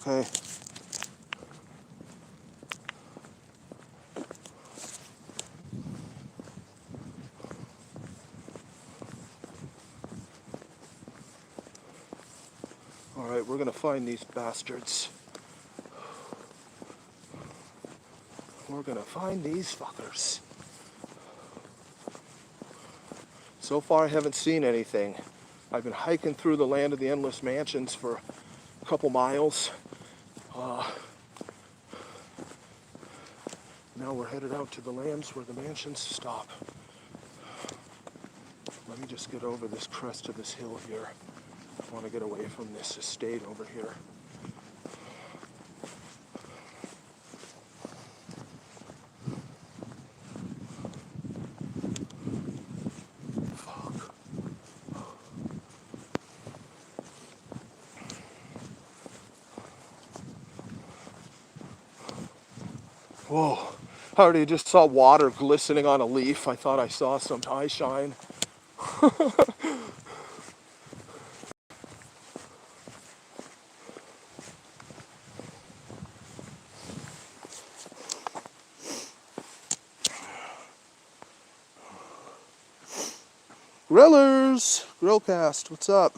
Okay. All right, we're gonna find these bastards. We're gonna find these fuckers. So far, I haven't seen anything. I've been hiking through the land of the endless mansions for a couple miles. Now we're headed out to the lands where the mansions stop. Let me just get over this crest of this hill here. I want to get away from this estate over here. Fuck. Whoa. I already just saw water glistening on a leaf. I thought I saw some eye shine. Grillers! Grillcast, what's up?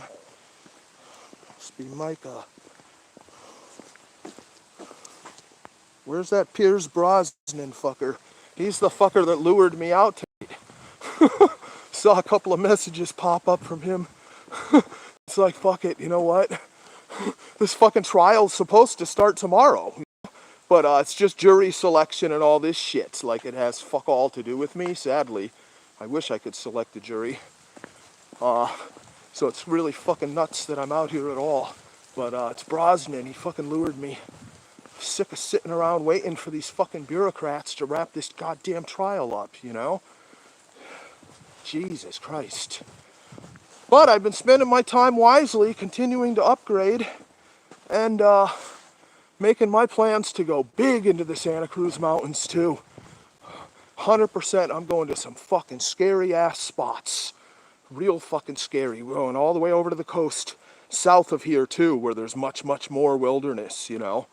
Must be Micah. Where's that Piers Brosnan fucker? He's the fucker that lured me out tonight. Saw a couple of messages pop up from him. It's like, fuck it, you know what? This fucking trial's supposed to start tomorrow. But it's just jury selection and all this shit. Like, it has fuck all to do with me, sadly. I wish I could select a jury. So it's really fucking nuts that I'm out here at all. But it's Brosnan, he fucking lured me. Sick of sitting around waiting for these fucking bureaucrats to wrap this goddamn trial up, you know? Jesus Christ. But I've been spending my time wisely, continuing to upgrade, and making my plans to go big into the Santa Cruz Mountains too. 100% I'm going to some fucking scary ass spots. Real fucking scary. We're going all the way over to the coast, south of here too, where there's much, much more wilderness, you know?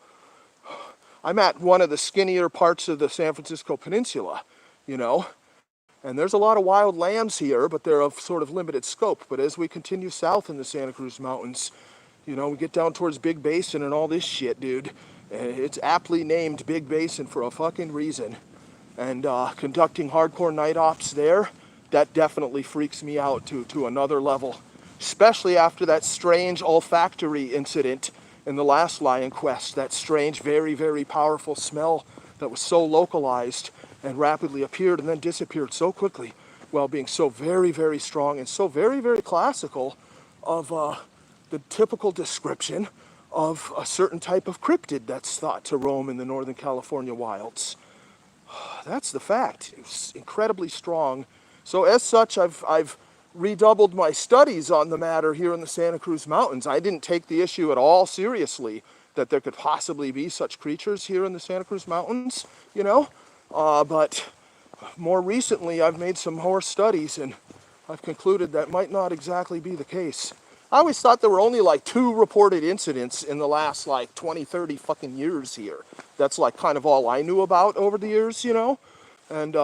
I'm at one of the skinnier parts of the San Francisco Peninsula, you know? And there's a lot of wild lands here, but they're of sort of limited scope. But as we continue south in the Santa Cruz Mountains, you know, we get down towards Big Basin and all this shit, dude. And it's aptly named Big Basin for a fucking reason. And conducting hardcore night ops there, that definitely freaks me out to another level. Especially after that strange olfactory incident in the last Lion Quest. That strange, very, very powerful smell that was so localized and rapidly appeared and then disappeared so quickly, while being so very, very strong and so very, very classical of the typical description of a certain type of cryptid that's thought to roam in the Northern California wilds. That's the fact. It's incredibly strong. So as such, I've redoubled my studies on the matter here in the Santa Cruz Mountains. I didn't take the issue at all seriously that there could possibly be such creatures here in the Santa Cruz Mountains, you know? But more recently, I've made some more studies, and I've concluded that might not exactly be the case. I always thought there were only like 2 reported incidents in the last like 20, 30 fucking years here. That's like kind of all I knew about over the years, you know? And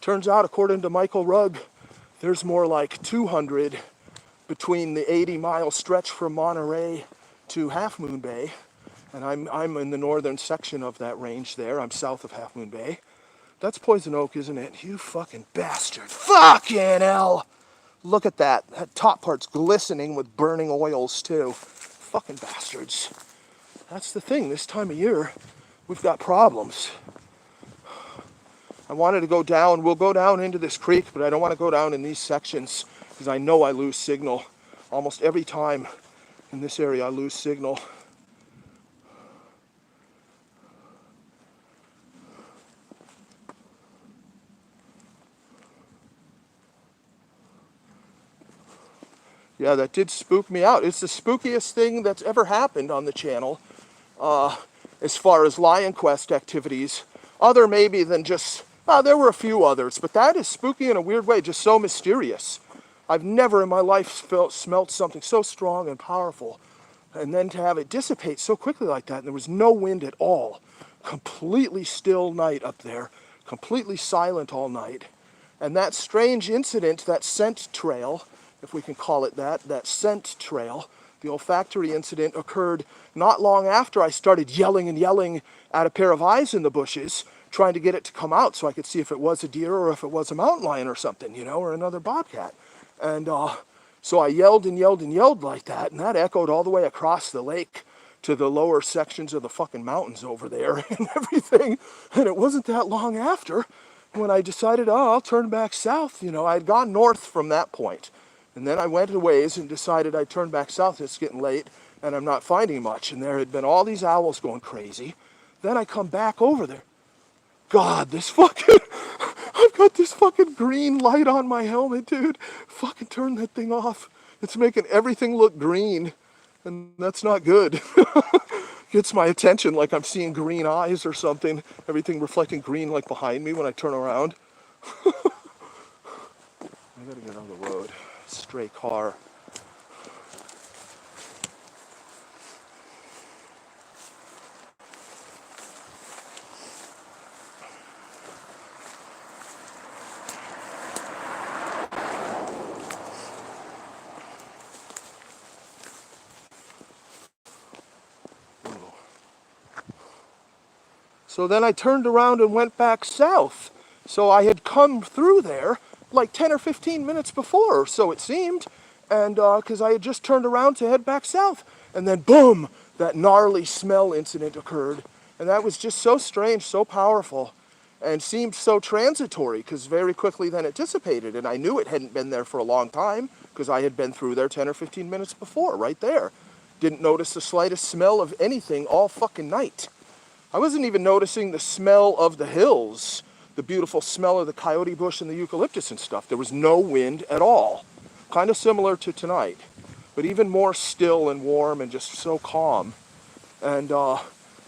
turns out, according to Michael Rugg, there's more like 200 between the 80-mile stretch from Monterey to Half Moon Bay. And I'm in the northern section of that range there. I'm south of Half Moon Bay. That's Poison Oak, isn't it? You fucking bastard. Fucking hell! Look at that. That top part's glistening with burning oils, too. Fucking bastards. That's the thing. This time of year, we've got problems. I wanted to go down. We'll go down into this creek, but I don't want to go down in these sections because I know I lose signal. Almost every time in this area, I lose signal. Yeah, that did spook me out. It's the spookiest thing that's ever happened on the channel as far as Lion Quest activities. Other maybe than just, there were a few others, but that is spooky in a weird way, just so mysterious. I've never in my life smelt something so strong and powerful And then to have it dissipate so quickly like that, and there was no wind at all. Completely still night up there, completely silent all night. And that strange incident, that scent trail, if we can call it that, that scent trail, the olfactory incident occurred not long after I started yelling and yelling at a pair of eyes in the bushes, trying to get it to come out so I could see if it was a deer or if it was a mountain lion or something, you know, or another bobcat. And so I yelled and yelled and yelled like that, and that echoed all the way across the lake to the lower sections of the fucking mountains over there and everything. And it wasn't that long after when I decided, oh, I'll turn back south. You know, I'd gone north from that point. And then I went a ways and decided I'd turn back south. It's getting late, and I'm not finding much. And there had been all these owls going crazy. Then I come back over there. God, this fucking... I've got this fucking green light on my helmet, dude. Fucking turn that thing off. It's making everything look green. And that's not good. Gets my attention like I'm seeing green eyes or something. Everything reflecting green like behind me when I turn around. I gotta get on the road. Stray car. So then I turned around and went back south. So I had come through there like 10 or 15 minutes before, or so it seemed. And because I had just turned around to head back south. And then boom, that gnarly smell incident occurred. And that was just so strange, so powerful, and seemed so transitory, because very quickly then it dissipated. And I knew it hadn't been there for a long time, because I had been through there 10 or 15 minutes before, right there. Didn't notice the slightest smell of anything all fucking night. I wasn't even noticing the smell of the hills, the beautiful smell of the coyote bush and the eucalyptus and stuff. There was no wind at all. Kind of similar to tonight, but even more still and warm and just so calm. And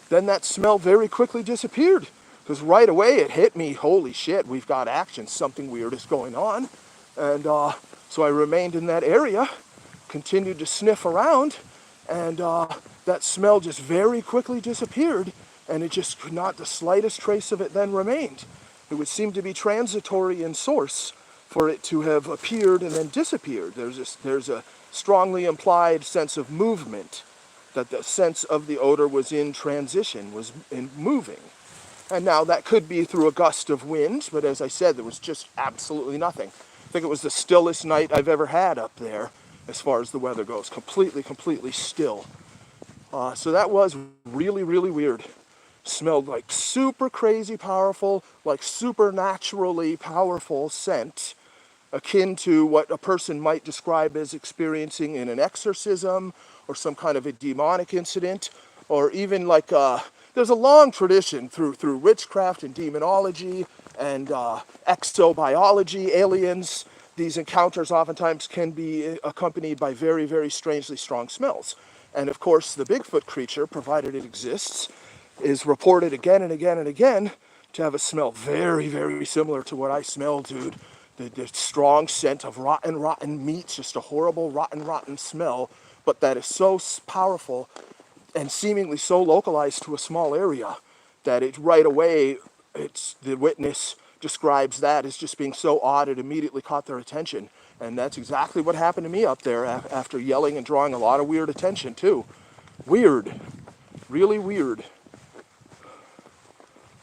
then that smell very quickly disappeared, because right away it hit me, holy shit, we've got action, something weird is going on. And so I remained in that area, continued to sniff around, and that smell just very quickly disappeared. And it just could not, the slightest trace of it then remained. It would seem to be transitory in source for it to have appeared and then disappeared. There's a strongly implied sense of movement, that the sense of the odor was in transition, was in moving. And now that could be through a gust of wind, but as I said, there was just absolutely nothing. I think it was the stillest night I've ever had up there as far as the weather goes. Completely, completely still. So that was really, really weird. Smelled like super crazy powerful, like supernaturally powerful scent, akin to what a person might describe as experiencing in an exorcism or some kind of a demonic incident, or even like there's a long tradition through witchcraft and demonology and exobiology, aliens. These encounters oftentimes can be accompanied by very, very strangely strong smells. And of course, the Bigfoot creature, provided it exists, is reported again and again and again to have a smell very, very similar to what I smell, dude. The strong scent of rotten meat, just a horrible, rotten smell, but that is so powerful and seemingly so localized to a small area that it right away, the witness describes that as just being so odd it immediately caught their attention. And that's exactly what happened to me up there after yelling and drawing a lot of weird attention too. Weird. Really weird.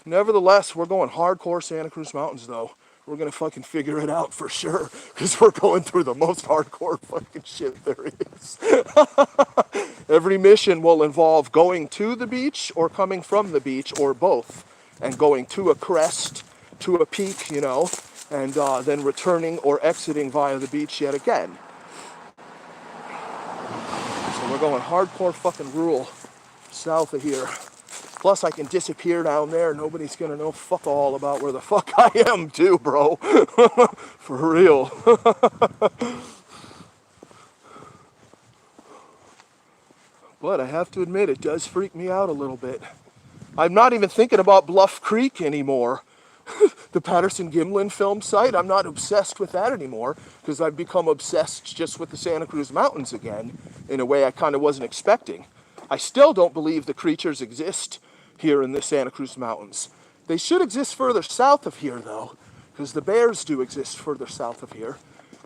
Nevertheless, we're going hardcore Santa Cruz Mountains, though. We're going to fucking figure it out for sure, because we're going through the most hardcore fucking shit there is. Every mission will involve going to the beach or coming from the beach or both, and going to a crest, to a peak, you know, and then returning or exiting via the beach yet again. So we're going hardcore fucking rural south of here. Plus, I can disappear down there. Nobody's going to know fuck all about where the fuck I am, too, bro. For real. But I have to admit, it does freak me out a little bit. I'm not even thinking about Bluff Creek anymore. the Patterson-Gimlin film site. I'm not obsessed with that anymore because I've become obsessed just with the Santa Cruz Mountains again in a way I kind of wasn't expecting. I still don't believe the creatures exist here in the Santa Cruz Mountains. They should exist further south of here, though, because the bears do exist further south of here.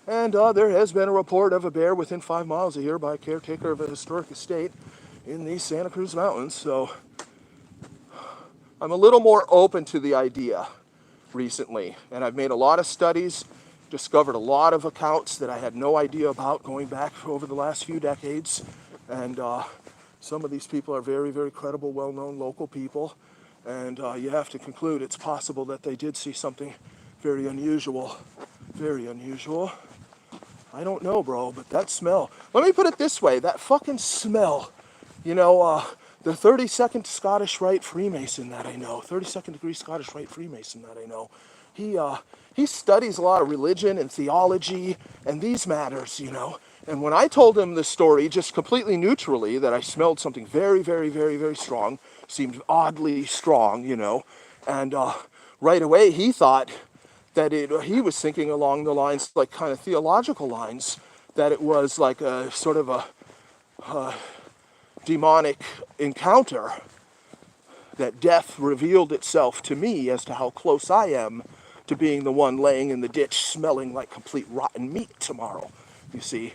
And there has been a report of a bear within 5 miles of here by a caretaker of a historic estate in the Santa Cruz Mountains. So I'm a little more open to the idea recently. And I've made a lot of studies, discovered a lot of accounts that I had no idea about going back over the last few decades. And some of these people are very, very credible, well-known local people. And you have to conclude it's possible that they did see something very unusual. Very unusual. I don't know, bro, but that smell. Let me put it this way, that fucking smell. You know, the 32nd Scottish Rite Freemason that I know, 32nd degree Scottish Rite Freemason that I know, he studies a lot of religion and theology and these matters, you know. And when I told him the story, just completely neutrally, that I smelled something very, very, very, very strong, seemed oddly strong, you know, and right away he thought that he was thinking along the lines, like kind of theological lines, that it was like a sort of a demonic encounter, that death revealed itself to me as to how close I am to being the one laying in the ditch smelling like complete rotten meat tomorrow, you see.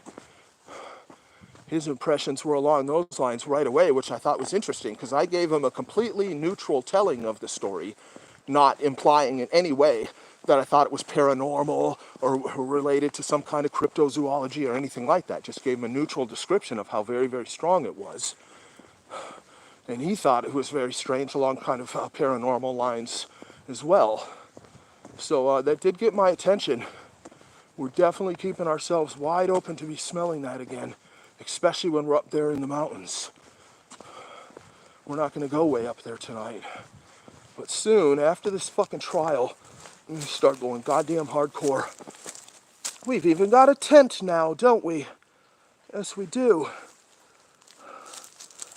His impressions were along those lines right away, which I thought was interesting, because I gave him a completely neutral telling of the story, not implying in any way that I thought it was paranormal or related to some kind of cryptozoology or anything like that. Just gave him a neutral description of how very, very strong it was. And he thought it was very strange along kind of paranormal lines as well. So that did get my attention. We're definitely keeping ourselves wide open to be smelling that again, especially when we're up there in the mountains. We're not going to go way up there tonight. But soon, after this fucking trial, we start going goddamn hardcore. We've even got a tent now, don't we? Yes, we do.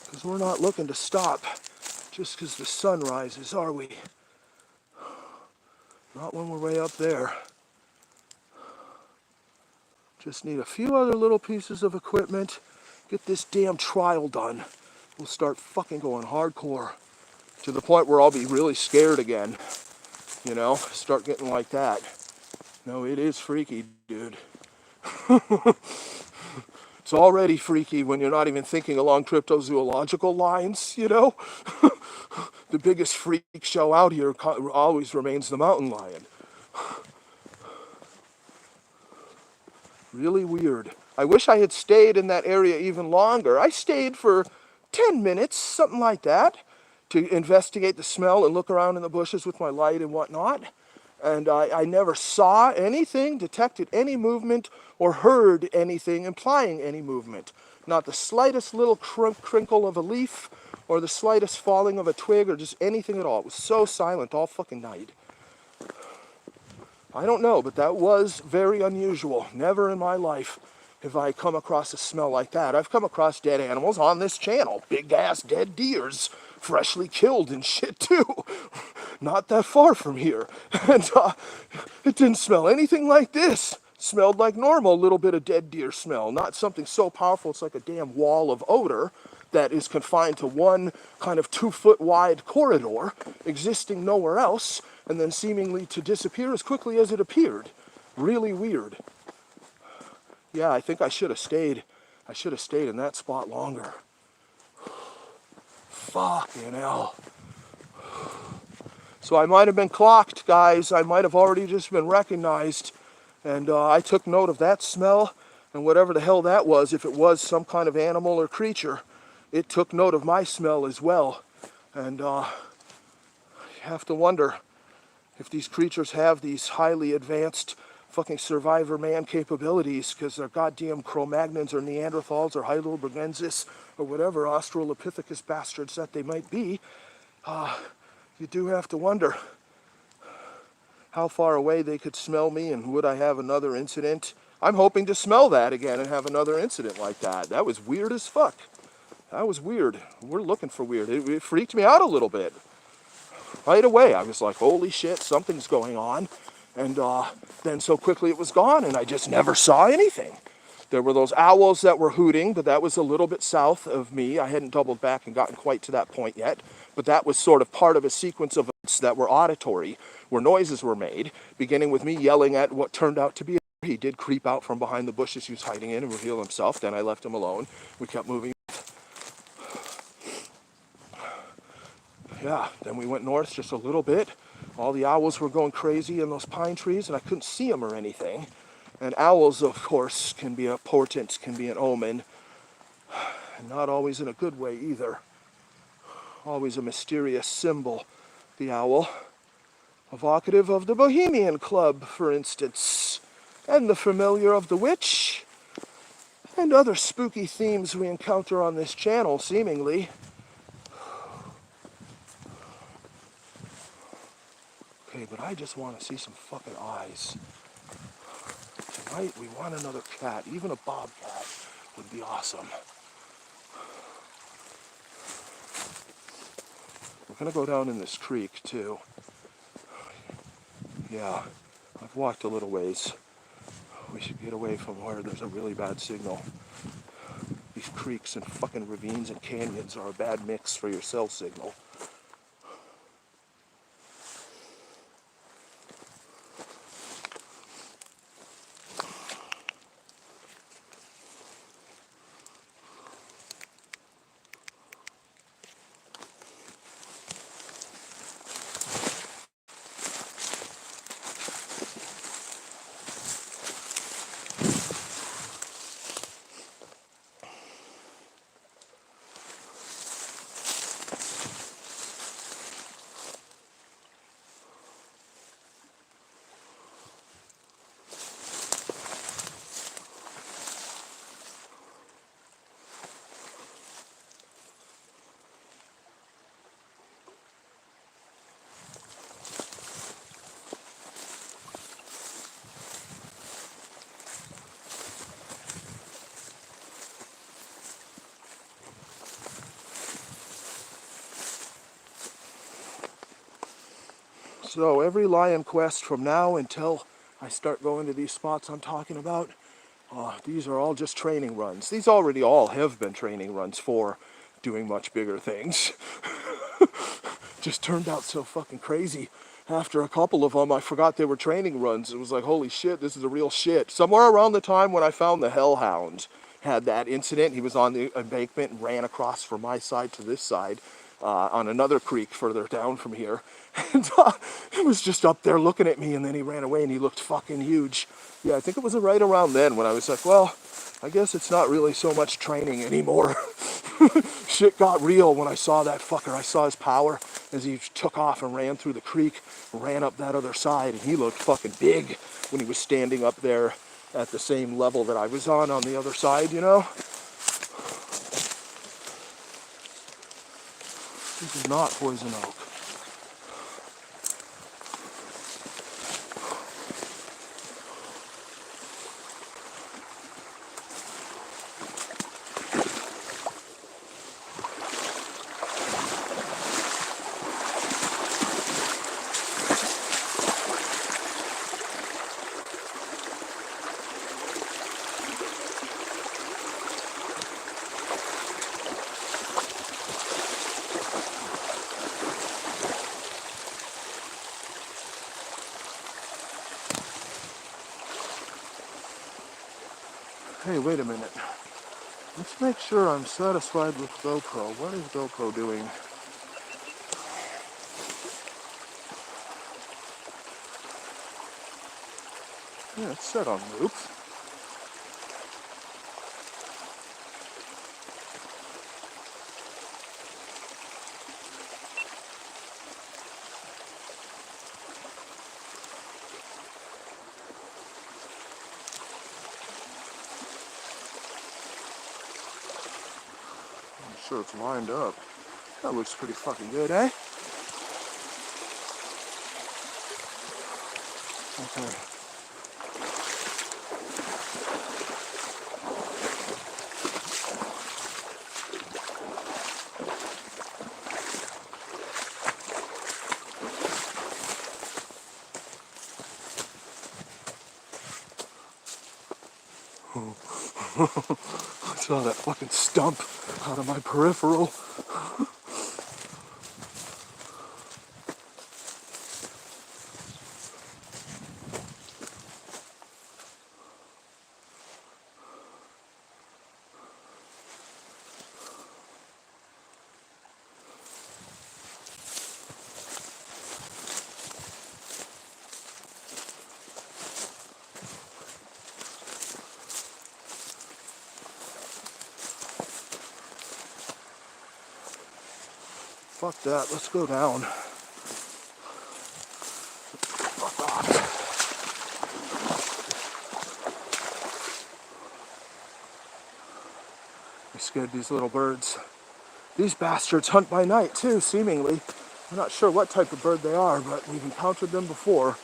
Because we're not looking to stop just because the sun rises, are we? Not when we're way up there. Just need a few other little pieces of equipment. Get this damn trial done. We'll start fucking going hardcore. To the point where I'll be really scared again. You know, start getting like that. No, it is freaky, dude. It's already freaky when you're not even thinking along cryptozoological lines, you know? The biggest freak show out here always remains the mountain lion. Really weird. I wish I had stayed in that area even longer. I stayed for 10 minutes, something like that, to investigate the smell and look around in the bushes with my light and whatnot. And I never saw anything, detected any movement, or heard anything implying any movement. Not the slightest little crinkle of a leaf, or the slightest falling of a twig, or just anything at all. It was so silent all fucking night. I don't know, but that was very unusual. Never in my life have I come across a smell like that. I've come across dead animals on this channel. Big-ass dead deers, freshly killed and shit, too. Not that far from here. And it didn't smell anything like this. It smelled like normal, little bit of dead deer smell. Not something so powerful it's like a damn wall of odor that is confined to one kind of 2-foot wide corridor, existing nowhere else, and then seemingly to disappear as quickly as it appeared. Really weird. Yeah, I think I should have stayed. I should have stayed in that spot longer. Fucking hell. So I might have been clocked, guys. I might have already just been recognized. And I took note of that smell and whatever the hell that was, if it was some kind of animal or creature, it took note of my smell as well. And you have to wonder if these creatures have these highly advanced fucking survivor man capabilities because they're goddamn Cro-Magnons or Neanderthals or Heidelbergensis or whatever Australopithecus bastards that they might be. You do have to wonder how far away they could smell me and would I have another incident. I'm hoping to smell that again and have another incident like that. That was weird as fuck. That was weird. We're looking for weird. It freaked me out a little bit. Right away, I was like, holy shit, something's going on. And then so quickly it was gone, and I just never saw anything. There were those owls that were hooting, but that was a little bit south of me. I hadn't doubled back and gotten quite to that point yet. But that was sort of part of a sequence of events that were auditory, where noises were made, beginning with me yelling at what turned out to be a bear. He did creep out from behind the bushes he was hiding in and reveal himself. Then I left him alone. We kept moving. Yeah, then we went north just a little bit. All the owls were going crazy in those pine trees, and I couldn't see them or anything. And owls, of course, can be a portent, can be an omen. And not always in a good way either. Always a mysterious symbol, the owl. Evocative of the Bohemian Club, for instance. And the familiar of the witch. And other spooky themes we encounter on this channel, seemingly. Okay, but I just want to see some fucking eyes. Tonight we want another cat. Even a bobcat would be awesome. We're gonna go down in this creek too. Yeah, I've walked a little ways. We should get away from where there's a really bad signal. These creeks and fucking ravines and canyons are a bad mix for your cell signal. So every lion quest from now until I start going to these spots I'm talking about, these are all just training runs. These already all have been training runs for doing much bigger things. Just turned out so fucking crazy. After a couple of them, I forgot they were training runs. It was like, holy shit, this is the real shit. Somewhere around the time when I found the hellhound had that incident. He was on the embankment and ran across from my side to this side on another creek further down from here. And he was just up there looking at me, and then he ran away, and he looked fucking huge. Yeah, I think it was right around then when I was like, well, I guess it's not really so much training anymore. Shit got real when I saw that fucker. I saw his power as he took off and ran through the creek, ran up that other side, and he looked fucking big when he was standing up there at the same level that I was on the other side, you know? This is not poison oak. Hey, wait a minute. Let's make sure I'm satisfied with GoPro. What is GoPro doing? Yeah, it's set on loop. I'm sure it's lined up. That looks pretty fucking good, eh? Okay. I saw that fucking stump out of my peripheral. Fuck that, let's go down. Fuck off. I scared these little birds. These bastards hunt by night too, seemingly. I'm not sure what type of bird they are, but we've encountered them before.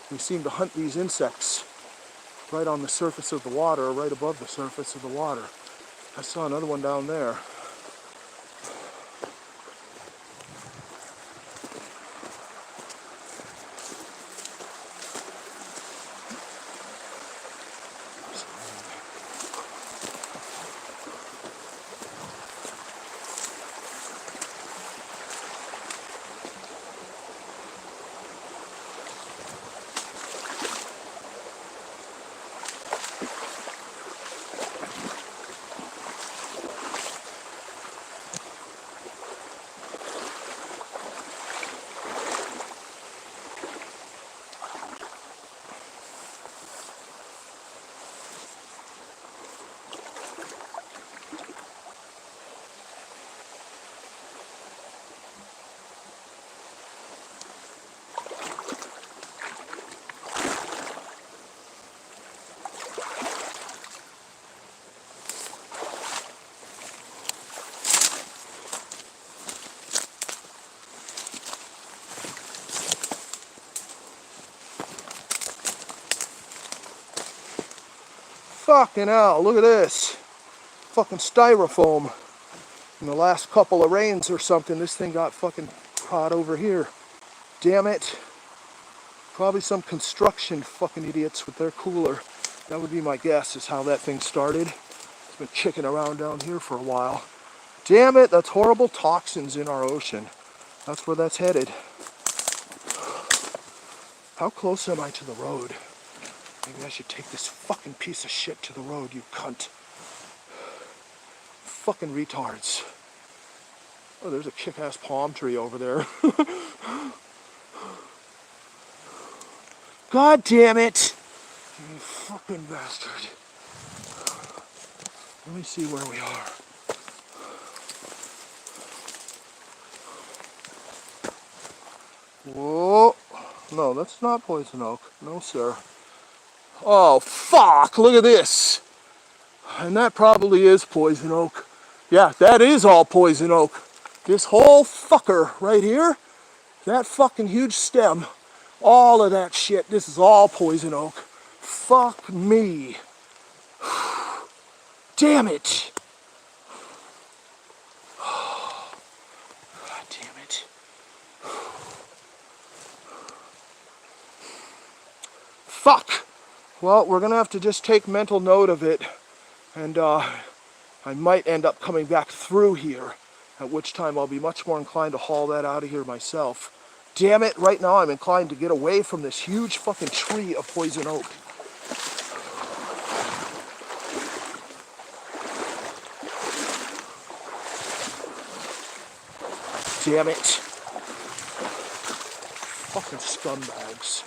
They seem to hunt these insects right on the surface of the water, or right above the surface of the water. I saw another one down there. Fucking hell, look at this. Fucking styrofoam. In the last couple of rains or something, this thing got fucking caught over here. Damn it. Probably some construction fucking idiots with their cooler. That would be my guess, is how that thing started. It's been kicking around down here for a while. Damn it, that's horrible toxins in our ocean. That's where that's headed. How close am I to the road? Maybe I should take this fucking piece of shit to the road, you cunt. Fucking retards. Oh, there's a kick-ass palm tree over there. God damn it! You fucking bastard. Let me see where we are. Whoa. No, that's not poison oak. No, sir. Oh, fuck! Look at this! And that probably is poison oak. Yeah, that is all poison oak. This whole fucker right here, that fucking huge stem, all of that shit, this is all poison oak. Fuck me. Damn it. God damn it. Fuck. Well, we're gonna have to just take mental note of it, and I might end up coming back through here, at which time I'll be much more inclined to haul that out of here myself. Damn it, right now I'm inclined to get away from this huge fucking tree of poison oak. Damn it. Fucking scumbags.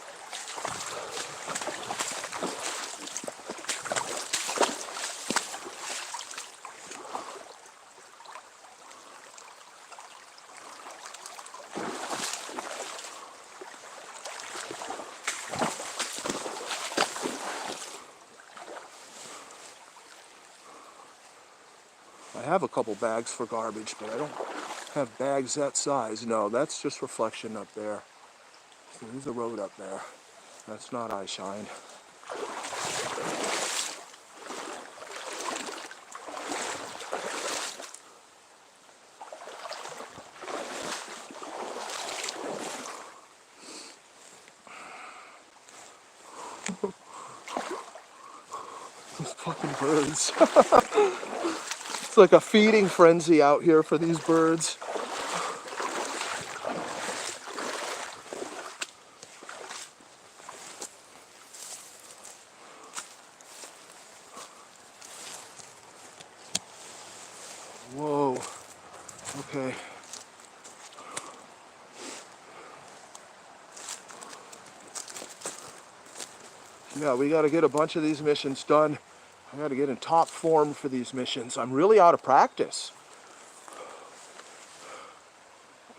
I have a couple bags for garbage, but I don't have bags that size. No, that's just reflection up there. So there's a road up there. That's not eye shine. Those fucking birds. It's like a feeding frenzy out here for these birds. Whoa. Okay. Yeah, we got to get a bunch of these missions done. I got to get in top form for these missions. I'm really out of practice.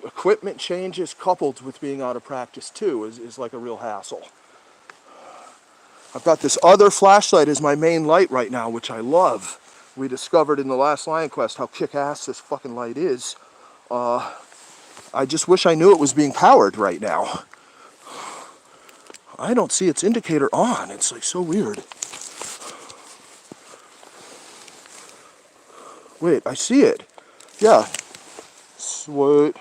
Equipment changes coupled with being out of practice too is like a real hassle. I've got this other flashlight as my main light right now, which I love. We discovered in the last Lion Quest how kick-ass this fucking light is. I just wish I knew it was being powered right now. I don't see its indicator on. It's like so weird. Wait, I see it. Yeah. Sweet.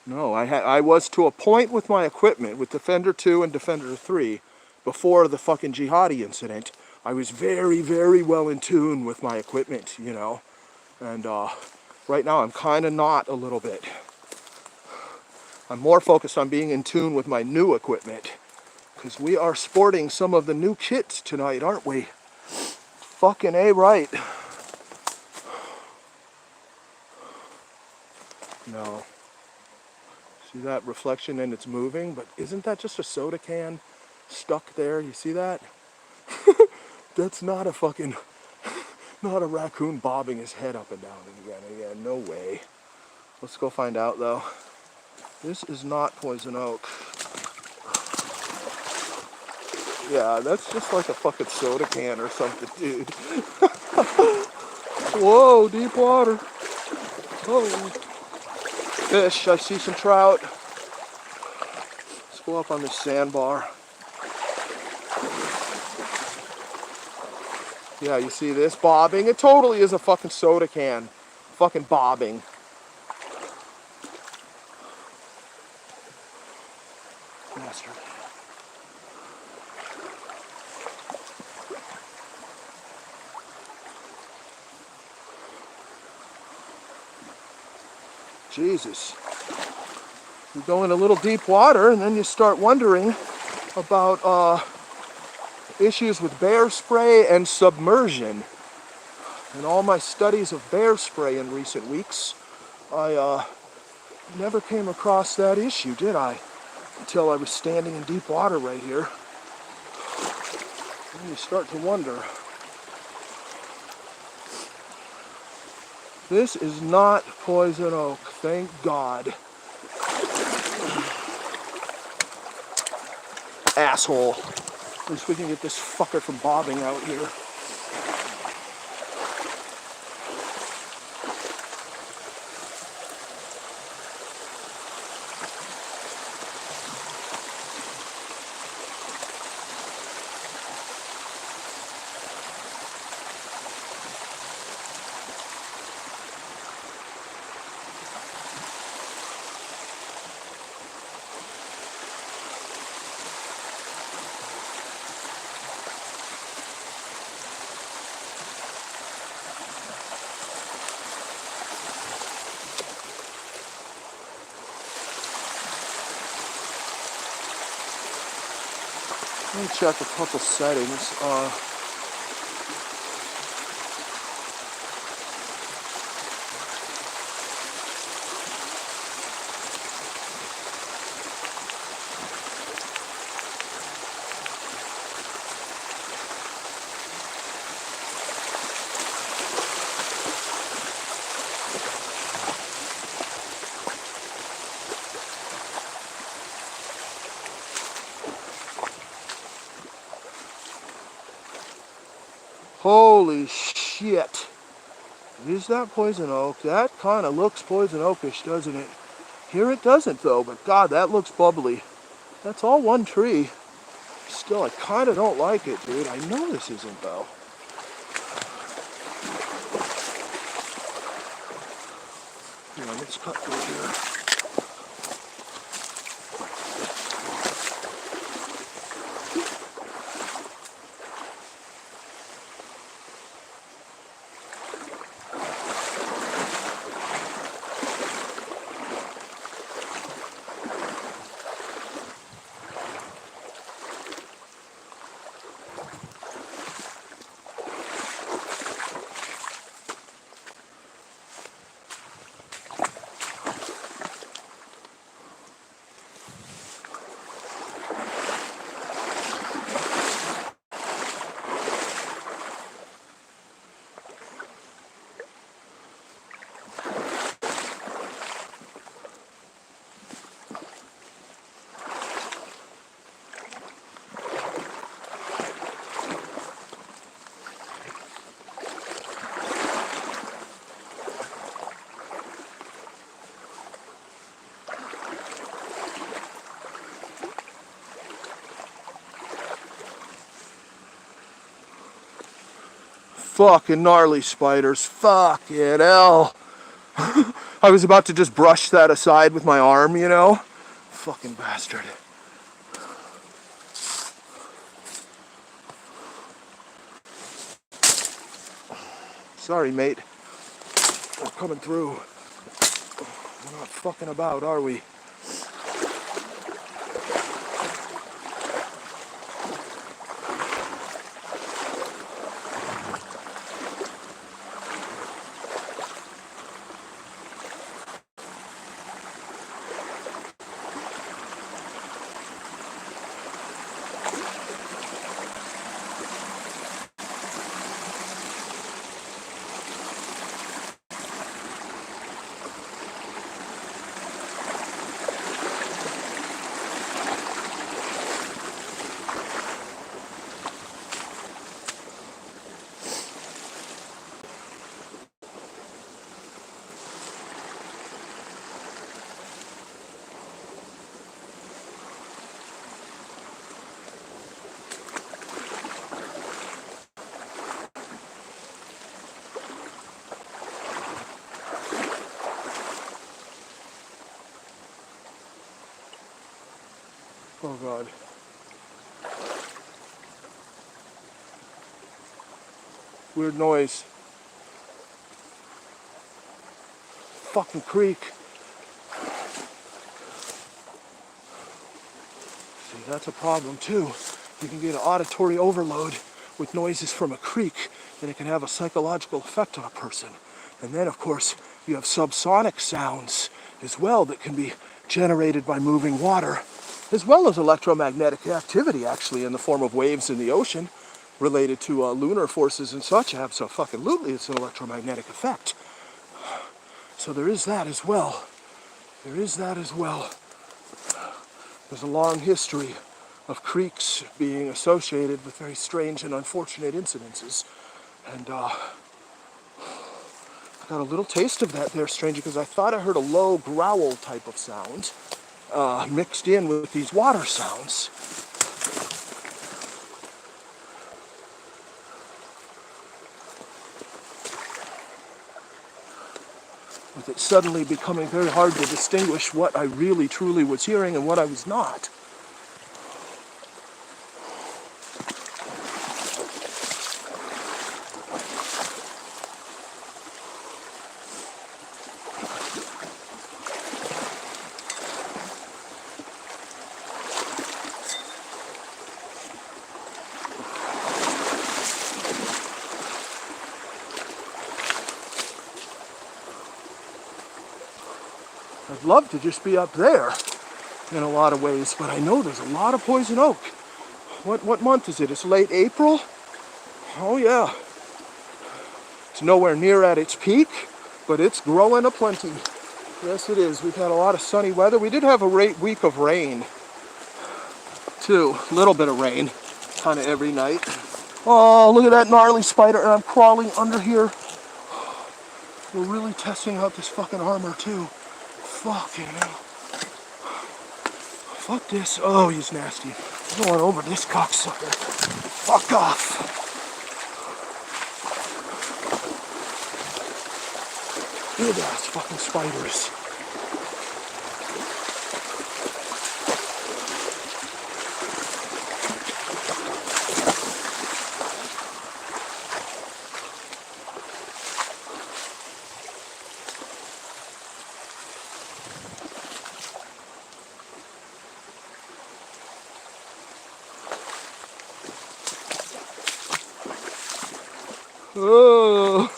No, I was to a point with my equipment, with Defender 2 and Defender 3, before the fucking jihadi incident. I was very, very well in tune with my equipment, you know. And right now I'm kind of not a little bit. I'm more focused on being in tune with my new equipment. Because we are sporting some of the new kits tonight, aren't we? Fucking A right. No. See that reflection and it's moving? But isn't that just a soda can stuck there? You see that? That's not a fucking... not a raccoon bobbing his head up and down and again. No way. Let's go find out though. This is not poison oak. Yeah, that's just like a fucking soda can or something, dude. Whoa, deep water. Oh. Fish, I see some trout. Let's go up on this sandbar. Yeah, you see this bobbing? It totally is a fucking soda can. Fucking bobbing. Bastard. Jesus. You go in a little deep water and then you start wondering about issues with bear spray and submersion. In all my studies of bear spray in recent weeks, I never came across that issue, did I? Until I was standing in deep water right here. And you start to wonder. This is not poison oak, thank God. Asshole. At least we can get this fucker from bobbing out here. Let me check a couple settings. Holy shit. Is that poison oak? That kind of looks poison oakish, doesn't it? Here it doesn't though, but God, that looks bubbly. That's all one tree. Still, I kind of don't like it, dude. I know this isn't though. Here, let's cut through here. Fucking gnarly spiders. Fucking hell. I was about to just brush that aside with my arm, you know? Fucking bastard. Sorry, mate. We're coming through. We're not fucking about, are we? Oh God. Weird noise. Fucking creek. See, that's a problem too. You can get an auditory overload with noises from a creek, and it can have a psychological effect on a person. And then, of course, you have subsonic sounds as well that can be generated by moving water, as well as electromagnetic activity, actually, in the form of waves in the ocean related to lunar forces and such. Absolutely, it's an electromagnetic effect. So there is that as well. There's a long history of creeks being associated with very strange and unfortunate incidences. And I got a little taste of that there, stranger, because I thought I heard a low growl type of sound mixed in with these water sounds. With it suddenly becoming very hard to distinguish what I really truly was hearing and what I was not. I'd love to just be up there in a lot of ways, but I know there's a lot of poison oak. What month is it? It's late April? Oh yeah. It's nowhere near at its peak, but it's growing aplenty. Yes, it is. We've had a lot of sunny weather. We did have a week of rain, too. A little bit of rain, kind of every night. Oh, look at that gnarly spider, and I'm crawling under here. We're really testing out this fucking armor, too. Fucking hell. Fuck this. Oh, he's nasty. I'm going over this cocksucker. Fuck off. Big ass fucking spiders. Oh.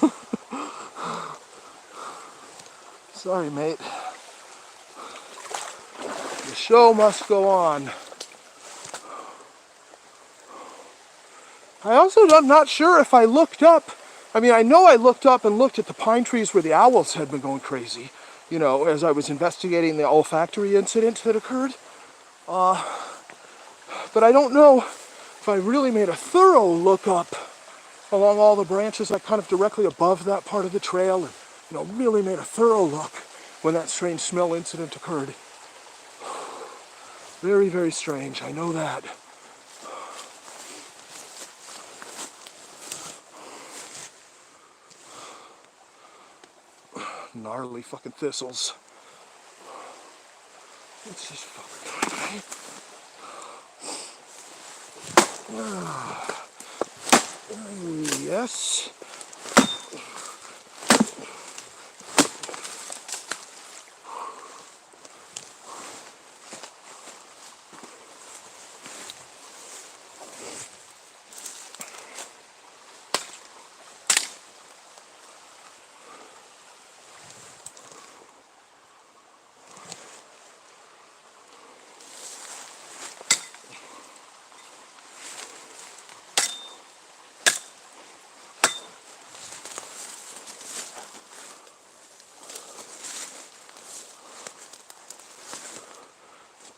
Sorry, mate. The show must go on. I'm not sure if I looked up. I mean, I know I looked up and looked at the pine trees where the owls had been going crazy, you know, as I was investigating the olfactory incident that occurred. But I don't know if I really made a thorough look up along all the branches, like kind of directly above that part of the trail, and, you know, really made a thorough look when that strange smell incident occurred. Very, very strange, I know that. gnarly fucking thistles. Let's just fucking yes.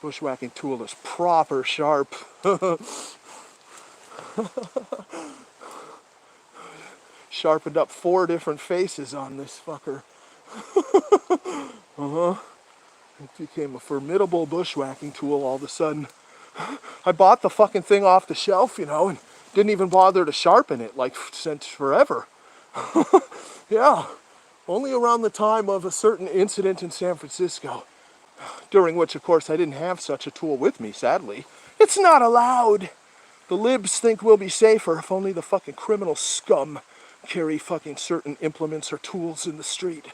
Bushwhacking tool is proper sharp. Sharpened up 4 different faces on this fucker. It became a formidable bushwhacking tool all of a sudden. I bought the fucking thing off the shelf, you know, and didn't even bother to sharpen it, like, since forever. Yeah, only around the time of a certain incident in San Francisco, during which, of course, I didn't have such a tool with me, sadly. It's not allowed. The libs think we'll be safer if only the fucking criminal scum carry fucking certain implements or tools in the street.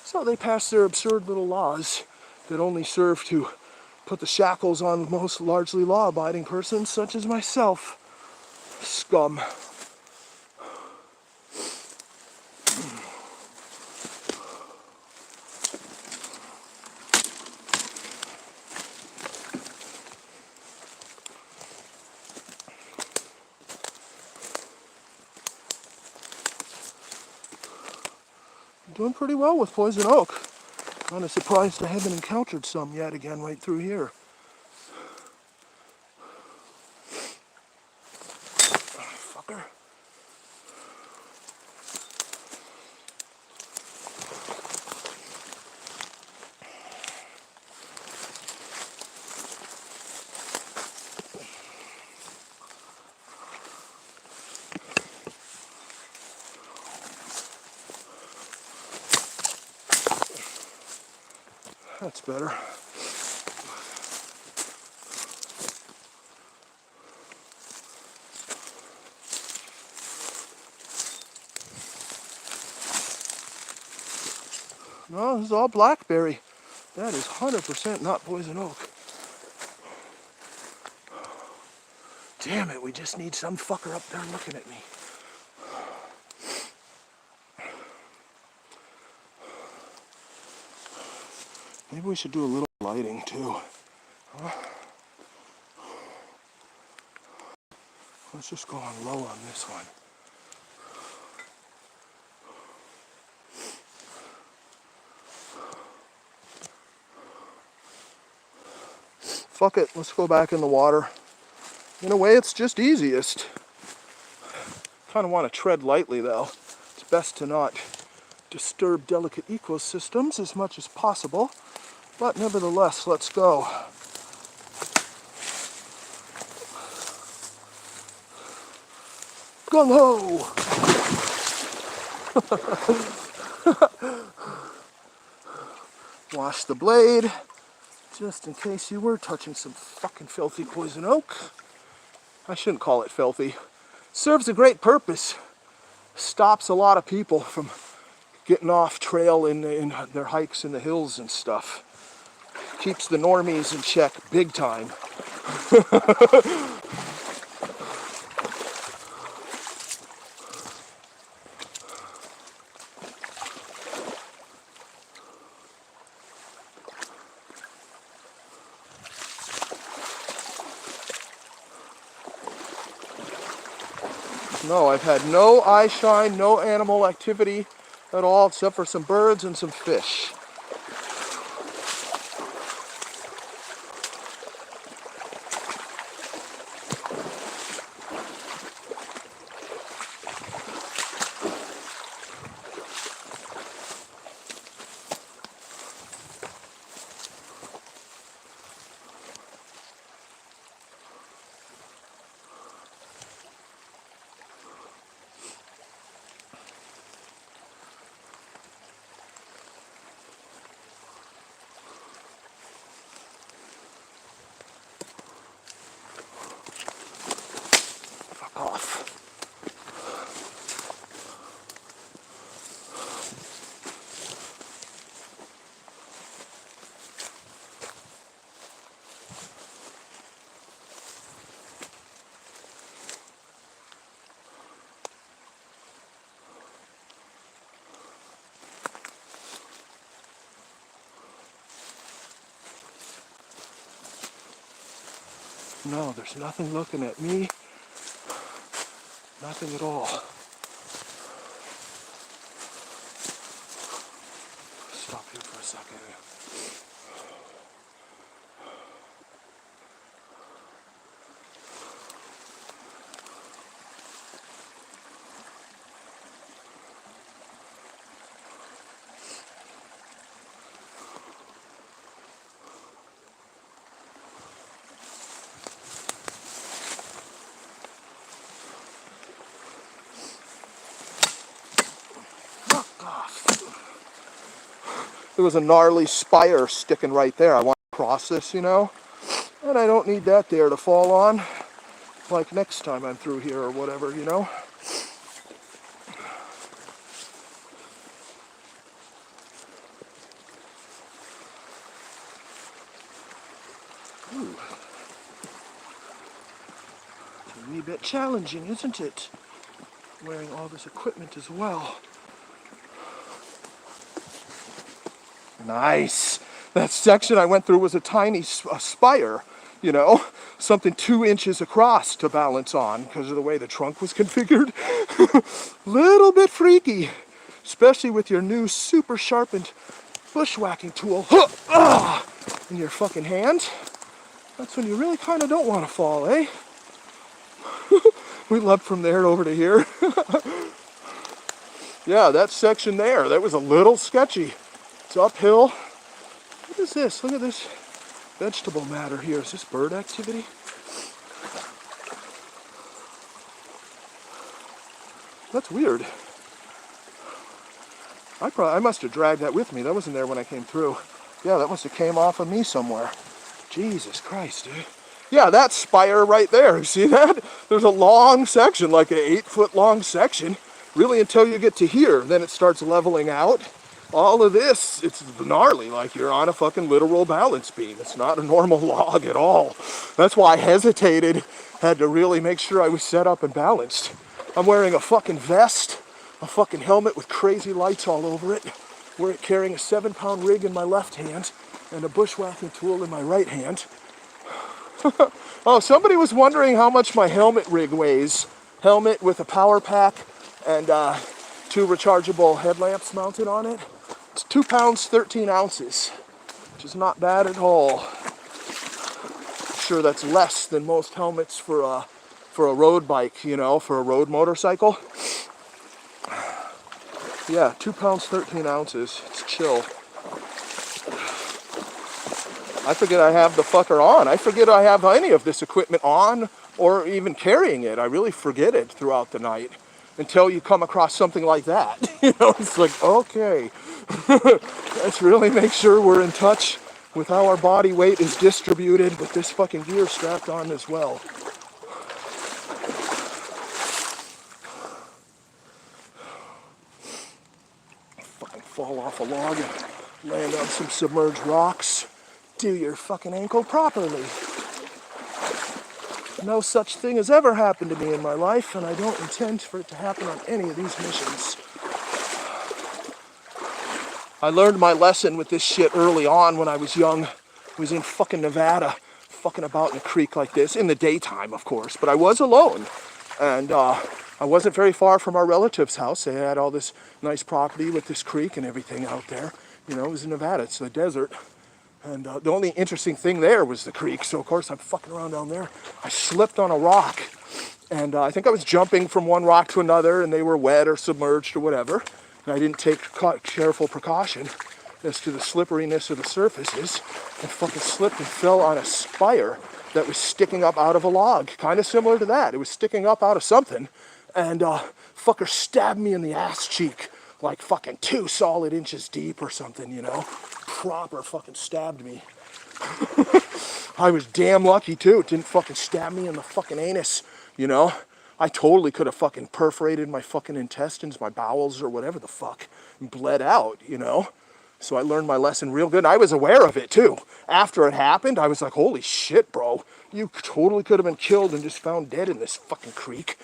So they pass their absurd little laws that only serve to put the shackles on most largely law-abiding persons such as myself. Scum. Doing pretty well with poison oak. Kind of surprised I haven't encountered some yet again right through here. Fucker. That's better. No, this is all blackberry. That is 100% not poison oak. Damn it, we just need some fucker up there looking at me. Maybe we should do a little lighting too. Huh? Let's just go on low on this one. Fuck it, let's go back in the water. In a way, it's just easiest. Kind of want to tread lightly though. It's best to not disturb delicate ecosystems as much as possible. But nevertheless, let's go. Gung-ho! Wash the blade, just in case you were touching some fucking filthy poison oak. I shouldn't call it filthy. Serves a great purpose. Stops a lot of people from getting off trail in their hikes in the hills and stuff. Keeps the normies in check big time. No, I've had no eye shine, no animal activity at all, except for some birds and some fish. No, there's nothing looking at me. Nothing at all. Stop here for a second. There was a gnarly spire sticking right there. I want to cross this, you know, and I don't need that there to fall on, like next time I'm through here or whatever, you know. Ooh. It's a wee bit challenging, isn't it? Wearing all this equipment as well. Nice. That section I went through was a tiny spire, you know, something 2 inches across to balance on because of the way the trunk was configured. Little bit freaky, especially with your new super sharpened bushwhacking tool in your fucking hand. That's when you really kind of don't want to fall, eh? We leapt from there over to here. Yeah, that section there, that was a little sketchy. It's uphill. What is this? Look at this vegetable matter here. Is this bird activity? That's weird. I must have dragged that with me. That wasn't there when I came through. Yeah, that must have came off of me somewhere. Jesus Christ, dude. Yeah, that spire right there. You see that? There's a long section, like an 8-foot long section, really until you get to here. Then it starts leveling out. All of this, it's gnarly, like you're on a fucking literal balance beam. It's not a normal log at all. That's why I hesitated, had to really make sure I was set up and balanced. I'm wearing a fucking vest, a fucking helmet with crazy lights all over it. We're carrying a 7-pound rig in my left hand and a bushwhacking tool in my right hand. Oh, somebody was wondering how much my helmet rig weighs. Helmet with a power pack and 2 rechargeable headlamps mounted on it. It's 2 pounds, 13 ounces, which is not bad at all. I'm sure that's less than most helmets for a road bike, you know, for a road motorcycle. Yeah, 2 pounds, 13 ounces. It's chill. I forget I have the fucker on. I forget I have any of this equipment on or even carrying it. I really forget it throughout the night until you come across something like that. You know, it's like, okay, let's really make sure we're in touch with how our body weight is distributed with this fucking gear strapped on as well. Fucking fall off a log and land on some submerged rocks. Do your fucking ankle properly. No such thing has ever happened to me in my life, and I don't intend for it to happen on any of these missions. I learned my lesson with this shit early on when I was young. I was in fucking Nevada, fucking about in a creek like this, in the daytime, of course, but I was alone. And I wasn't very far from our relative's house. They had all this nice property with this creek and everything out there. You know, it was in Nevada, it's the desert. And the only interesting thing there was the creek. So, of course, I'm fucking around down there. I slipped on a rock. And I think I was jumping from one rock to another, and they were wet or submerged or whatever. And I didn't take careful precaution as to the slipperiness of the surfaces. And fucking slipped and fell on a spire that was sticking up out of a log. Kind of similar to that. It was sticking up out of something. And fucker stabbed me in the ass cheek. Like fucking 2 solid inches deep or something, you know. Proper fucking stabbed me. I was damn lucky too. It didn't fucking stab me in the fucking anus, you know. I totally could have fucking perforated my fucking intestines, my bowels or whatever the fuck, and bled out, you know. So I learned my lesson real good. And I was aware of it too. After it happened, I was like, holy shit, bro. You totally could have been killed and just found dead in this fucking creek.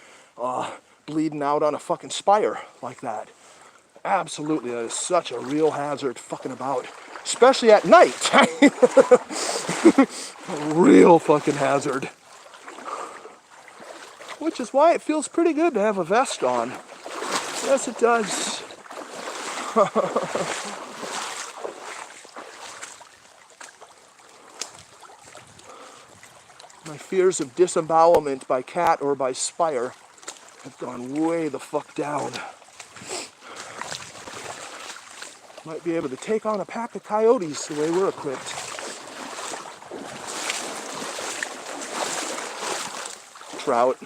Bleeding out on a fucking spire like that. Absolutely, that is such a real hazard fucking about. Especially at night. Real fucking hazard. which is why it feels pretty good to have a vest on. Yes, it does. My fears of disembowelment by cat or by spire have gone way the fuck down. Might be able to take on a pack of coyotes the way we're equipped. Trout.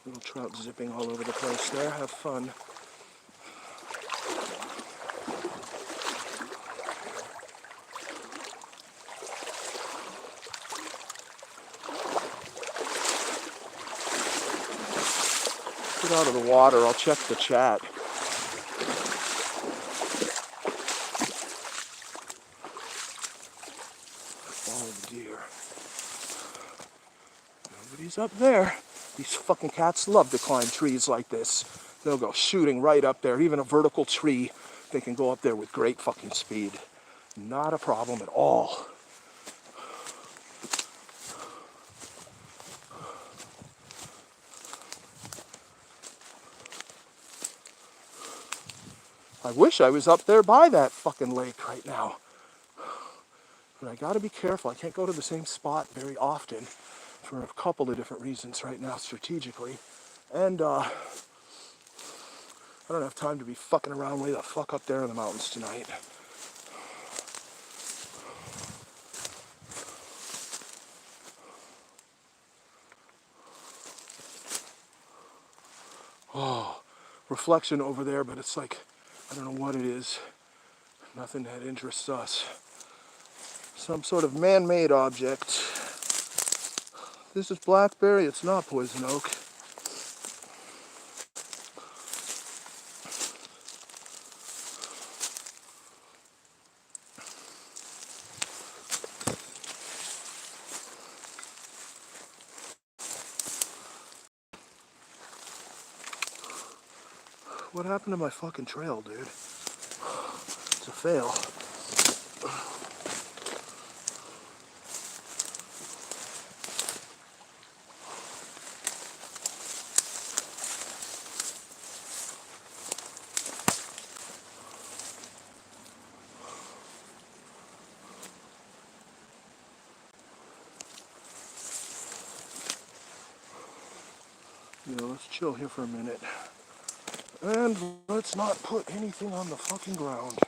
Little trout zipping all over the place there. Have fun. Get out of the water. I'll check the chat. Follow the deer. Nobody's up there. These fucking cats love to climb trees like this. They'll go shooting right up there. Even a vertical tree, they can go up there with great fucking speed. Not a problem at all. I wish I was up there by that fucking lake right now. But I gotta be careful. I can't go to the same spot very often for a couple of different reasons right now strategically. And I don't have time to be fucking around way the fuck up there in the mountains tonight. Oh, reflection over there, but it's like, I don't know what it is. Nothing that interests us. Some sort of man-made object. This is blackberry, it's not poison oak. What happened to my fucking trail, dude? It's a fail. Let's chill here for a minute. And let's not put anything on the fucking ground.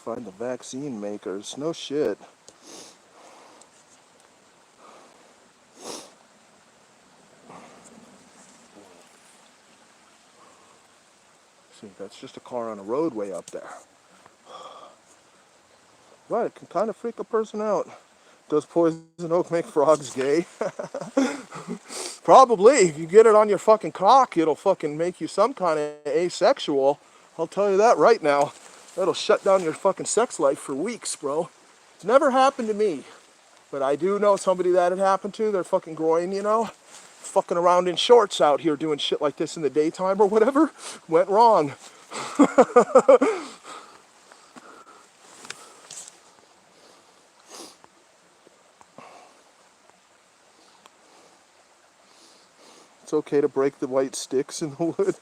Find the vaccine makers. No shit. See, that's just a car on a roadway up there. Right, it can kind of freak a person out. Does poison oak make frogs gay? Probably. If you get it on your fucking cock, it'll fucking make you some kind of asexual. I'll tell you that right now. That'll shut down your fucking sex life for weeks, bro. It's never happened to me. But I do know somebody that it happened to. Their fucking groin, fucking around in shorts out here doing shit like this in the daytime or whatever. Went wrong. It's okay to break the white sticks in the wood.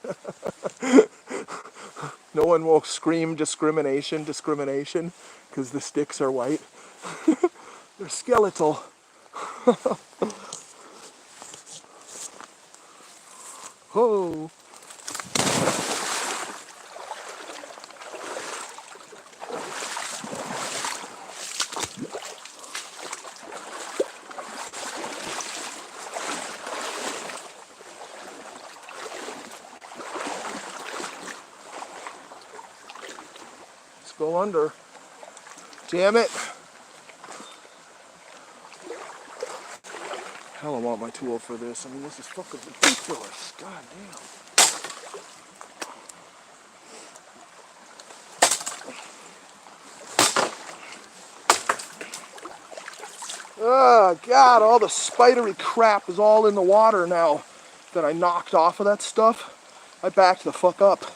No one will scream discrimination, because the sticks are white. They're skeletal. Oh. go under. Damn it. Hell, I want my tool for this. I mean, this is fucking ridiculous. God damn. Oh, God, all the spidery crap is all in the water now that I knocked off of that stuff. I backed the fuck up.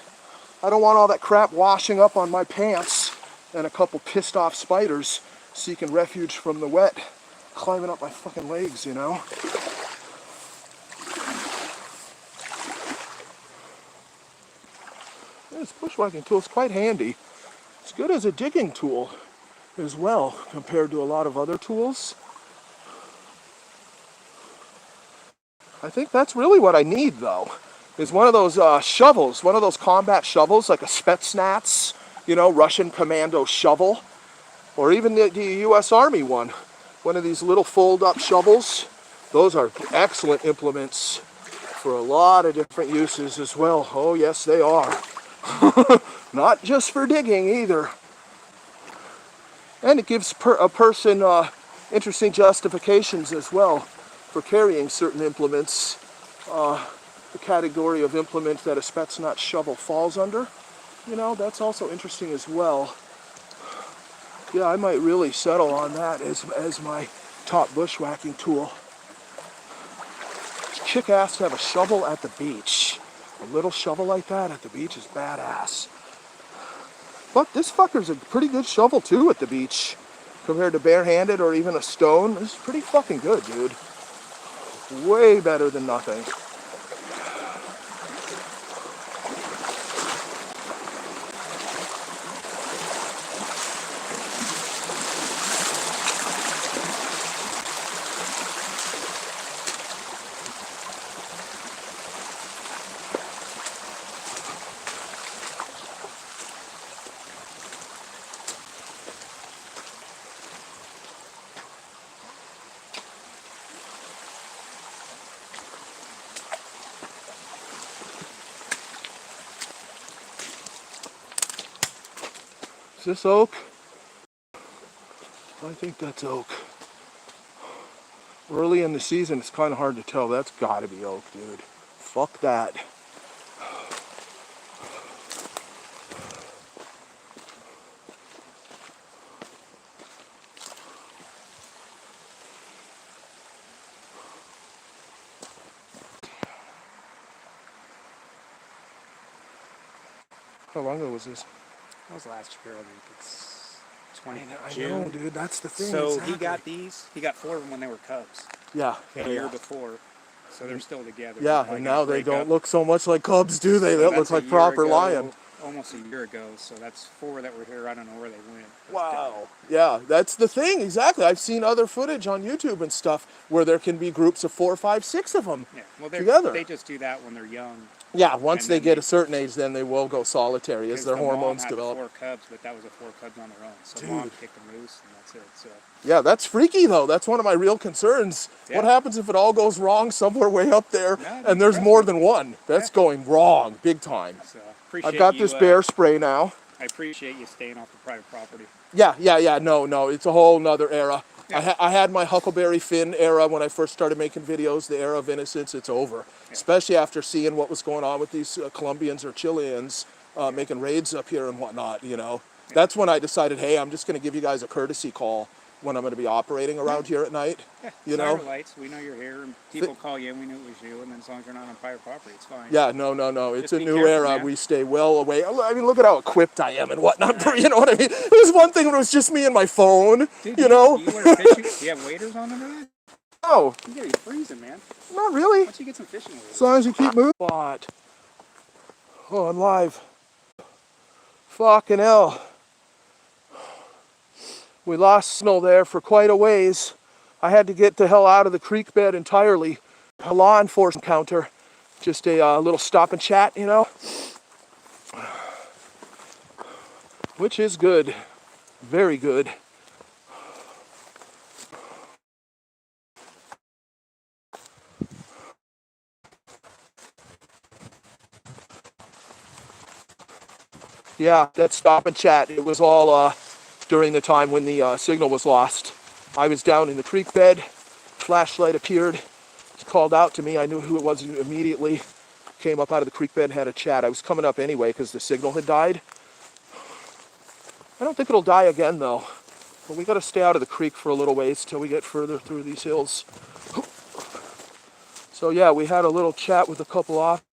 I don't want all that crap washing up on my pants and a couple pissed off spiders seeking refuge from the wet, climbing up my fucking legs, you know? This bushwhacking tool is quite handy. It's good as a digging tool as well compared to a lot of other tools. I think that's really what I need, though, is one of those shovels, one of those combat shovels, like a Spetsnaz, you know, Russian commando shovel, or even the U.S. Army one of these little fold-up shovels. Those are excellent implements for a lot of different uses as well. Oh, yes, they are. Not just for digging, either. And it gives a person interesting justifications as well for carrying certain implements. The category of implement that a Spetsnaz shovel falls under. You know, that's also interesting as well. Yeah, I might really settle on that as my top bushwhacking tool. It's kick-ass to have a shovel at the beach. A little shovel like that at the beach is badass. But this fucker's a pretty good shovel too at the beach. Compared to barehanded or even a stone. This is pretty fucking good, dude. Way better than nothing. Is this oak? I think that's oak. Early in the season, it's kind of hard to tell. That's gotta be oak, dude. Fuck that. How long ago was this? That was last year, I think. It's 20 I June. know, dude. That's the thing. So exactly. he got these. He got 4 of them when they were cubs. Yeah. The year before. So they're still together. Yeah, and now they don't look so much like cubs, do they? So They look like proper lion. Almost a year ago. So that's 4 that were here. I don't know where they went. Wow. Yeah, that's the thing. Exactly. I've seen other footage on YouTube and stuff where there can be groups of 4, 5, 6 of them together. They just do that when they're young. Yeah, once they get a certain age, then they will go solitary as their hormones develop. Mom had 4 cubs, but that was a 4 cubs on their own. So Mom kicked them loose, and that's it. So. Yeah, that's freaky, though. That's one of my real concerns. Yeah. What happens if it all goes wrong somewhere way up there and there's more than one? That's going wrong, big time. So, I've got this bear spray now. I appreciate you staying off the private property. Yeah. No. It's a whole nother era. Yeah. I had my Huckleberry Finn era when I first started making videos, the era of innocence. It's over. Yeah. Especially after seeing what was going on with these Colombians or Chileans making raids up here and whatnot, you know. Yeah. That's when I decided, hey, I'm just going to give you guys a courtesy call when I'm going to be operating around here at night. Yeah. You know? Lights, we know you're here, and people call you, and we knew it was you, and then as long as you're not on private property, it's fine. Yeah, no. It's a new era. Man. We stay well away. I mean, look at how equipped I am and whatnot. Yeah. You know what I mean? It was one thing when it was just me and my phone, Dude, you know? Do you wear fishing? Do you have waders on under that? No. You gotta be freezing, man. Not really. Why don't you get some fishing waders? As long as you keep moving. What? Oh, I'm live. Fucking hell. We lost signal there for quite a ways. I had to get the hell out of the creek bed entirely. A law enforcement encounter. Just a little stop and chat, you know. Which is good. Very good. Yeah, that stop and chat. It was all during the time when the signal was lost. I was down in the creek bed. Flashlight appeared. He called out to me. I knew who it was immediately. Came up out of the creek bed and had a chat. I was coming up anyway because the signal had died. I don't think it'll die again though. But we got to stay out of the creek for a little ways till we get further through these hills. So yeah, we had a little chat with a couple officers.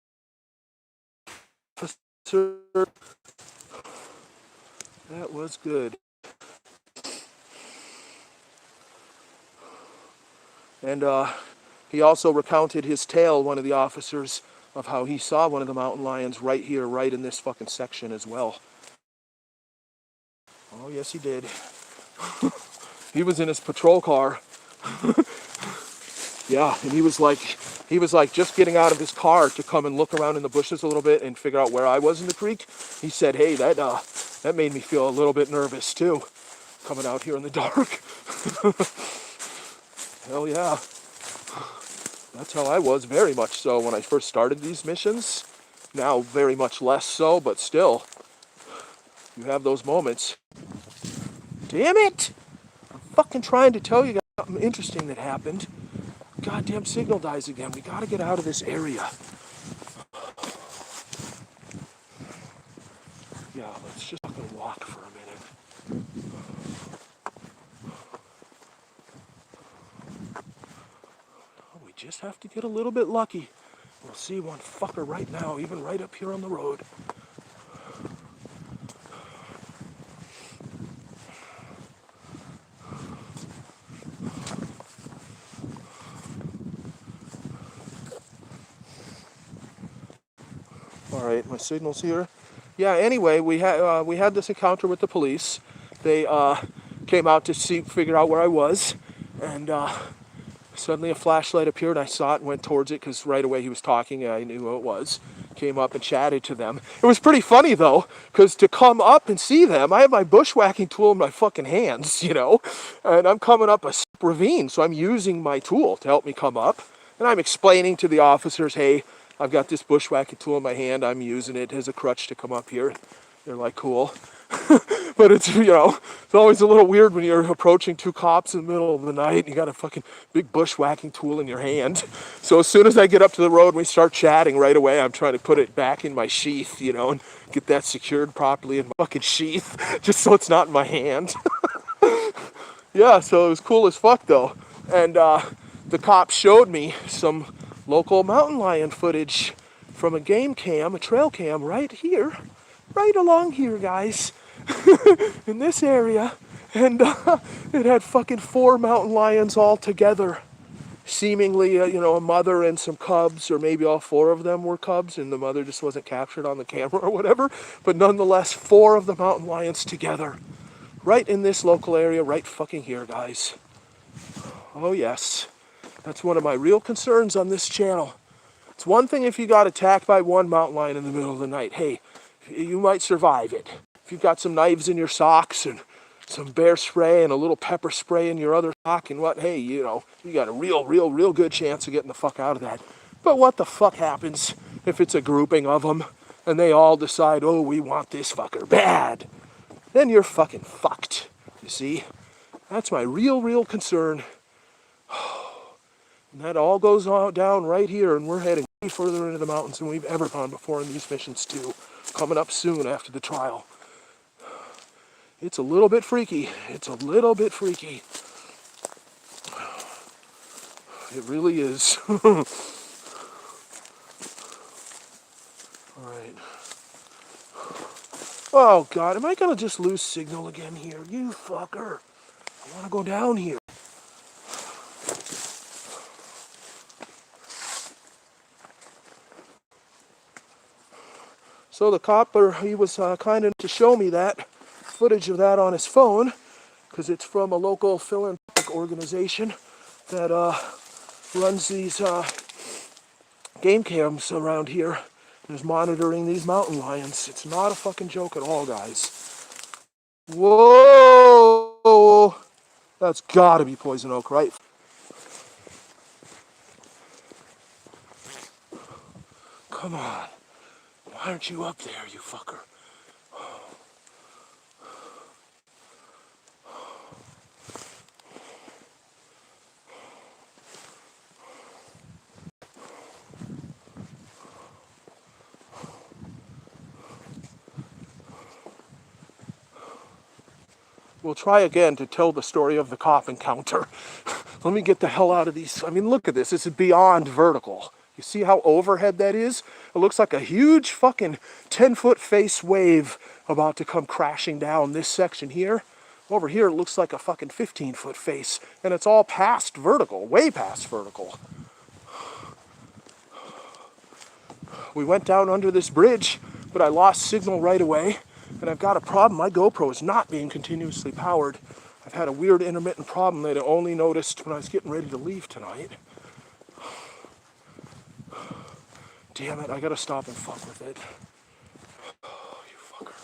That was good. And he also recounted his tale, one of the officers, of how he saw one of the mountain lions right here, right in this fucking section as well. Oh, yes, he did. He was in his patrol car. Yeah, and he was like just getting out of his car to come and look around in the bushes a little bit and figure out where I was in the creek. He said, hey, that made me feel a little bit nervous too, coming out here in the dark. Hell yeah. That's how I was, very much so, when I first started these missions. Now, very much less so, but still, you have those moments. Damn it! I'm fucking trying to tell you guys something interesting that happened. Goddamn signal dies again. We gotta get out of this area. Yeah, let's just fucking walk for a minute. We just have to get a little bit lucky. We'll see one fucker right now, even right up here on the road. All right, my signal's here. Yeah, anyway, we had this encounter with the police. They came out to figure out where I was, and suddenly a flashlight appeared. I saw it and went towards it because right away he was talking and I knew who it was. Came up and chatted to them. It was pretty funny though, because to come up and see them, I have my bushwhacking tool in my fucking hands, you know, and I'm coming up a ravine, so I'm using my tool to help me come up, and I'm explaining to the officers, hey, I've got this bushwhacking tool in my hand, I'm using it as a crutch to come up here. They're like, cool. But it's, you know, it's always a little weird when you're approaching two cops in the middle of the night and you got a fucking big bushwhacking tool in your hand. So as soon as I get up to the road and we start chatting, right away I'm trying to put it back in my sheath, you know, and get that secured properly in my fucking sheath, just so it's not in my hand. Yeah, so it was cool as fuck though. And the cops showed me some local mountain lion footage from a game cam, a trail cam right here, right along here, guys, in this area. And it had fucking 4 mountain lions all together. Seemingly, you know, a mother and some cubs, or maybe all 4 of them were cubs and the mother just wasn't captured on the camera or whatever. But nonetheless, 4 of the mountain lions together. Right in this local area, right fucking here, guys. Oh yes. That's one of my real concerns on this channel. It's one thing if you got attacked by one mountain lion in the middle of the night. Hey, you might survive it. If you've got some knives in your socks and some bear spray and a little pepper spray in your other sock and what, hey, you know, you got a real good chance of getting the fuck out of that. But what the fuck happens if it's a grouping of them and they all decide, oh, we want this fucker bad? Then you're fucking fucked, you see? That's my real concern. And that all goes on down right here, and we're heading way further into the mountains than we've ever gone before in these missions too. Coming up soon after the trial. It's a little bit freaky. It's a little bit freaky. It really is. Alright. Oh god, am I gonna just lose signal again here? You fucker. I wanna go down here. So the copper, he was kind enough to show me that footage of that on his phone, because it's from a local philanthropic organization that runs these game cams around here and is monitoring these mountain lions. It's not a fucking joke at all, guys. Whoa! That's gotta be poison oak, right? Come on. Why aren't you up there, you fucker? We'll try again to tell the story of the cop encounter. Let me get the hell out of these. I mean, look at this. This is beyond vertical. You see how overhead that is? It looks like a huge fucking 10-foot face wave about to come crashing down this section here. Over here, it looks like a fucking 15-foot face. And it's all past vertical, way past vertical. We went down under this bridge, but I lost signal right away. And I've got a problem. My GoPro is not being continuously powered. I've had a weird intermittent problem that I only noticed when I was getting ready to leave tonight. Damn it, I gotta stop and fuck with it. Oh, you fucker.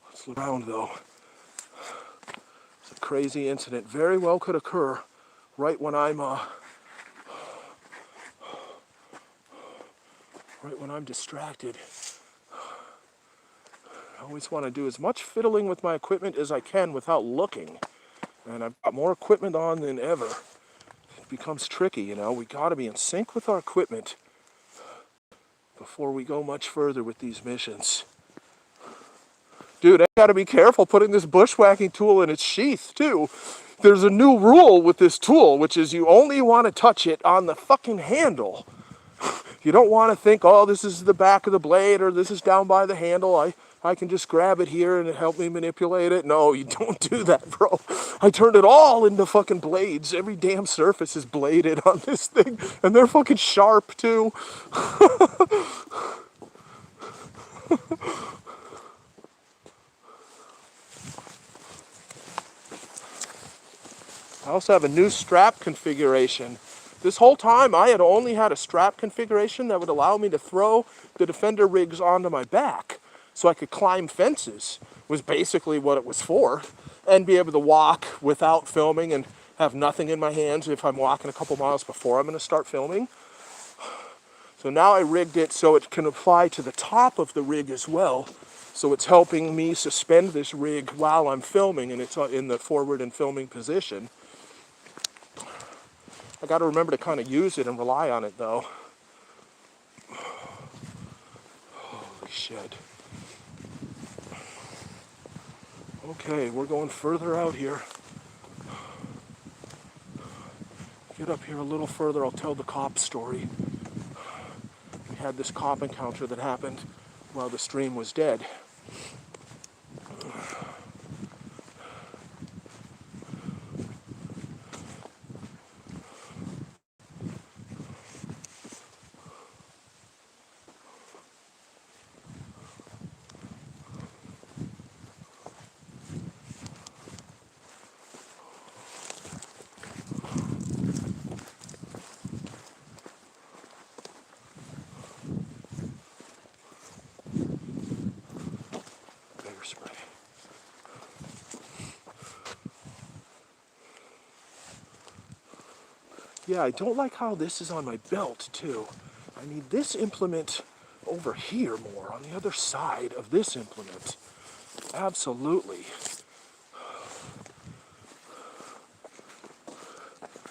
Let's look around though. It's a crazy incident. Very well could occur right when I'm distracted. I always want to do as much fiddling with my equipment as I can without looking. And I've got more equipment on than ever. It becomes tricky, you know. We got to be in sync with our equipment before we go much further with these missions. Dude, I got to be careful putting this bushwhacking tool in its sheath, too. There's a new rule with this tool, which is you only want to touch it on the fucking handle. You don't want to think, oh, this is the back of the blade or this is down by the handle. I can just grab it here and help me manipulate it. No, you don't do that, bro. I turned it all into fucking blades. Every damn surface is bladed on this thing. And they're fucking sharp, too. I also have a new strap configuration. This whole time I had only had a strap configuration that would allow me to throw the Defender rigs onto my back so I could climb fences, was basically what it was for, and be able to walk without filming and have nothing in my hands if I'm walking a couple miles before I'm going to start filming. So now I rigged it so it can apply to the top of the rig as well. So it's helping me suspend this rig while I'm filming and it's in the forward and filming position. I got to remember to kind of use it and rely on it, though. Holy shit. Okay, we're going further out here. Get up here a little further, I'll tell the cop story. We had this cop encounter that happened while the stream was dead. Spray. Yeah, I don't like how this is on my belt, too. I need this implement over here more, on the other side of this implement. Absolutely.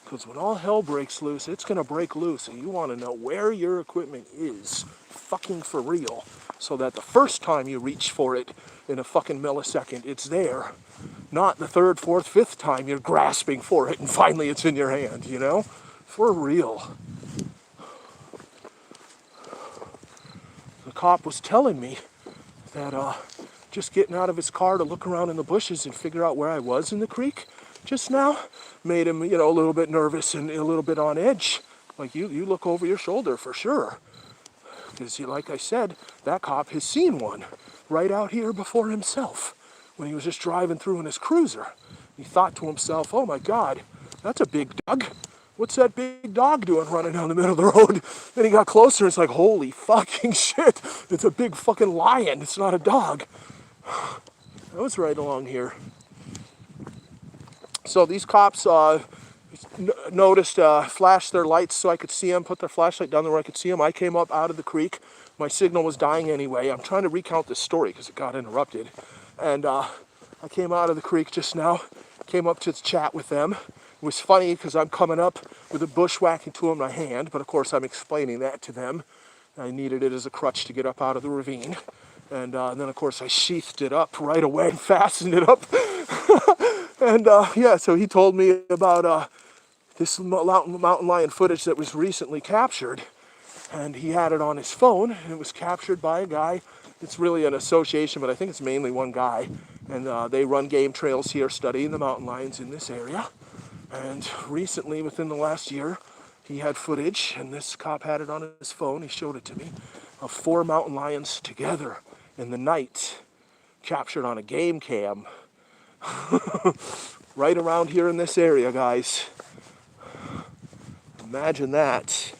Because when all hell breaks loose, it's going to break loose, and you want to know where your equipment is, fucking for real, so that the first time you reach for it in a fucking millisecond, it's there. Not the third, fourth, fifth time you're grasping for it and finally it's in your hand, you know? For real. The cop was telling me that just getting out of his car to look around in the bushes and figure out where I was in the creek just now made him, you know, a little bit nervous and a little bit on edge. Like, you look over your shoulder for sure. Because, like I said, that cop has seen one right out here before himself when he was just driving through in his cruiser. He thought to himself, oh my God, that's a big dog. What's that big dog doing running down the middle of the road? Then he got closer and it's like, holy fucking shit, it's a big fucking lion, it's not a dog. That was right along here. So these cops noticed, flashed their lights so I could see them, put their flashlight down there where I could see them. I came up out of the creek. My signal was dying anyway. I'm trying to recount this story because it got interrupted. And I came out of the creek just now, came up to chat with them. It was funny because I'm coming up with a bushwhacking tool in my hand, but of course I'm explaining that to them. I needed it as a crutch to get up out of the ravine. And then, of course, I sheathed it up right away and fastened it up. And yeah, so he told me about this mountain lion footage that was recently captured. And he had it on his phone, and it was captured by a guy. It's really an association, but I think it's mainly one guy. And they run game trails here studying the mountain lions in this area. And recently, within the last year, he had footage, and this cop had it on his phone, he showed it to me, of 4 mountain lions together in the night, captured on a game cam. Right around here in this area, guys. Imagine that.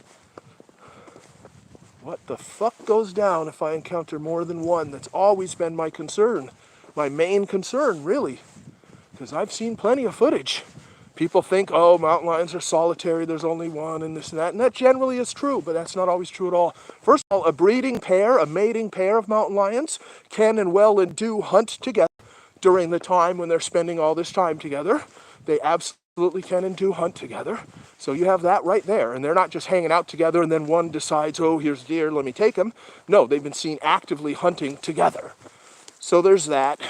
What the fuck goes down if I encounter more than one? That's always been my concern. My main concern, really. Because I've seen plenty of footage. People think, oh, mountain lions are solitary, there's only one, and this and that. And that generally is true, but that's not always true at all. First of all, a breeding pair, a mating pair of mountain lions can and will and do hunt together during the time when they're spending all this time together. They absolutely can and do hunt together. So you have that right there. And they're not just hanging out together and then one decides, oh, here's deer, let me take him. No, they've been seen actively hunting together. So there's that.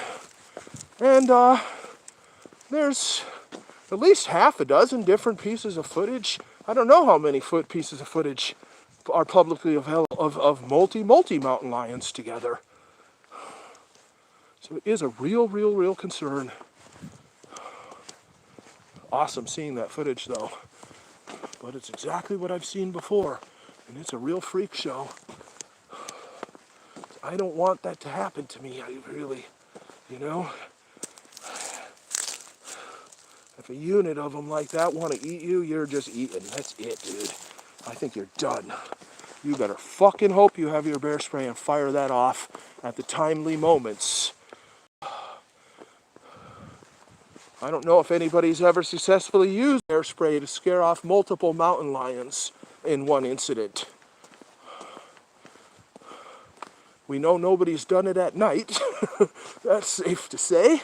And there's at least half a dozen different pieces of footage. I don't know how many pieces of footage are publicly available of multi mountain lions together. So it is a real concern. Awesome seeing that footage though. But it's exactly what I've seen before. And it's a real freak show. I don't want that to happen to me. I really, you know. If a unit of them like that want to eat you, you're just eating. That's it, dude. I think you're done. You better fucking hope you have your bear spray and fire that off at the timely moments. I don't know if anybody's ever successfully used bear spray to scare off multiple mountain lions in one incident. We know nobody's done it at night. That's safe to say.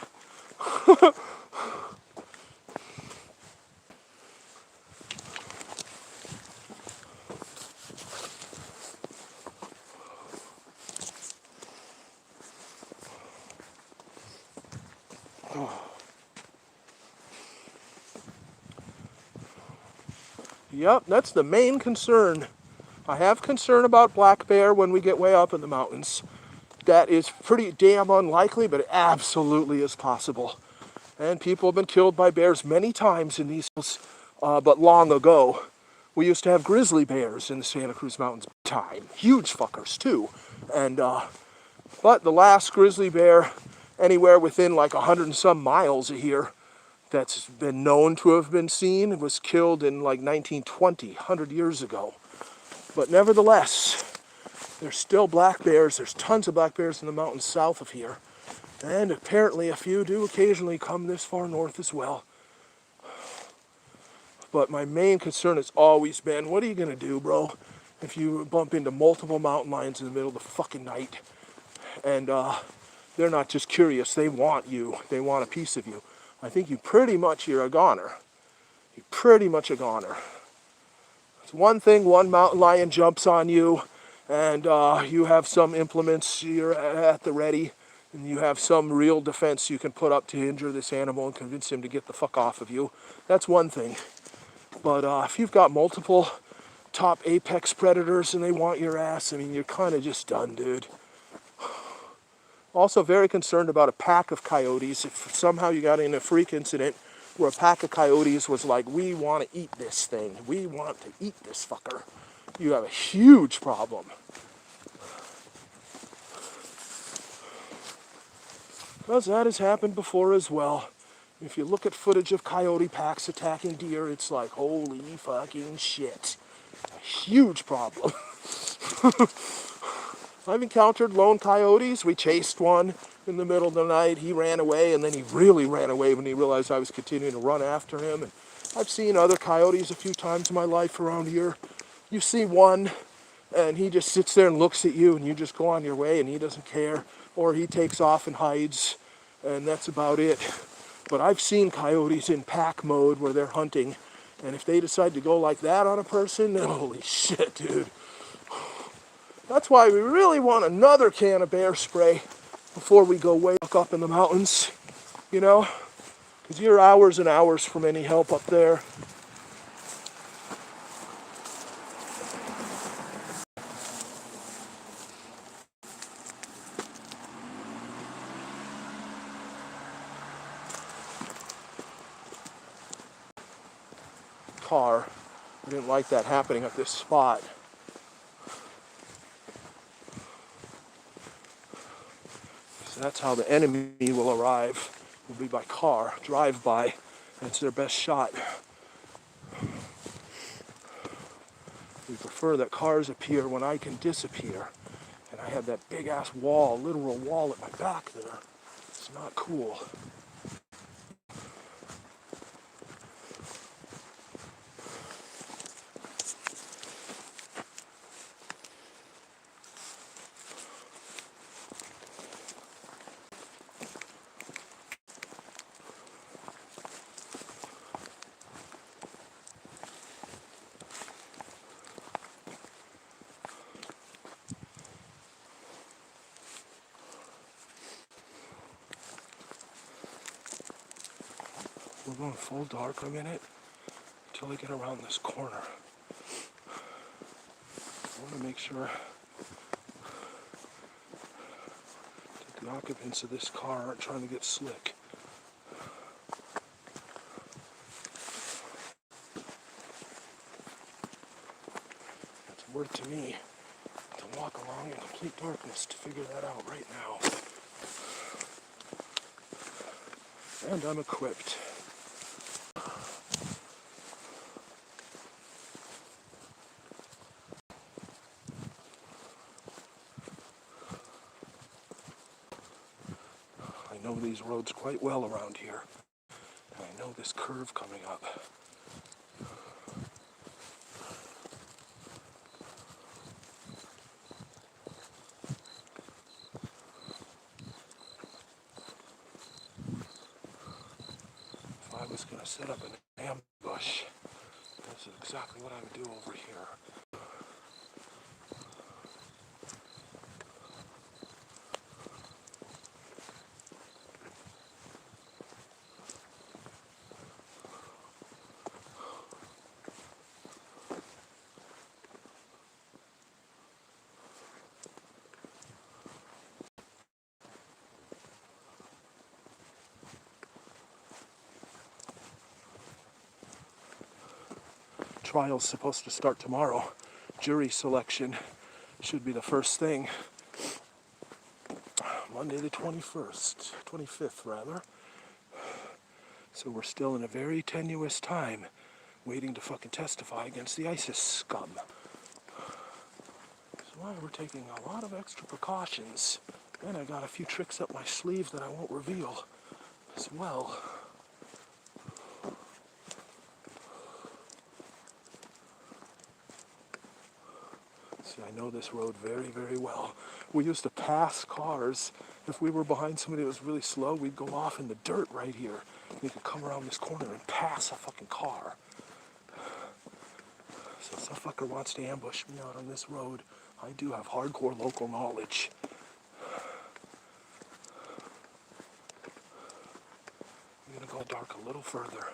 Yep, that's the main concern. I have concern about black bear when we get way up in the mountains. That is pretty damn unlikely, but it absolutely is possible. And people have been killed by bears many times in these, but long ago. We used to have grizzly bears in the Santa Cruz Mountains time. Huge fuckers too. And but the last grizzly bear anywhere within like 100 and some miles of here that's been known to have been seen was killed in like 1920, 100 years ago. But nevertheless, there's still black bears. There's tons of black bears in the mountains south of here. And apparently a few do occasionally come this far north as well. But my main concern has always been, what are you going to do, bro, if you bump into multiple mountain lions in the middle of the fucking night? And they're not just curious. They want you. They want a piece of you. I think you're a goner. You're pretty much a goner. It's one thing, one mountain lion jumps on you, and you have some implements, you're at the ready, and you have some real defense you can put up to injure this animal and convince him to get the fuck off of you. That's one thing. But if you've got multiple top apex predators and they want your ass, I mean, you're kind of just done, dude. Also very concerned about a pack of coyotes. If somehow you got in a freak incident where a pack of coyotes was like, we want to eat this thing. We want to eat this fucker. You have a huge problem. Because that has happened before as well. If you look at footage of coyote packs attacking deer, it's like, holy fucking shit. A huge problem. I've encountered lone coyotes. We chased one in the middle of the night. He ran away, and then he really ran away when he realized I was continuing to run after him. And I've seen other coyotes a few times in my life around here. You see one, and he just sits there and looks at you, and you just go on your way, and he doesn't care. Or he takes off and hides, and that's about it. But I've seen coyotes in pack mode where they're hunting, and if they decide to go like that on a person, then holy shit, dude. That's why we really want another can of bear spray before we go way up in the mountains, you know? Because you're hours and hours from any help up there. Car. I didn't like that happening at this spot. So that's how the enemy will arrive. Will be by car, drive by. That's their best shot. We prefer that cars appear when I can disappear. And I have that big ass wall, literal wall at my back there. It's not cool. We're going full dark a minute until I get around this corner. I want to make sure that the occupants of this car aren't trying to get slick. It's worth to me to walk along in complete darkness to figure that out right now. And I'm equipped. I know these roads quite well around here. And I know this curve coming up. If I was going to set up an ambush, this is exactly what I would do over here. Trial's supposed to start tomorrow. Jury selection should be the first thing. Monday the 25th rather. So we're still in a very tenuous time waiting to fucking testify against the ISIS scum. That's why we're taking a lot of extra precautions. And I got a few tricks up my sleeve that I won't reveal as well. See, I know this road very, very well. We used to pass cars. If we were behind somebody that was really slow, we'd go off in the dirt right here. We could come around this corner and pass a fucking car. So if some fucker wants to ambush me out on this road, I do have hardcore local knowledge. I'm gonna go dark a little further.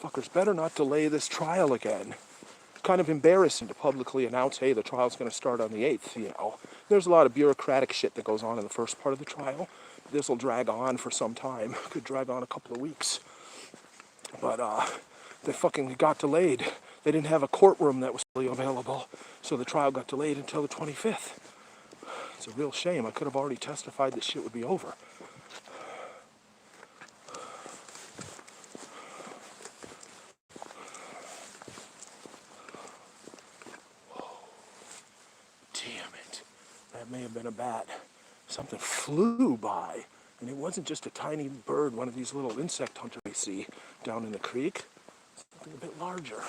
Fuckers better not delay this trial again. It's kind of embarrassing to publicly announce, hey, the trial's going to start on the 8th, you know. There's a lot of bureaucratic shit that goes on in the first part of the trial. This will drag on for some time. Could drag on a couple of weeks. But they fucking got delayed. They didn't have a courtroom that was really available, so the trial got delayed until the 25th. It's a real shame. I could have already testified that shit would be over. That may have been a bat. Something flew by, and it wasn't just a tiny bird, one of these little insect hunters we see down in the creek. Something a bit larger.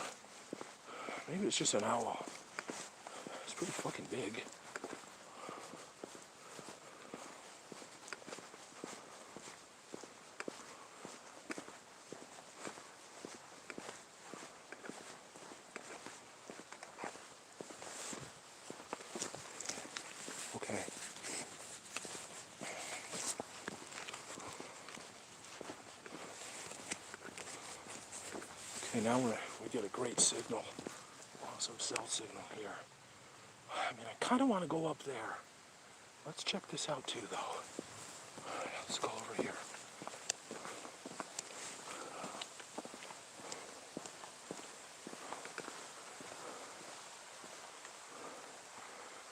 Maybe it's just an owl. It's pretty fucking big. Okay. Okay, now we get a great signal. Awesome cell signal here. I mean, I kind of want to go up there. Let's check this out too, though. All right, let's go over here.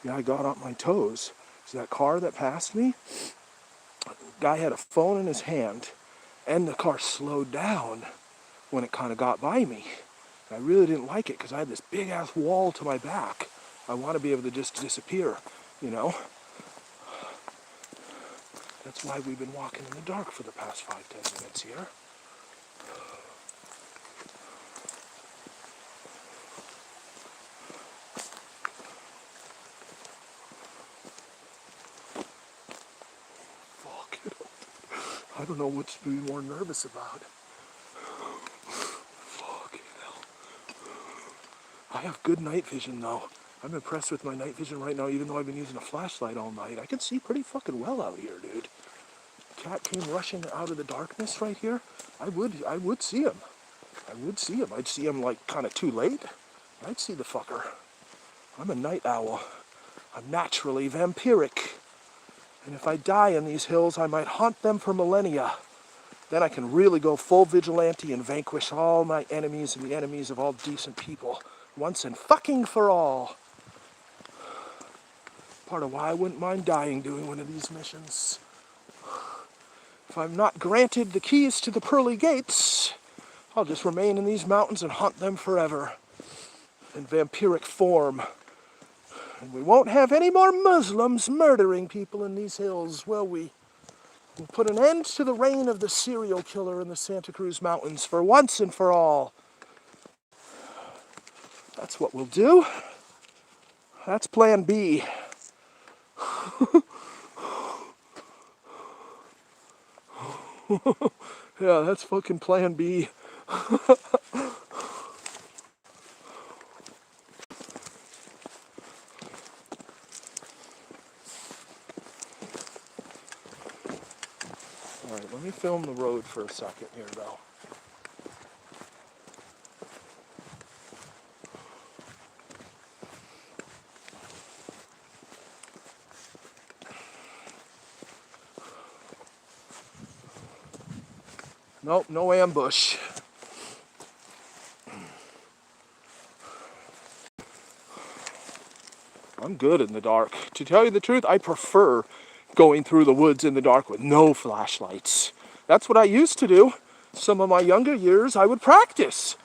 Yeah, I got on my toes. See that car that passed me? Guy had a phone in his hand, and the car slowed down when it kind of got by me. I really didn't like it because I had this big ass wall to my back. I want to be able to just disappear, you know? That's why we've been walking in the dark for the past 5-10 minutes here. Fuck it. I don't know what to be more nervous about. Fucking hell. I have good night vision though. I'm impressed with my night vision right now, even though I've been using a flashlight all night. I can see pretty fucking well out here, dude. Cat came rushing out of the darkness right here. I would see him. I would see him. I'd see him like kind of too late. I'd see the fucker. I'm a night owl. I'm naturally vampiric. And if I die in these hills, I might haunt them for millennia. Then I can really go full vigilante and vanquish all my enemies and the enemies of all decent people. Once and fucking for all. Part of why I wouldn't mind dying doing one of these missions. If I'm not granted the keys to the pearly gates, I'll just remain in these mountains and haunt them forever. In vampiric form. And we won't have any more Muslims murdering people in these hills, will we? We'll put an end to the reign of the serial killer in the Santa Cruz Mountains for once and for all. That's what we'll do. That's plan B. Yeah, that's fucking plan B. Alright, let me film the road for a second here, though. Nope, no ambush. I'm good in the dark. To tell you the truth, I prefer going through the woods in the dark with no flashlights. That's what I used to do. Some of my younger years, I would practice.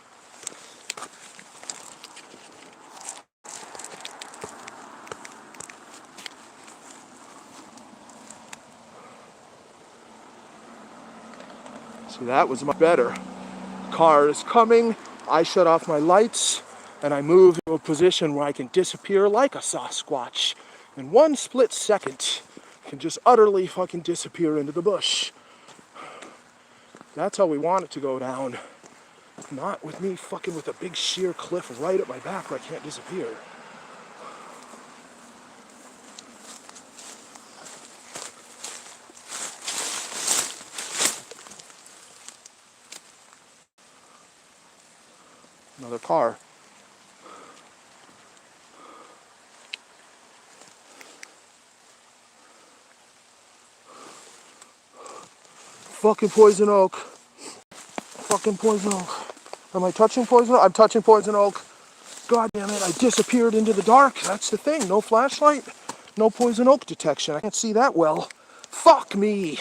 See, that was much better. Car is coming, I shut off my lights, and I move to a position where I can disappear like a Sasquatch. In one split second, I can just utterly fucking disappear into the bush. That's how we want it to go down. Not with me fucking with a big sheer cliff right at my back where I can't disappear. Another car. Fucking poison oak. Fucking poison oak. Am I touching poison oak? I'm touching poison oak. God damn it, I disappeared into the dark. That's the thing. No flashlight, no poison oak detection. I can't see that well. Fuck me.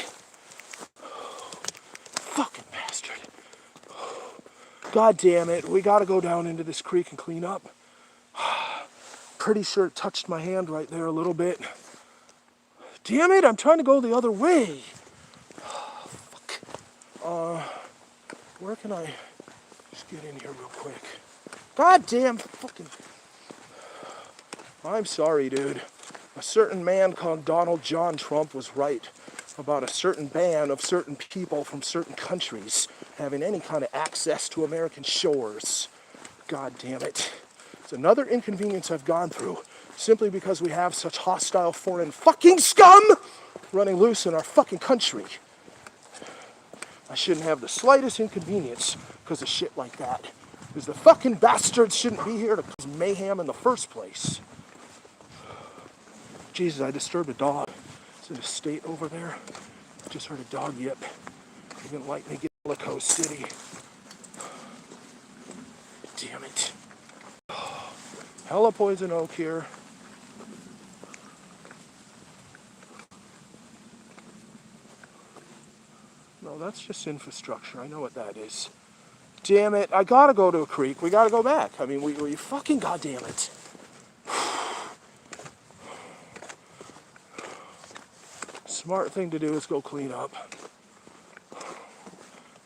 Fucking bastard. God damn it. We gotta go down into this creek and clean up. Pretty sure it touched my hand right there a little bit. Damn it, I'm trying to go the other way. Fuck. Where can I just get in here real quick? Goddamn fucking... I'm sorry, dude. A certain man called Donald John Trump was right about a certain ban of certain people from certain countries having any kind of access to American shores. God damn it. It's another inconvenience I've gone through simply because we have such hostile foreign fucking scum running loose in our fucking country. I shouldn't have the slightest inconvenience because of shit like that. Because the fucking bastards shouldn't be here to cause mayhem in the first place. Jesus, I disturbed a dog. It's in a state over there. Just heard a dog yip. He didn't like me getting bellicose, did he? Damn it. Hella poison oak here. No, that's just infrastructure. I know what that is. Damn it. I gotta go to a creek. We gotta go back. I mean, we fucking goddamn it. Smart thing to do is go clean up.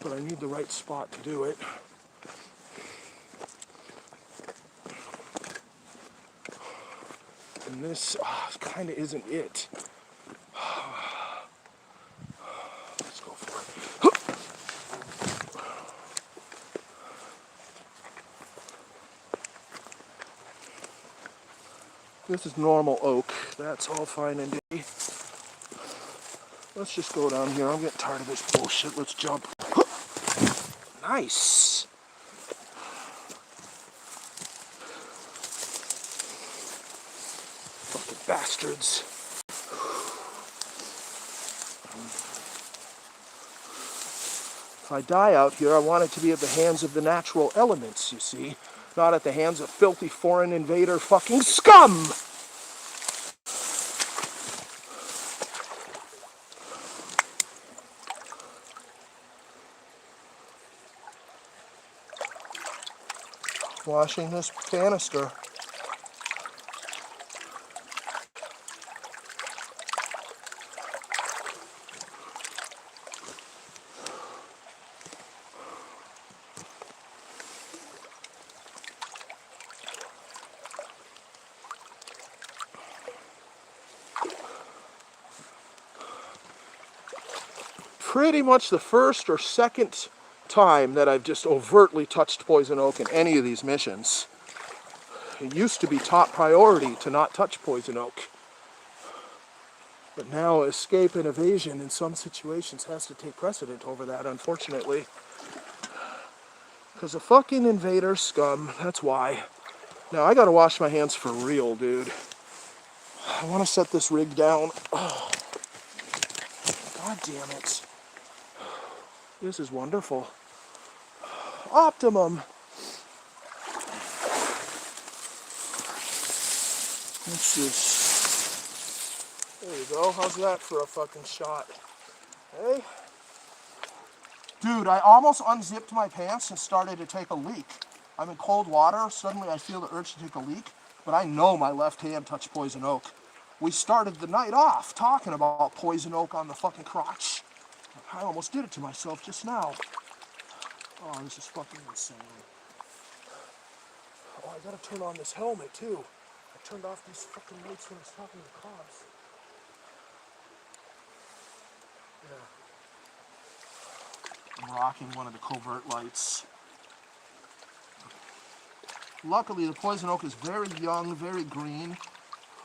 But I need the right spot to do it. And this kind of isn't it. Let's go for it. This is normal oak. That's all fine and dandy. Let's just go down here. I'm getting tired of this bullshit. Let's jump. Nice. Fucking bastards. If I die out here, I want it to be at the hands of the natural elements, you see. Not at the hands of filthy foreign invader fucking scum! Washing this canister. Pretty much the first or second time that I've just overtly touched poison oak in any of these missions. It used to be top priority to not touch poison oak. But now escape and evasion in some situations has to take precedent over that, unfortunately. Because the fucking invader scum, that's why. Now I gotta wash my hands for real, dude. I want to set this rig down. Oh, God damn it. This is wonderful. Optimum. What's this? There you go. How's that for a fucking shot? Hey? Dude, I almost unzipped my pants and started to take a leak. I'm in cold water. Suddenly I feel the urge to take a leak. But I know my left hand touched poison oak. We started the night off talking about poison oak on the fucking crotch. I almost did it to myself just now. Oh, this is fucking insane. Oh, I gotta turn on this helmet too. I turned off these fucking lights when I was talking to the cops. Yeah. I'm rocking one of the covert lights. Luckily, the poison oak is very young, very green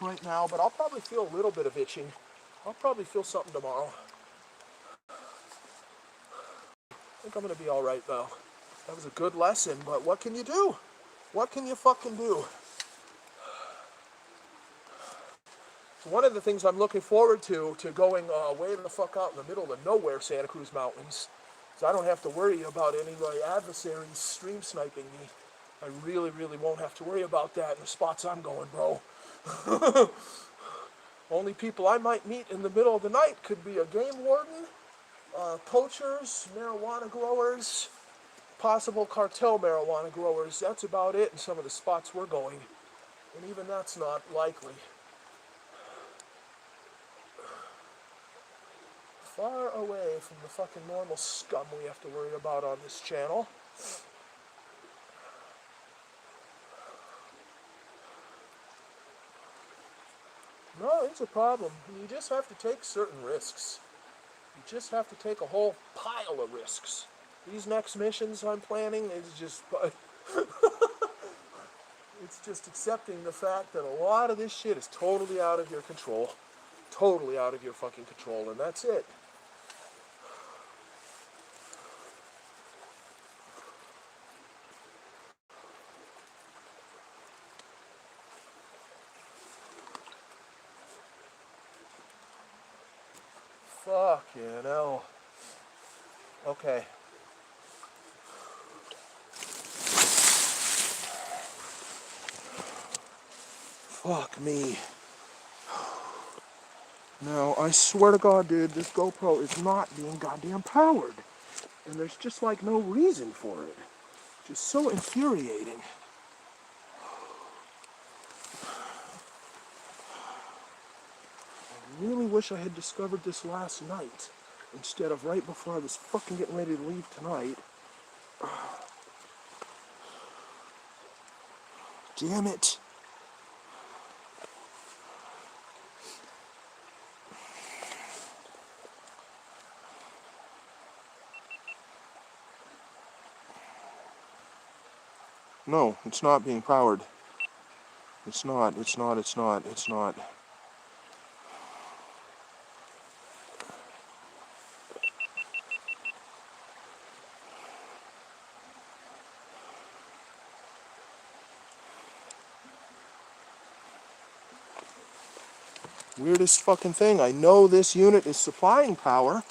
right now, but I'll probably feel a little bit of itching. I'll probably feel something tomorrow. I think I'm gonna be all right though. That was a good lesson, but what can you do? What can you fucking do? One of the things I'm looking forward to going way the fuck out in the middle of nowhere Santa Cruz Mountains, is I don't have to worry about any of my adversaries stream sniping me. I really, really won't have to worry about that in the spots I'm going, bro. Only people I might meet in the middle of the night could be a game warden, poachers, marijuana growers, possible cartel marijuana growers. That's about it in some of the spots we're going. And even that's not likely. Far away from the fucking normal scum we have to worry about on this channel. Well, it's a problem. You just have to take certain risks. You just have to take a whole pile of risks. These next missions I'm planning is just, it's just accepting the fact that a lot of this shit is totally out of your control. Totally out of your fucking control, and that's it. Fucking hell. Okay. Fuck me. Now, I swear to God, dude, this GoPro is not being goddamn powered. And there's just like no reason for it. Just so infuriating. I really wish I had discovered this last night instead of right before I was fucking getting ready to leave tonight. Damn it. No, it's not being powered. It's not. Weirdest fucking thing. I know this unit is supplying power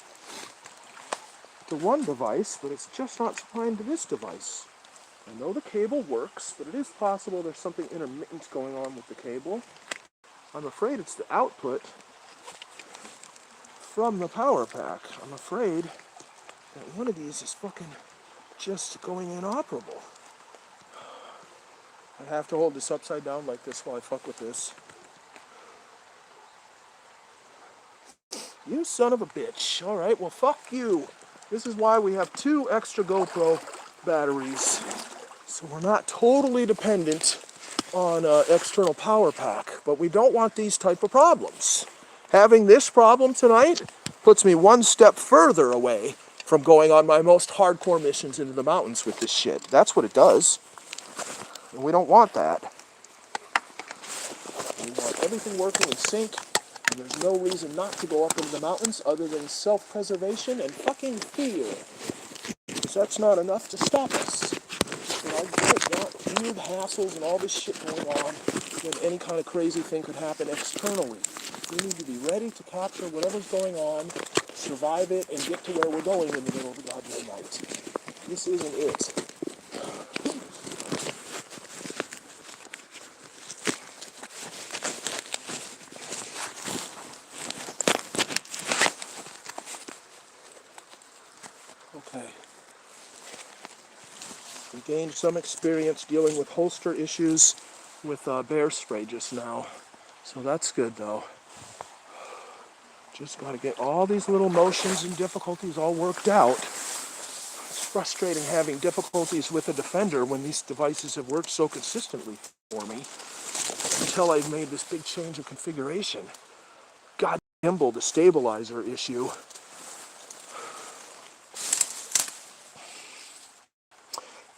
to one device, but it's just not supplying to this device. I know the cable works, but it is possible there's something intermittent going on with the cable. I'm afraid it's the output from the power pack. I'm afraid that one of these is fucking just going inoperable. I have to hold this upside down like this while I fuck with this. You son of a bitch. Alright, well fuck you. This is why we have 2 extra GoPro batteries. So we're not totally dependent on external power pack. But we don't want these type of problems. Having this problem tonight puts me one step further away from going on my most hardcore missions into the mountains with this shit. That's what it does. And we don't want that. We want everything working in sync. And there's no reason not to go up into the mountains other than self-preservation and fucking fear. Because that's not enough to stop us. And I don't want weird hassles and all this shit going on when any kind of crazy thing could happen externally. We need to be ready to capture whatever's going on, survive it, and get to where we're going in the middle of the goddamn night. This isn't it. Okay. We gained some experience dealing with holster issues with bear spray just now. So that's good though. Just got to get all these little motions and difficulties all worked out. It's frustrating having difficulties with a Defender when these devices have worked so consistently for me until I've made this big change of configuration. God gimbal, the stabilizer issue.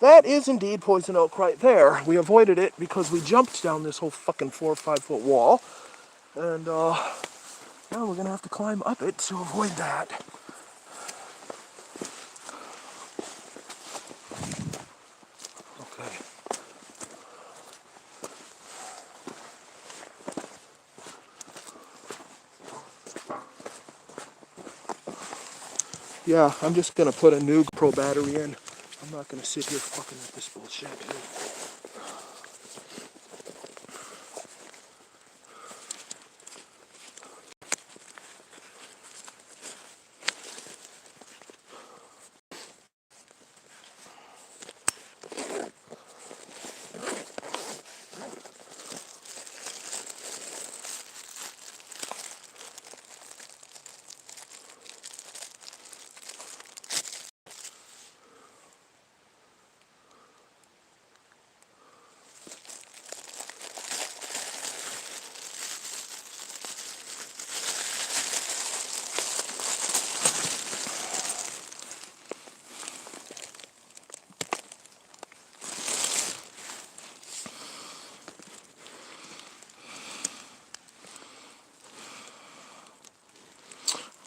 That is indeed poison oak right there. We avoided it because we jumped down this whole fucking 4 or 5 foot wall. And now we're going to have to climb up it to avoid that. Okay. Yeah, I'm just going to put a new GoPro battery in. I'm not going to sit here fucking with this bullshit, dude.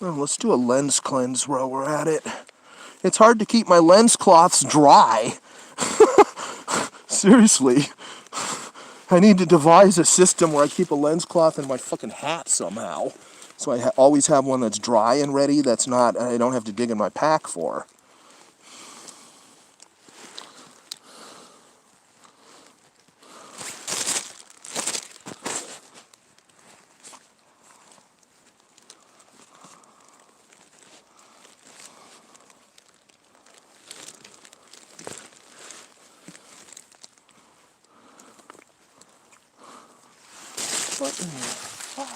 Well, let's do a lens cleanse while we're at it. It's hard to keep my lens cloths dry. Seriously. I need to devise a system where I keep a lens cloth in my fucking hat somehow. So I always have one that's dry and ready, that's not, I don't have to dig in my pack for. What in the fuck?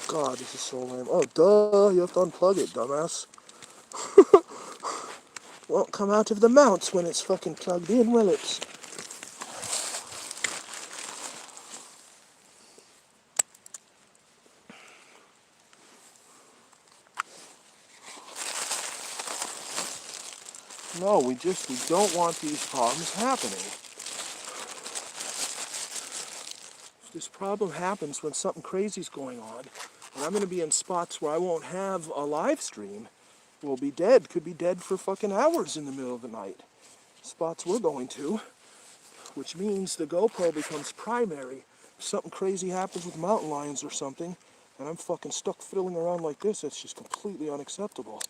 God, this is so lame. Oh, duh, you have to unplug it, dumbass. Won't come out of the mounts when it's fucking plugged in, will it? No, we don't want these problems happening. If this problem happens when something crazy's going on, and I'm going to be in spots where I won't have a live stream, we'll be dead. Could be dead for fucking hours in the middle of the night. Spots we're going to, which means the GoPro becomes primary. If something crazy happens with mountain lions or something, and I'm fucking stuck fiddling around like this, that's just completely unacceptable.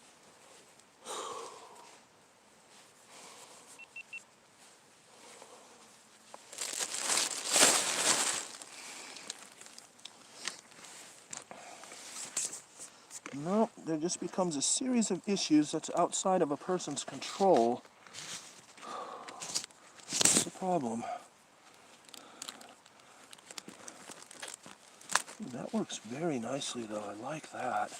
No, there just becomes a series of issues that's outside of a person's control. That's the problem. That works very nicely though, I like that.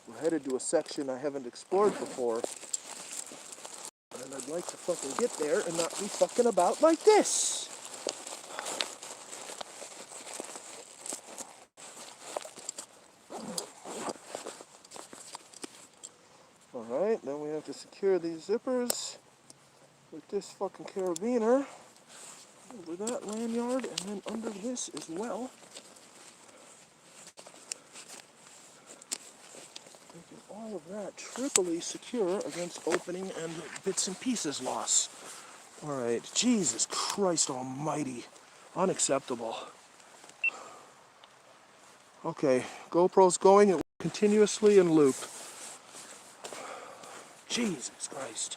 We're headed to a section I haven't explored before. And I'd like to fucking get there and not be fucking about like this. Alright, then we have to secure these zippers with this fucking carabiner over that lanyard and then under this as well. Making all of that triply secure against opening and bits and pieces loss. Alright, Jesus Christ almighty. Unacceptable. Okay, GoPro's going continuously in loop. Jesus Christ.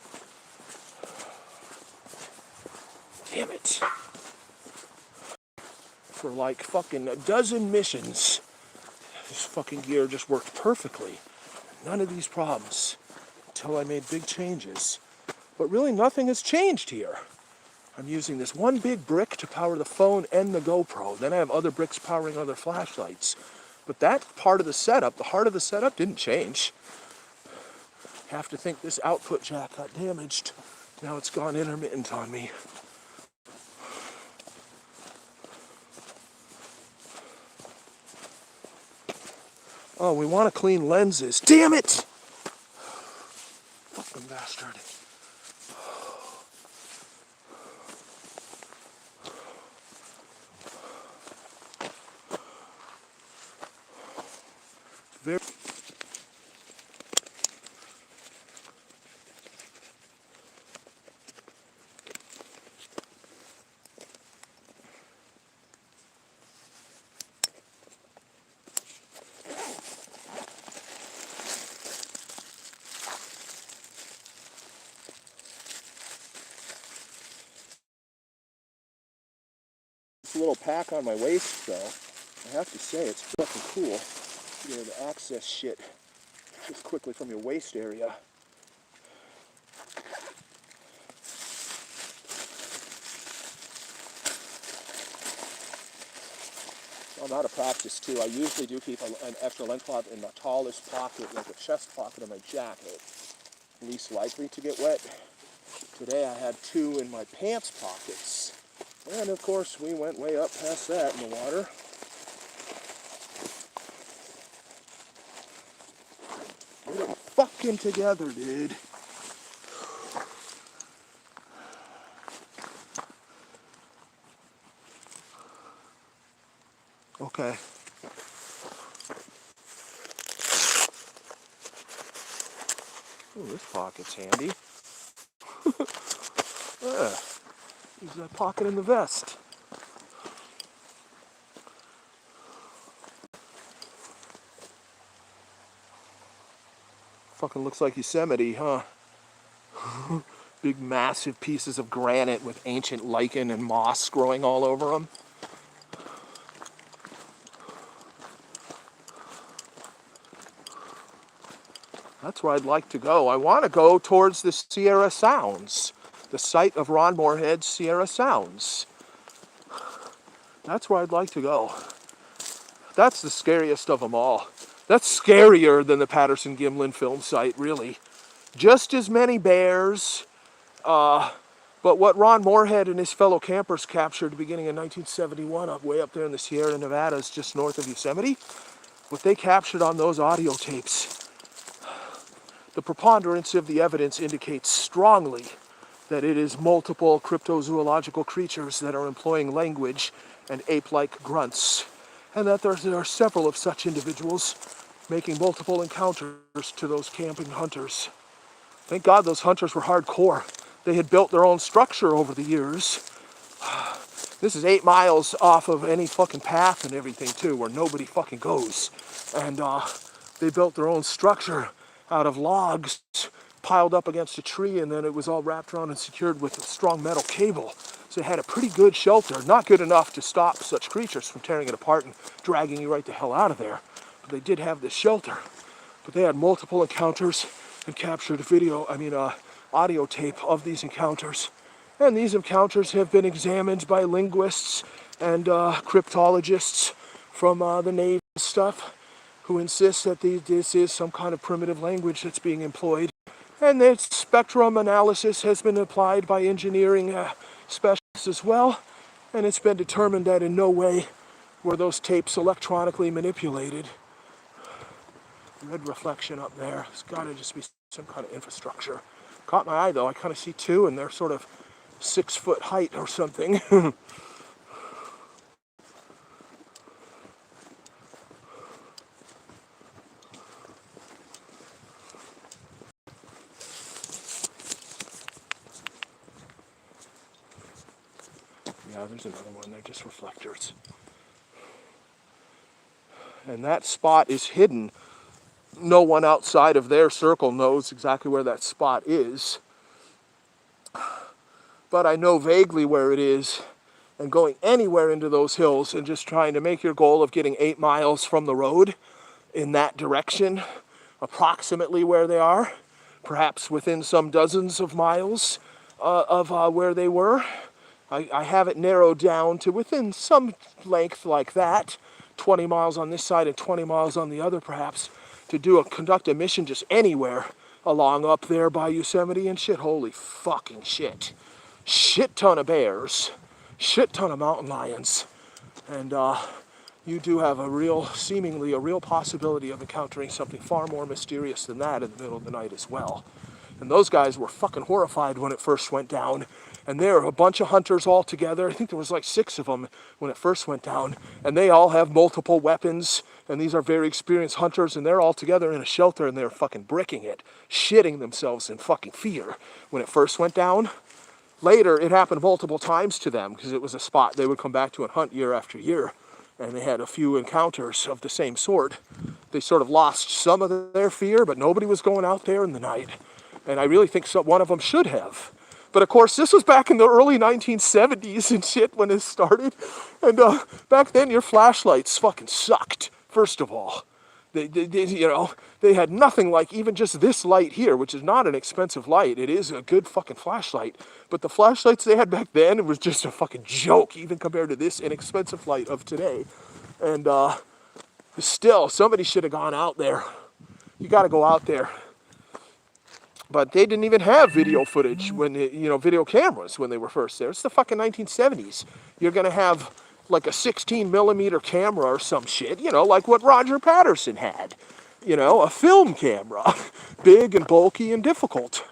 Damn it. For like fucking a dozen missions, this fucking gear just worked perfectly. None of these problems until I made big changes. But really nothing has changed here. I'm using this one big brick to power the phone and the GoPro. Then I have other bricks powering other flashlights. But that part of the setup, the heart of the setup, didn't change. Have to think this output jack got damaged. Now it's gone intermittent on me. Oh, we want to clean lenses. Damn it! Fucking bastard. Very This little pack on my waist, though, I have to say it's fucking cool to be able to access shit just quickly from your waist area. I'm out of practice too. I usually do keep an extra length cloth in the tallest pocket, like a chest pocket of my jacket, least likely to get wet. Today I had two in my pants pockets. And of course we went way up past that in the water. fucking together, dude. Okay. Oh, this pocket's handy. Yeah. Use that pocket in the vest. Fucking looks like Yosemite, huh? Big massive pieces of granite with ancient lichen and moss growing all over them. That's where I'd like to go. I want to go towards the Sierra Sounds, the site of Ron Moorhead's Sierra Sounds. That's where I'd like to go. That's the scariest of them all. That's scarier than the Patterson-Gimlin film site, really. Just as many bears, but what Ron Moorhead and his fellow campers captured beginning in 1971 up way up there in the Sierra Nevadas just north of Yosemite, what they captured on those audio tapes, the preponderance of the evidence indicates strongly that it is multiple cryptozoological creatures that are employing language and ape-like grunts, and that there are several of such individuals making multiple encounters to those camping hunters. Thank God those hunters were hardcore. They had built their own structure over the years. This is 8 miles off of any fucking path and everything too, where nobody fucking goes. And they built their own structure out of logs piled up against a tree, and then it was all wrapped around and secured with a strong metal cable. So it had a pretty good shelter, not good enough to stop such creatures from tearing it apart and dragging you right the hell out of there. But they did have this shelter. But they had multiple encounters and captured audio tape of these encounters. And these encounters have been examined by linguists and cryptologists from the Navy and stuff, who insist that this is some kind of primitive language that's being employed. And that spectrum analysis has been applied by engineering specialists as well, and it's been determined that in no way were those tapes electronically manipulated. Red reflection up there. It's got to just be some kind of infrastructure. Caught my eye though. I kind of see two, and they're sort of 6 foot height or something. Yeah, there's another one. They're just reflectors. And that spot is hidden. No one outside of their circle knows exactly where that spot is. But I know vaguely where it is. And going anywhere into those hills and just trying to make your goal of getting 8 miles from the road in that direction, approximately where they are, perhaps within some dozens of miles of where they were. I have it narrowed down to within some length like that, 20 miles on this side and 20 miles on the other perhaps, to conduct a mission just anywhere along up there by Yosemite and shit. Holy fucking shit. Shit ton of bears, shit ton of mountain lions, and you do have seemingly a real possibility of encountering something far more mysterious than that in the middle of the night as well. And those guys were fucking horrified when it first went down. And there are a bunch of hunters all together. I think there was like 6 of them when it first went down. And they all have multiple weapons. And these are very experienced hunters. And they're all together in a shelter and they're fucking bricking it. Shitting themselves in fucking fear when it first went down. Later, it happened multiple times to them because it was a spot they would come back to and hunt year after year. And they had a few encounters of the same sort. They sort of lost some of their fear, but nobody was going out there in the night. And I really think one of them should have. But of course, this was back in the early 1970s and shit when it started. And back then, your flashlights fucking sucked, first of all. They had nothing like even just this light here, which is not an expensive light. It is a good fucking flashlight. But the flashlights they had back then, it was just a fucking joke, even compared to this inexpensive light of today. And still, somebody should have gone out there. You got to go out there. But they didn't even have video footage video cameras when they were first there. It's the fucking 1970s. You're going to have like a 16 millimeter camera or some shit, like what Roger Patterson had. you know, a film camera. Big and bulky and difficult.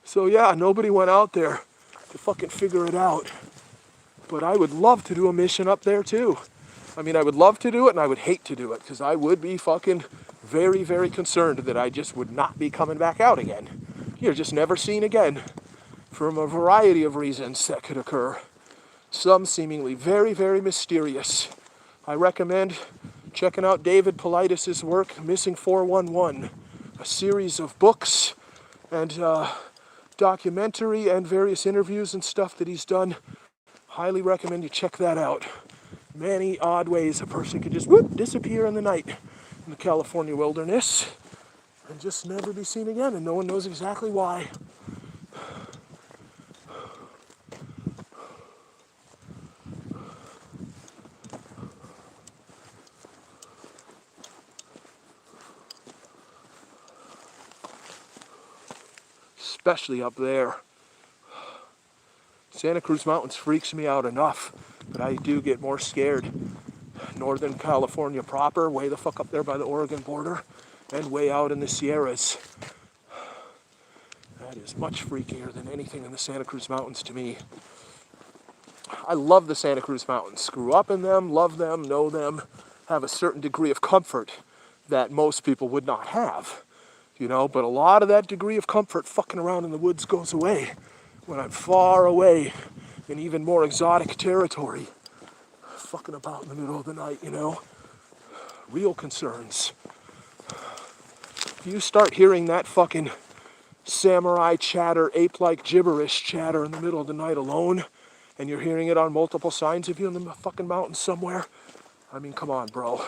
So yeah, nobody went out there to fucking figure it out. But I would love to do a mission up there too. I mean, I would love to do it and I would hate to do it because I would be fucking very, very concerned that I just would not be coming back out again. You're just never seen again from a variety of reasons that could occur. Some seemingly very, very mysterious. I recommend checking out David Paulides' work, Missing 411, a series of books and documentary and various interviews and stuff that he's done. Highly recommend you check that out. Many odd ways a person could just whoop, disappear in the night in the California wilderness and just never be seen again, and no one knows exactly why. Especially up there. Santa Cruz Mountains freaks me out enough, but I do get more scared. Northern California proper, way the fuck up there by the Oregon border, and way out in the Sierras. That is much freakier than anything in the Santa Cruz Mountains to me. I love the Santa Cruz Mountains. Grew up in them, love them, know them, have a certain degree of comfort that most people would not have. You know, but a lot of that degree of comfort fucking around in the woods goes away when I'm far away in even more exotic territory. Fucking about in the middle of the night, you know. Real concerns. If you start hearing that fucking samurai chatter, ape-like gibberish chatter in the middle of the night alone, and you're hearing it on multiple signs of you in the fucking mountains somewhere, I mean, come on, bro.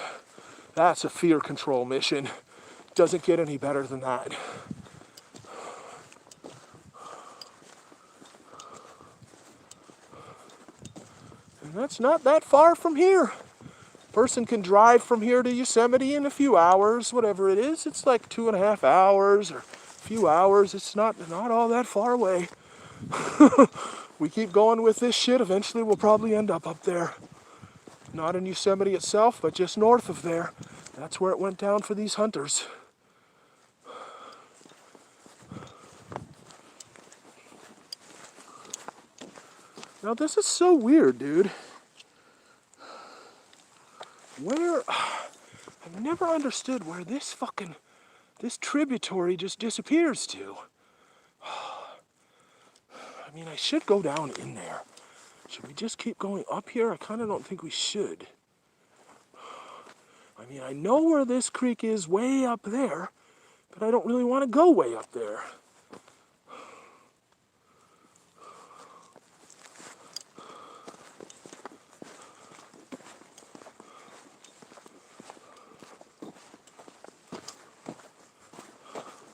That's a fear control mission. Doesn't get any better than that. And that's not that far from here. Person can drive from here to Yosemite in a few hours, whatever it is. It's like 2.5 hours or a few hours. It's not all that far away. We keep going with this shit, eventually we'll probably end up there. Not in Yosemite itself, but just north of there. That's where it went down for these hunters. Now this is so weird, dude. I've never understood where this tributary just disappears to. I mean, I should go down in there. Should we just keep going up here? I kind of don't think we should. I mean, I know where this creek is way up there, but I don't really want to go way up there.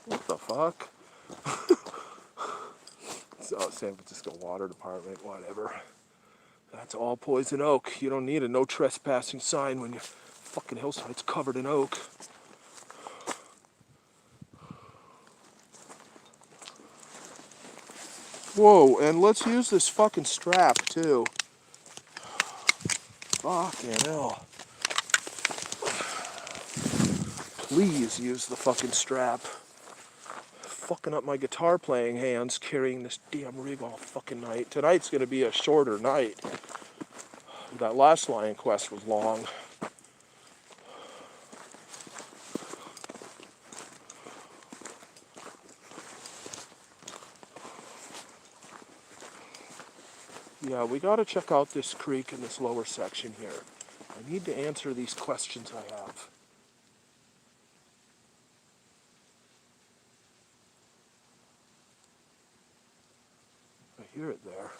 What the fuck? Oh, San Francisco Water Department, whatever. That's all poison oak. You don't need a no trespassing sign when your fucking hillside's covered in oak. Whoa, and let's use this fucking strap too. Fucking hell. Please use the fucking strap. Fucking up my guitar playing hands carrying this damn rig all fucking night. Tonight's gonna be a shorter night. That last lion quest was long. Yeah, we gotta check out this creek in this lower section here. I need to answer these questions I have. I hear it there.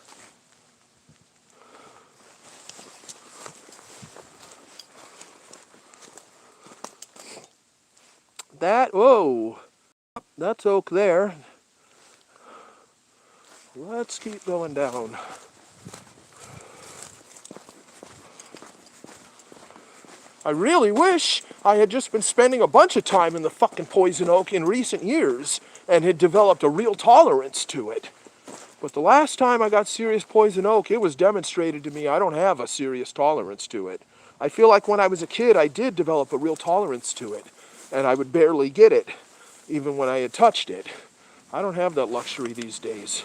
Whoa, that's oak there. Let's keep going down. I really wish I had just been spending a bunch of time in the fucking poison oak in recent years and had developed a real tolerance to it. But the last time I got serious poison oak, it was demonstrated to me I don't have a serious tolerance to it. I feel like when I was a kid, I did develop a real tolerance to it, and I would barely get it, even when I had touched it. I don't have that luxury these days.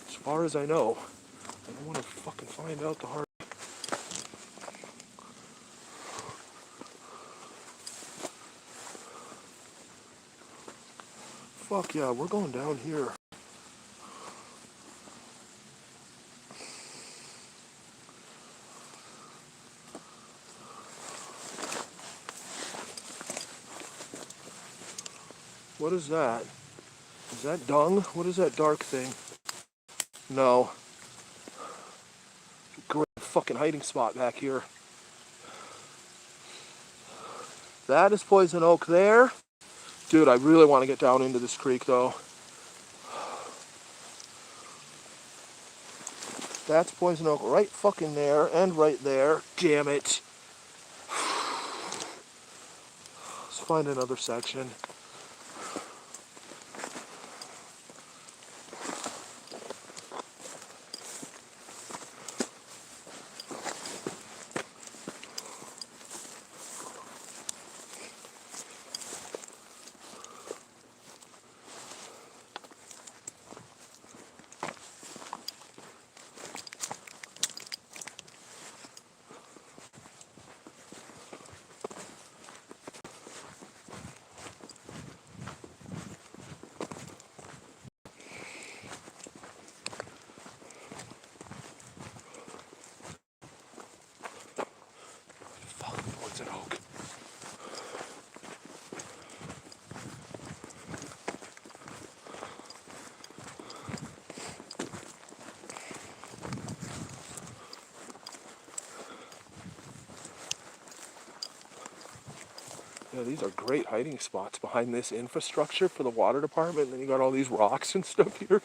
As far as I know. I don't want to fucking find out the hard... Fuck yeah, we're going down here. What is that? Is that dung? What is that dark thing? No. Great fucking hiding spot back here. That is poison oak there. Dude, I really want to get down into this creek though. That's poison oak right fucking there and right there. Damn it. Let's find another section. Poison oak. Yeah, these are great hiding spots behind this infrastructure for the water department. And then you got all these rocks and stuff here.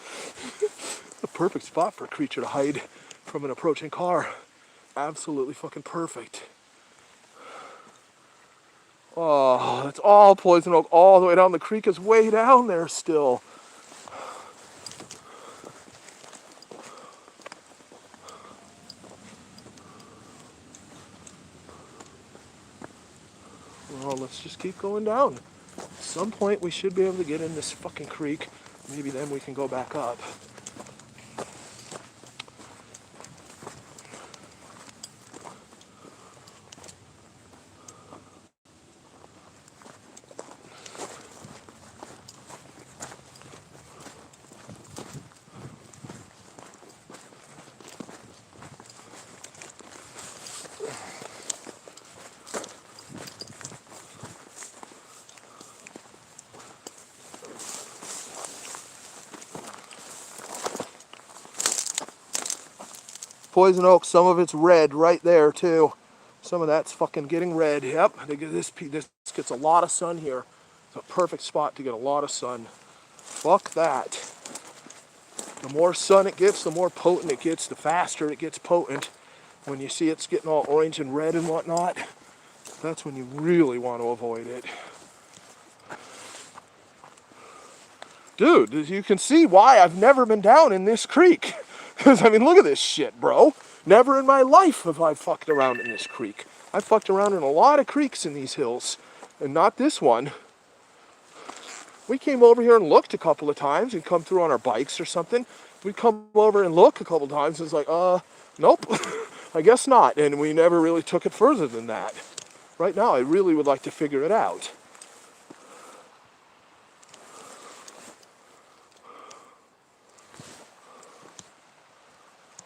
The perfect spot for a creature to hide from an approaching car. Absolutely fucking perfect. Oh, that's all poison oak all the way down. The creek is way down there still. Well, let's just keep going down. At some point we should be able to get in this fucking creek. Maybe then we can go back up. Poison oak, some of it's red right there too. Some of that's fucking getting red. Yep, this gets a lot of sun here. It's a perfect spot to get a lot of sun. Fuck that. The more sun it gets, the more potent it gets, the faster it gets potent. When you see it's getting all orange and red and whatnot, that's when you really want to avoid it. Dude, you can see why I've never been down in this creek. Because, I mean, look at this shit, bro. Never in my life have I fucked around in this creek. I fucked around in a lot of creeks in these hills, and not this one. We came over here and looked a couple of times. We'd come through on our bikes or something. We'd come over and look a couple of times. It's like, nope, I guess not. And we never really took it further than that. Right now, I really would like to figure it out.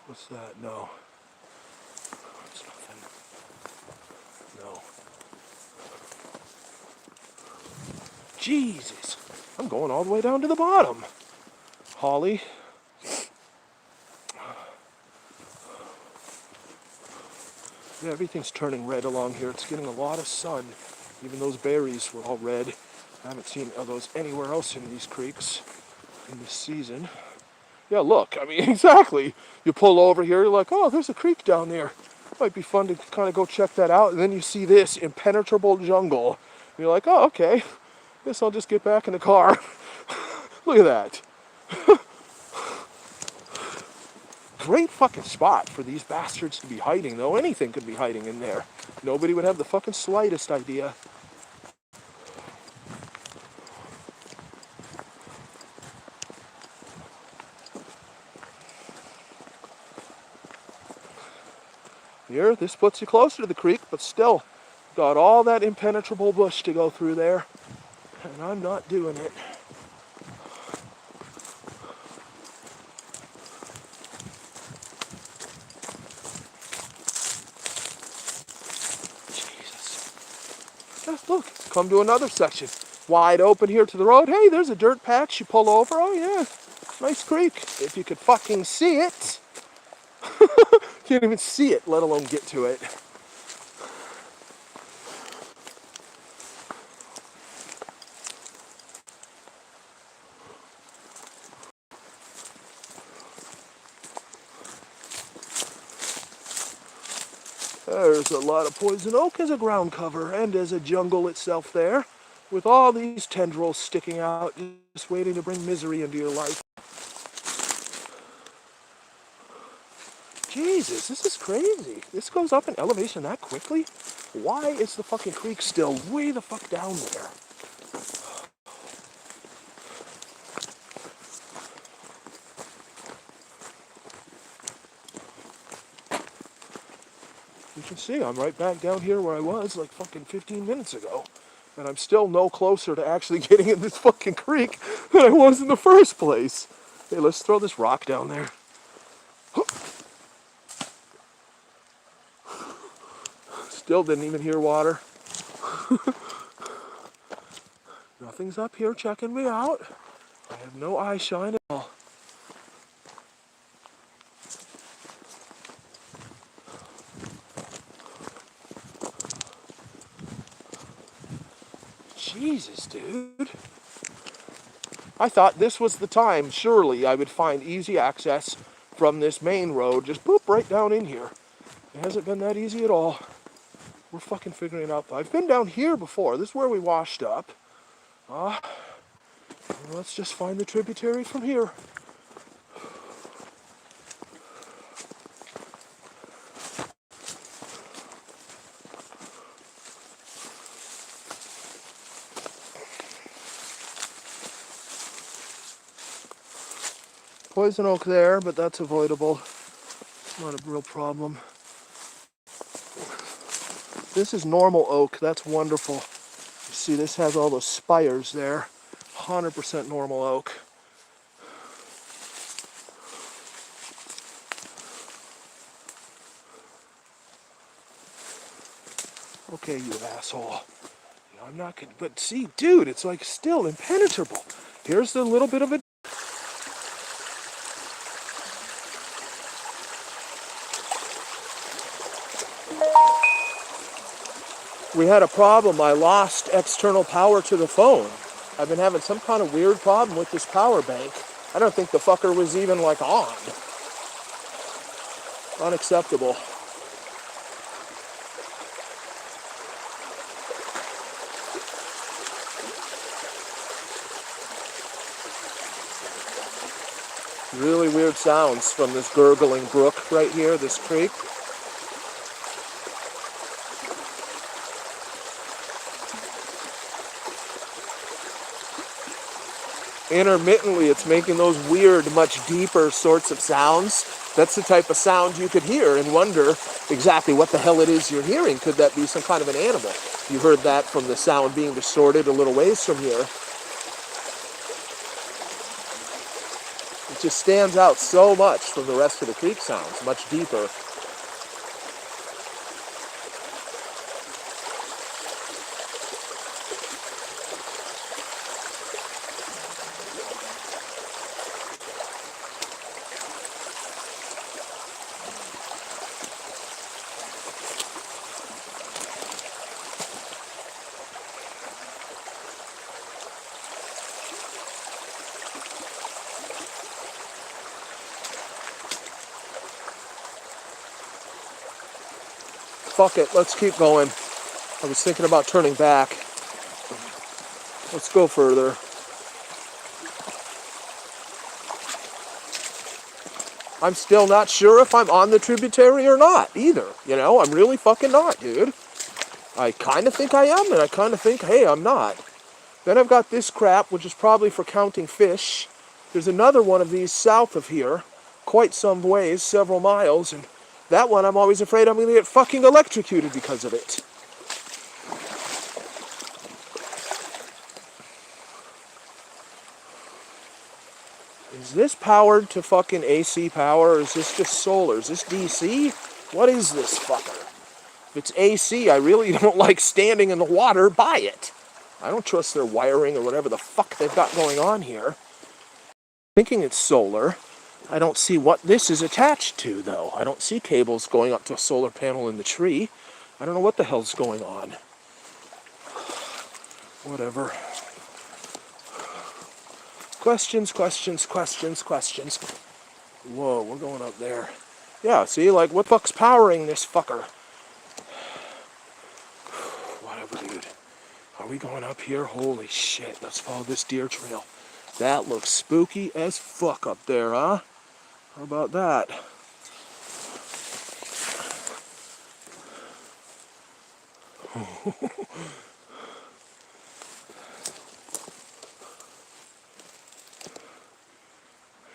What's that? No. It's nothing. No. Jesus. I'm going all the way down to the bottom. Holly. Yeah, everything's turning red along here. It's getting a lot of sun. Even those berries were all red. I haven't seen those anywhere else in these creeks in this season. Yeah, look, I mean, exactly. You pull over here, you're like, oh, there's a creek down there. Might be fun to kind of go check that out. And then you see this impenetrable jungle. And you're like, oh, okay. Guess I'll just get back in the car. Look at that. Great fucking spot for these bastards to be hiding, though. Anything could be hiding in there. Nobody would have the fucking slightest idea. Here, this puts you closer to the creek, but still got all that impenetrable bush to go through there. And I'm not doing it. Jesus. Look, come to another section. Wide open here to the road. Hey, there's a dirt patch. You pull over. Oh, yeah. Nice creek. If you could fucking see it. Can't even see it, let alone get to it. There's a lot of poison oak as a ground cover and as a jungle itself there, with all these tendrils sticking out, just waiting to bring misery into your life. Jesus, this is crazy. This goes up in elevation that quickly? Why is the fucking creek still way the fuck down there? You can see I'm right back down here where I was like fucking 15 minutes ago. And I'm still no closer to actually getting in this fucking creek than I was in the first place. Hey, let's throw this rock down there. Still didn't even hear water. Nothing's up here checking me out. I have no eye shine at all. Jesus, dude. I thought this was the time, surely, I would find easy access from this main road. Just boop right down in here. It hasn't been that easy at all. We're fucking figuring it out. I've been down here before. This is where we washed up. Let's just find the tributary from here. Poison oak there, but that's avoidable. It's not a real problem. This is normal oak. That's wonderful. You see, this has all those spires there. 100% normal oak. Okay, you asshole. I'm not gonna, but see, dude, it's like still impenetrable. Here's the little bit of it. We had a problem. I lost external power to the phone. I've been having some kind of weird problem with this power bank. I don't think the fucker was even like on. Unacceptable. Really weird sounds from this gurgling brook right here, this creek. Intermittently, it's making those weird, much deeper sorts of sounds. That's the type of sound you could hear and wonder exactly what the hell it is you're hearing. Could that be some kind of an animal? You heard that from the sound being distorted a little ways from here. It just stands out so much from the rest of the creek sounds, much deeper. Fuck it, let's keep going. I was thinking about turning back. Let's go further. I'm still not sure if I'm on the tributary or not either. You know, I'm really fucking not, dude. I kind of think I am, and I kind of think, hey, I'm not. Then I've got this crap, which is probably for counting fish. There's another one of these south of here, quite some ways, several miles, and that one I'm always afraid I'm going to get fucking electrocuted because of it. Is this powered to fucking AC power, or is this just solar? Is this DC? What is this fucker? If it's AC, I really don't like standing in the water by it. I don't trust their wiring or whatever the fuck they've got going on here. Thinking it's solar. I don't see what this is attached to, though. I don't see cables going up to a solar panel in the tree. I don't know what the hell's going on. Whatever. Questions, questions, questions, questions. Whoa, we're going up there. Yeah, see, like, what the fuck's powering this fucker? Whatever, dude. Are we going up here? Holy shit, let's follow this deer trail. That looks spooky as fuck up there, huh? How about that?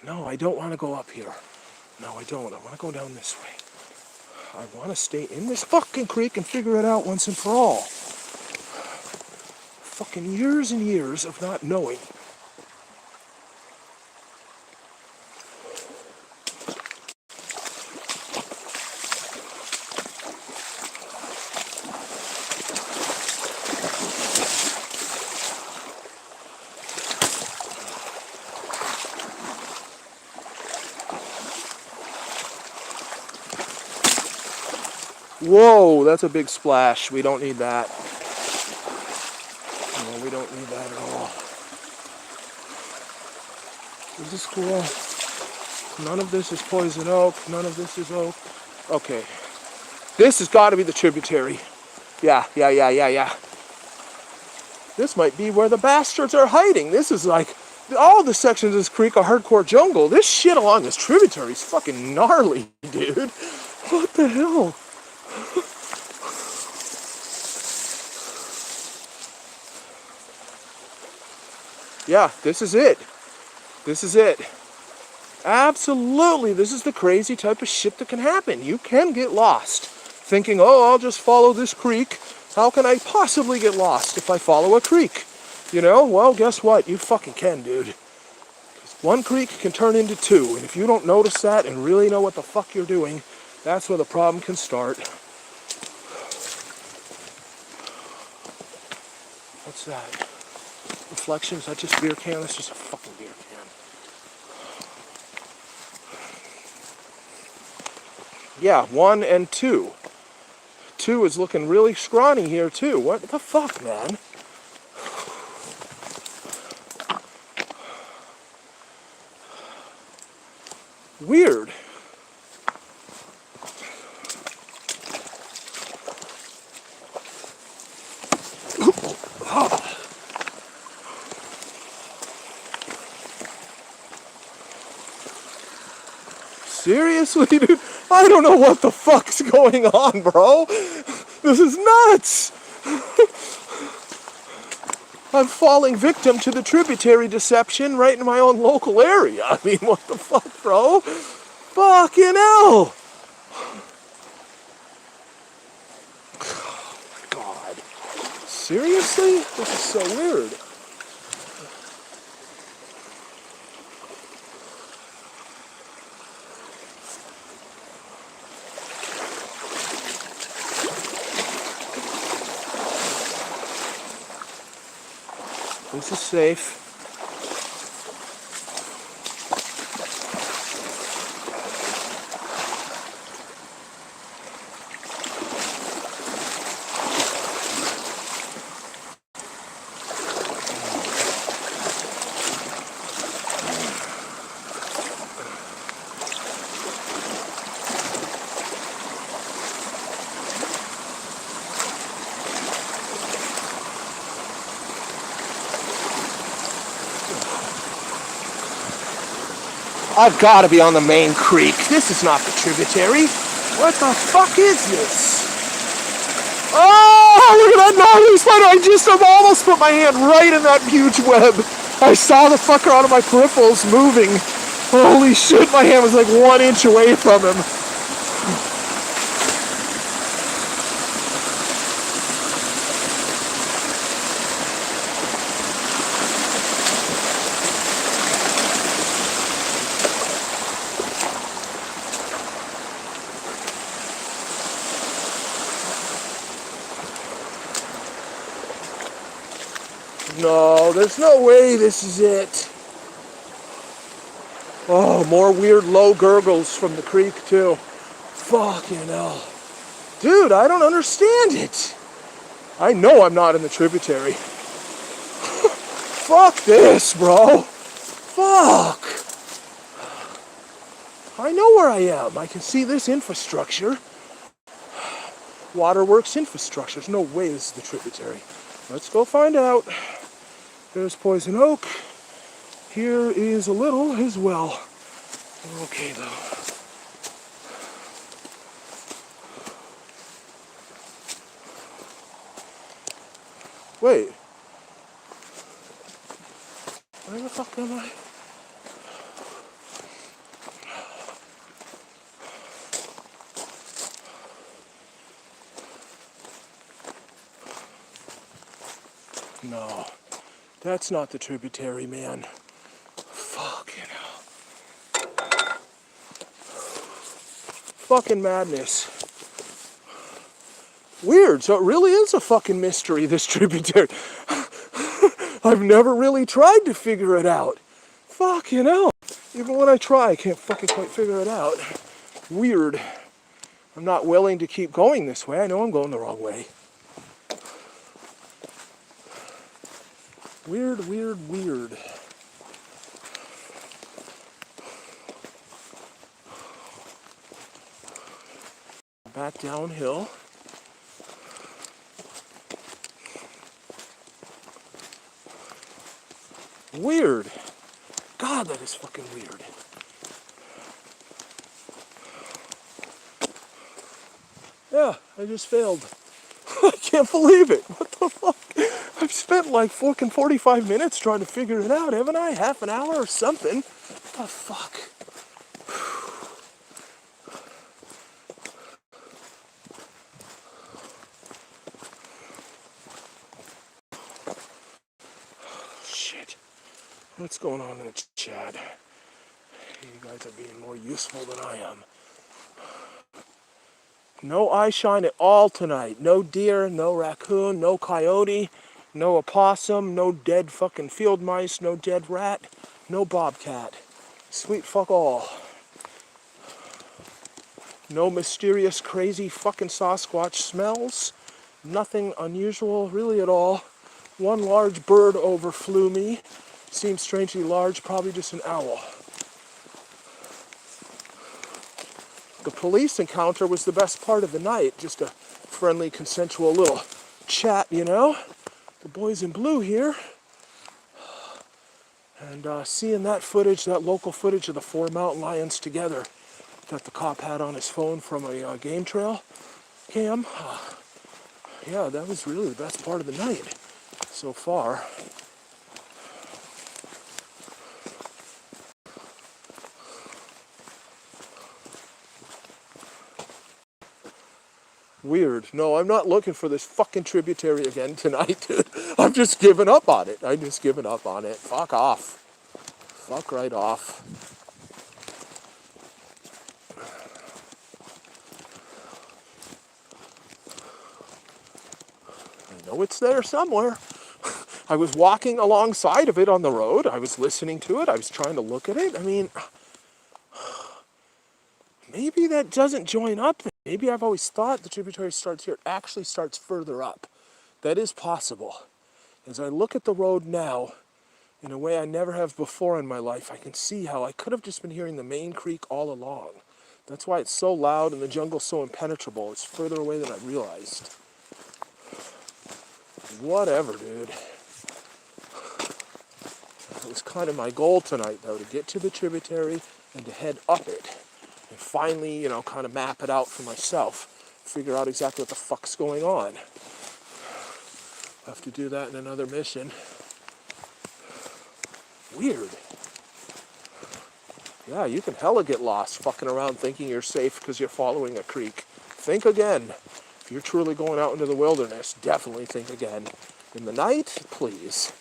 No, I don't want to go up here. No, I don't. I want to go down this way. I want to stay in this fucking creek and figure it out once and for all. Fucking years and years of not knowing. Whoa, that's a big splash. We don't need that. No, we don't need that at all. This is cool. None of this is poison oak. None of this is oak. Okay. This has got to be the tributary. Yeah. This might be where the bastards are hiding. This is like, all the sections of this creek are hardcore jungle. This shit along this tributary is fucking gnarly, dude. What the hell? Yeah, this is it. This is it. Absolutely, this is the crazy type of shit that can happen. You can get lost thinking, oh, I'll just follow this creek. How can I possibly get lost if I follow a creek? You know, well, guess what? You fucking can, dude. 'Cause one creek can turn into two, and if you don't notice that and really know what the fuck you're doing, that's where the problem can start. What's that? Reflection? Is that just beer can? That's just a fucking beer can. Yeah, 1 and 2. 2 is looking really scrawny here too. What the fuck, man? Weird. Seriously, dude? I don't know what the fuck's going on, bro. This is nuts. I'm falling victim to the tributary deception right in my own local area. I mean, what the fuck, bro? Fucking hell. Oh my god. Seriously? This is so weird. This is safe. I've got to be on the main creek. This is not the tributary. What the fuck is this? Oh, look at that gnarly spider. I've almost put my hand right in that huge web. I saw the fucker out of my peripherals moving. Holy shit, my hand was like 1 inch away from him. No, there's no way this is it. Oh, more weird low gurgles from the creek too. Fucking hell. Dude, I don't understand it. I know I'm not in the tributary. Fuck this, bro. Fuck. I know where I am. I can see this infrastructure. Waterworks infrastructure. There's no way this is the tributary. Let's go find out. There's Poison Oak. Here is a little as well. Okay, though. Wait. Where the fuck am I? No. That's not the tributary, man. Fucking hell. Fucking madness. Weird, so it really is a fucking mystery, this tributary. I've never really tried to figure it out. Fucking hell. Even when I try, I can't fucking quite figure it out. Weird. I'm not willing to keep going this way. I know I'm going the wrong way. Weird, weird, weird. Back downhill. Weird. God, that is fucking weird. Yeah, I just failed. I can't believe it. What the fuck? I've spent like fucking 45 minutes trying to figure it out, haven't I? Half an hour or something. What the fuck? Shit. What's going on in the chat? You guys are being more useful than I am. No eye shine at all tonight. No deer, no raccoon, no coyote, no opossum, no dead fucking field mice, no dead rat, no bobcat. Sweet fuck all. No mysterious, crazy fucking Sasquatch smells. Nothing unusual really at all. One large bird overflew me. Seems strangely large, probably just an owl. The police encounter was the best part of the night. Just a friendly, consensual little chat, you know? The boys in blue here. And seeing that footage, that local footage of the 4 mountain lions together that the cop had on his phone from a game trail cam. Yeah, that was really the best part of the night so far. Weird. No, I'm not looking for this fucking tributary again tonight, dude. I've just given up on it. I've just given up on it. Fuck off. Fuck right off. I know it's there somewhere. I was walking alongside of it on the road. I was listening to it. I was trying to look at it. I mean, maybe that doesn't join up. Maybe I've always thought the tributary starts here. It actually starts further up. That is possible. As I look at the road now, in a way I never have before in my life, I can see how I could have just been hearing the main creek all along. That's why it's so loud and the jungle's so impenetrable. It's further away than I realized. Whatever, dude. It was kind of my goal tonight, though, to get to the tributary and to head up it and finally, you know, kind of map it out for myself, figure out exactly what the fuck's going on. I'll have to do that in another mission. Weird. Yeah, you can hella get lost fucking around thinking you're safe because you're following a creek. Think again. If you're truly going out into the wilderness, definitely think again. In the night, please.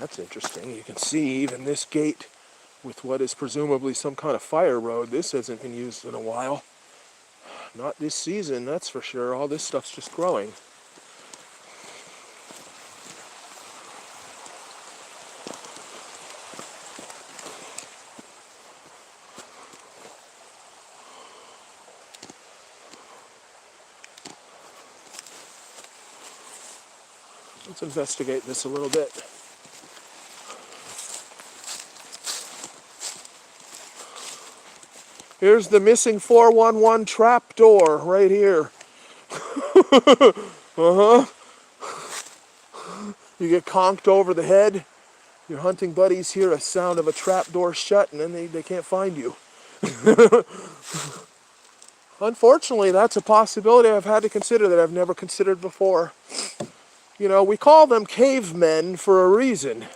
That's interesting. You can see even this gate with what is presumably some kind of fire road. This hasn't been used in a while. Not this season, that's for sure. All this stuff's just growing. Let's investigate this a little bit. Here's the missing 411 trap door right here. Uh-huh. You get conked over the head. Your hunting buddies hear a sound of a trap door shut and then they can't find you. Unfortunately, that's a possibility I've had to consider that I've never considered before. You know, we call them cavemen for a reason.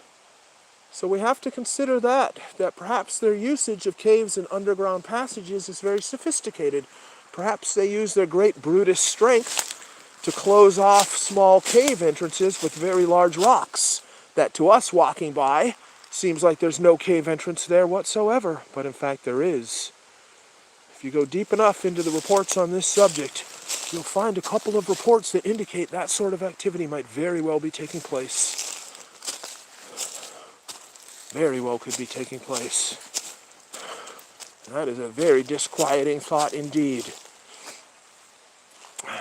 So we have to consider that perhaps their usage of caves and underground passages is very sophisticated. Perhaps they use their great brutish strength to close off small cave entrances with very large rocks that to us walking by seems like there's no cave entrance there whatsoever, but in fact there is. If you go deep enough into the reports on this subject, you'll find a couple of reports that indicate that sort of activity might very well be taking place. Very well could be taking place. That is a very disquieting thought indeed.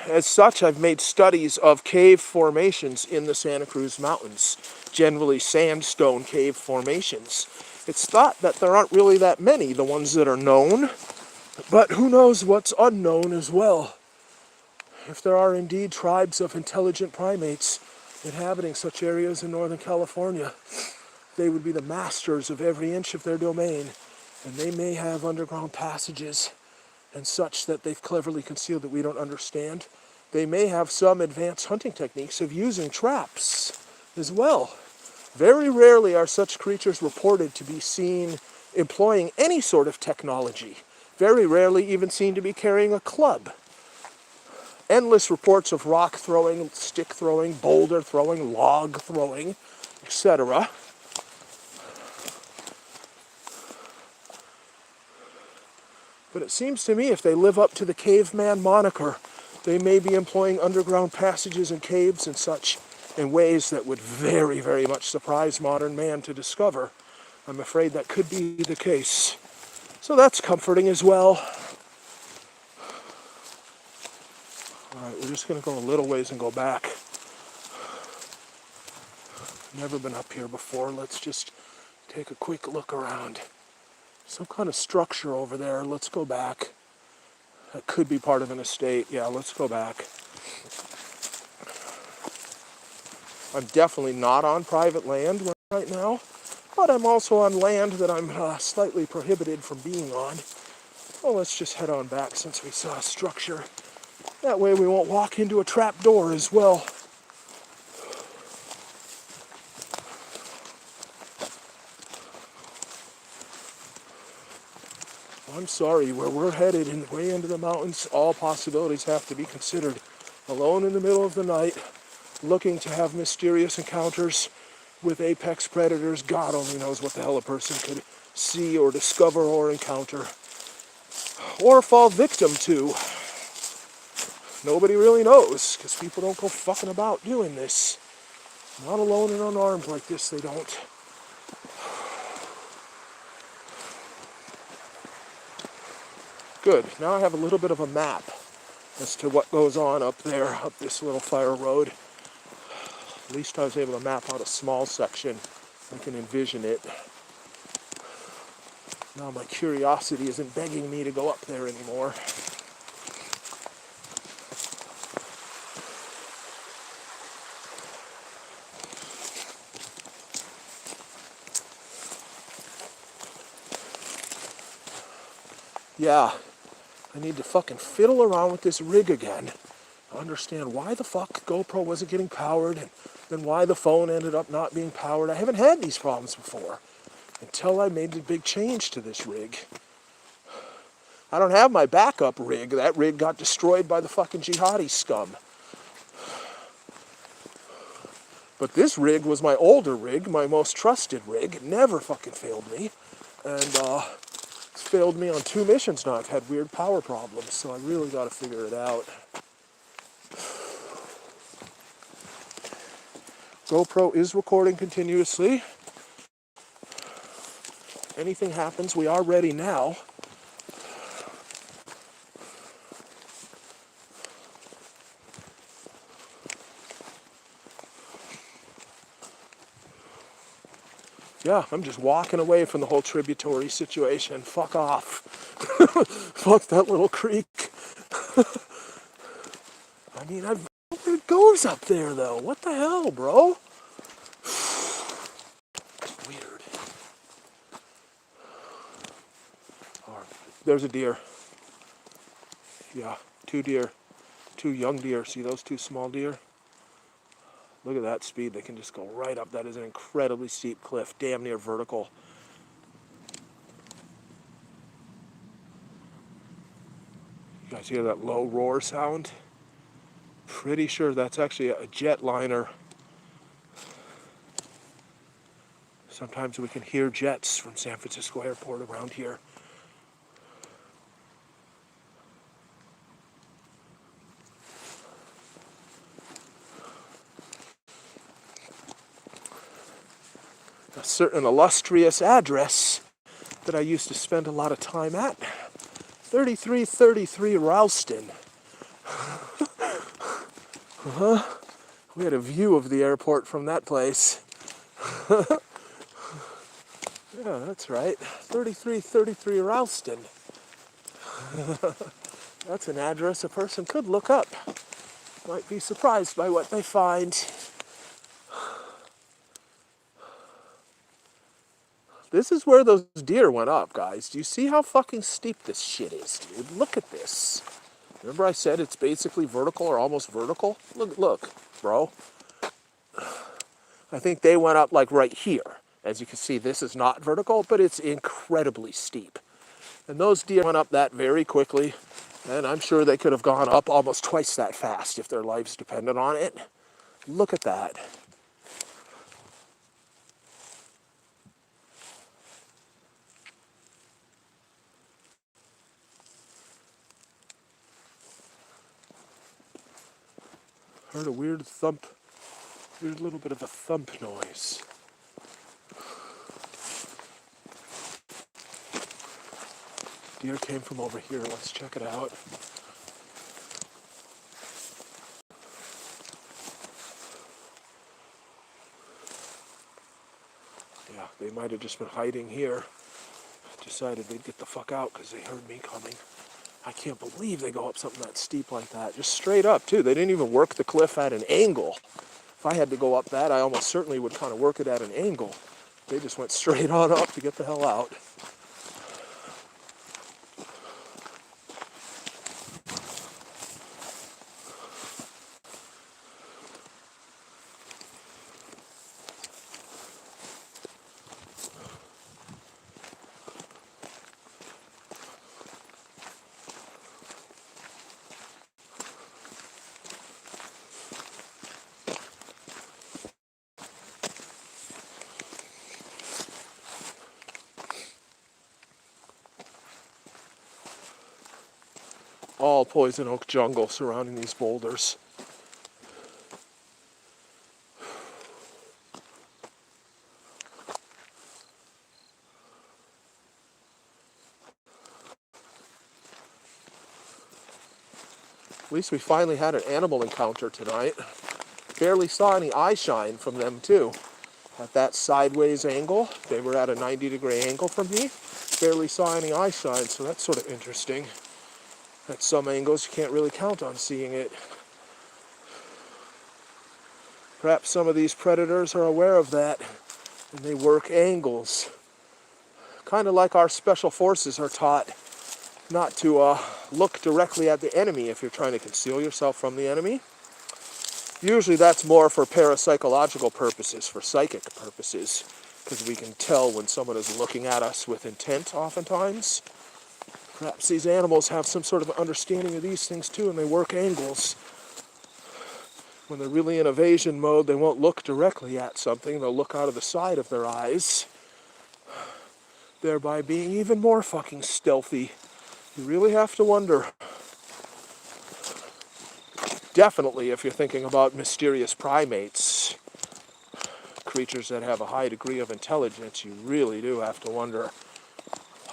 As such, I've made studies of cave formations in the Santa Cruz Mountains, generally sandstone cave formations. It's thought that there aren't really that many, the ones that are known, but who knows what's unknown as well. If there are indeed tribes of intelligent primates inhabiting such areas in Northern California, they would be the masters of every inch of their domain, and they may have underground passages and such that they've cleverly concealed that we don't understand. They may have some advanced hunting techniques of using traps as well. Very rarely are such creatures reported to be seen employing any sort of technology. Very rarely even seen to be carrying a club. Endless reports of rock throwing, stick throwing, boulder throwing, log throwing, etc. But it seems to me if they live up to the caveman moniker, they may be employing underground passages and caves and such in ways that would very, very much surprise modern man to discover. I'm afraid that could be the case. So that's comforting as well. Alright, we're just going to go a little ways and go back. Never been up here before. Let's just take a quick look around. Some kind of structure over there. Let's go back. That could be part of an estate. Yeah, let's go back. I'm definitely not on private land right now, but I'm also on land that I'm slightly prohibited from being on. Well, let's just head on back since we saw a structure. That way we won't walk into a trap door as well. I'm sorry, where we're headed and way into the mountains, all possibilities have to be considered. Alone in the middle of the night, looking to have mysterious encounters with apex predators. God only knows what the hell a person could see or discover or encounter. Or fall victim to. Nobody really knows, because people don't go fucking about doing this. Not alone and unarmed like this, they don't. Good. Now I have a little bit of a map as to what goes on up there, up this little fire road. At least I was able to map out a small section. I can envision it. Now my curiosity isn't begging me to go up there anymore. Yeah, I need to fucking fiddle around with this rig again. Understand why the fuck GoPro wasn't getting powered, and then why the phone ended up not being powered. I haven't had these problems before until I made the big change to this rig. I don't have my backup rig. That rig got destroyed by the fucking jihadi scum. But this rig was my older rig, my most trusted rig. It never fucking failed me. And it's failed me on 2 missions now. I've had weird power problems, so I really got to figure it out. GoPro is recording continuously. Anything happens, we are ready now. Yeah, I'm just walking away from the whole tributary situation. Fuck off. Fuck that little creek. I mean, it goes up there though. What the hell, bro? Weird. Oh, there's a deer. Yeah, 2 deer. 2 young deer. See those 2 small deer? Look at that speed. They can just go right up. That is an incredibly steep cliff, damn near vertical. You guys hear that low roar sound? Pretty sure that's actually a jetliner. Sometimes we can hear jets from San Francisco Airport around here. A certain illustrious address that I used to spend a lot of time at. 3333 Ralston. We had a view of the airport from that place. Yeah, that's right. 3333 Ralston. That's an address a person could look up. Might be surprised by what they find. This is where those deer went up, guys. Do you see how fucking steep this shit is, dude? Look at this. Remember I said it's basically vertical or almost vertical? Look, bro. I think they went up like right here. As you can see, this is not vertical, but it's incredibly steep. And those deer went up that very quickly, and I'm sure they could have gone up almost twice that fast if their lives depended on it. Look at that. Heard a weird little bit of a thump noise. Deer came from over here. Let's check it out. Yeah, they might have just been hiding here. Decided they'd get the fuck out because they heard me coming. I can't believe they go up something that steep like that. Just straight up, too. They didn't even work the cliff at an angle. If I had to go up that, I almost certainly would kind of work it at an angle. They just went straight on up to get the hell out. All poison oak jungle surrounding these boulders. At least we finally had an animal encounter tonight. Barely saw any eye shine from them too. At that sideways angle, they were at a 90-degree angle from me. Barely saw any eye shine, so that's sort of interesting. At some angles, you can't really count on seeing it. Perhaps some of these predators are aware of that, and they work angles. Kind of like our special forces are taught not to look directly at the enemy if you're trying to conceal yourself from the enemy. Usually that's more for parapsychological purposes, for psychic purposes, because we can tell when someone is looking at us with intent oftentimes. Perhaps these animals have some sort of understanding of these things too, and they work angles. When they're really in evasion mode, they won't look directly at something, they'll look out of the side of their eyes, thereby being even more fucking stealthy. You really have to wonder. Definitely if you're thinking about mysterious primates, creatures that have a high degree of intelligence, you really do have to wonder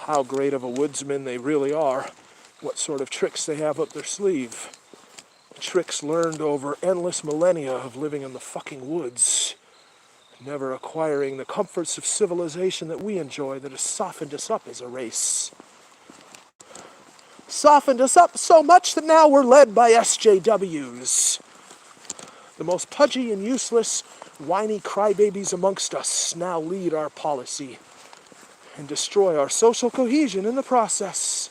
how great of a woodsman they really are, what sort of tricks they have up their sleeve. Tricks learned over endless millennia of living in the fucking woods, never acquiring the comforts of civilization that we enjoy that has softened us up as a race. Softened us up so much that now we're led by SJWs. The most pudgy and useless, whiny crybabies amongst us now lead our policy and destroy our social cohesion in the process.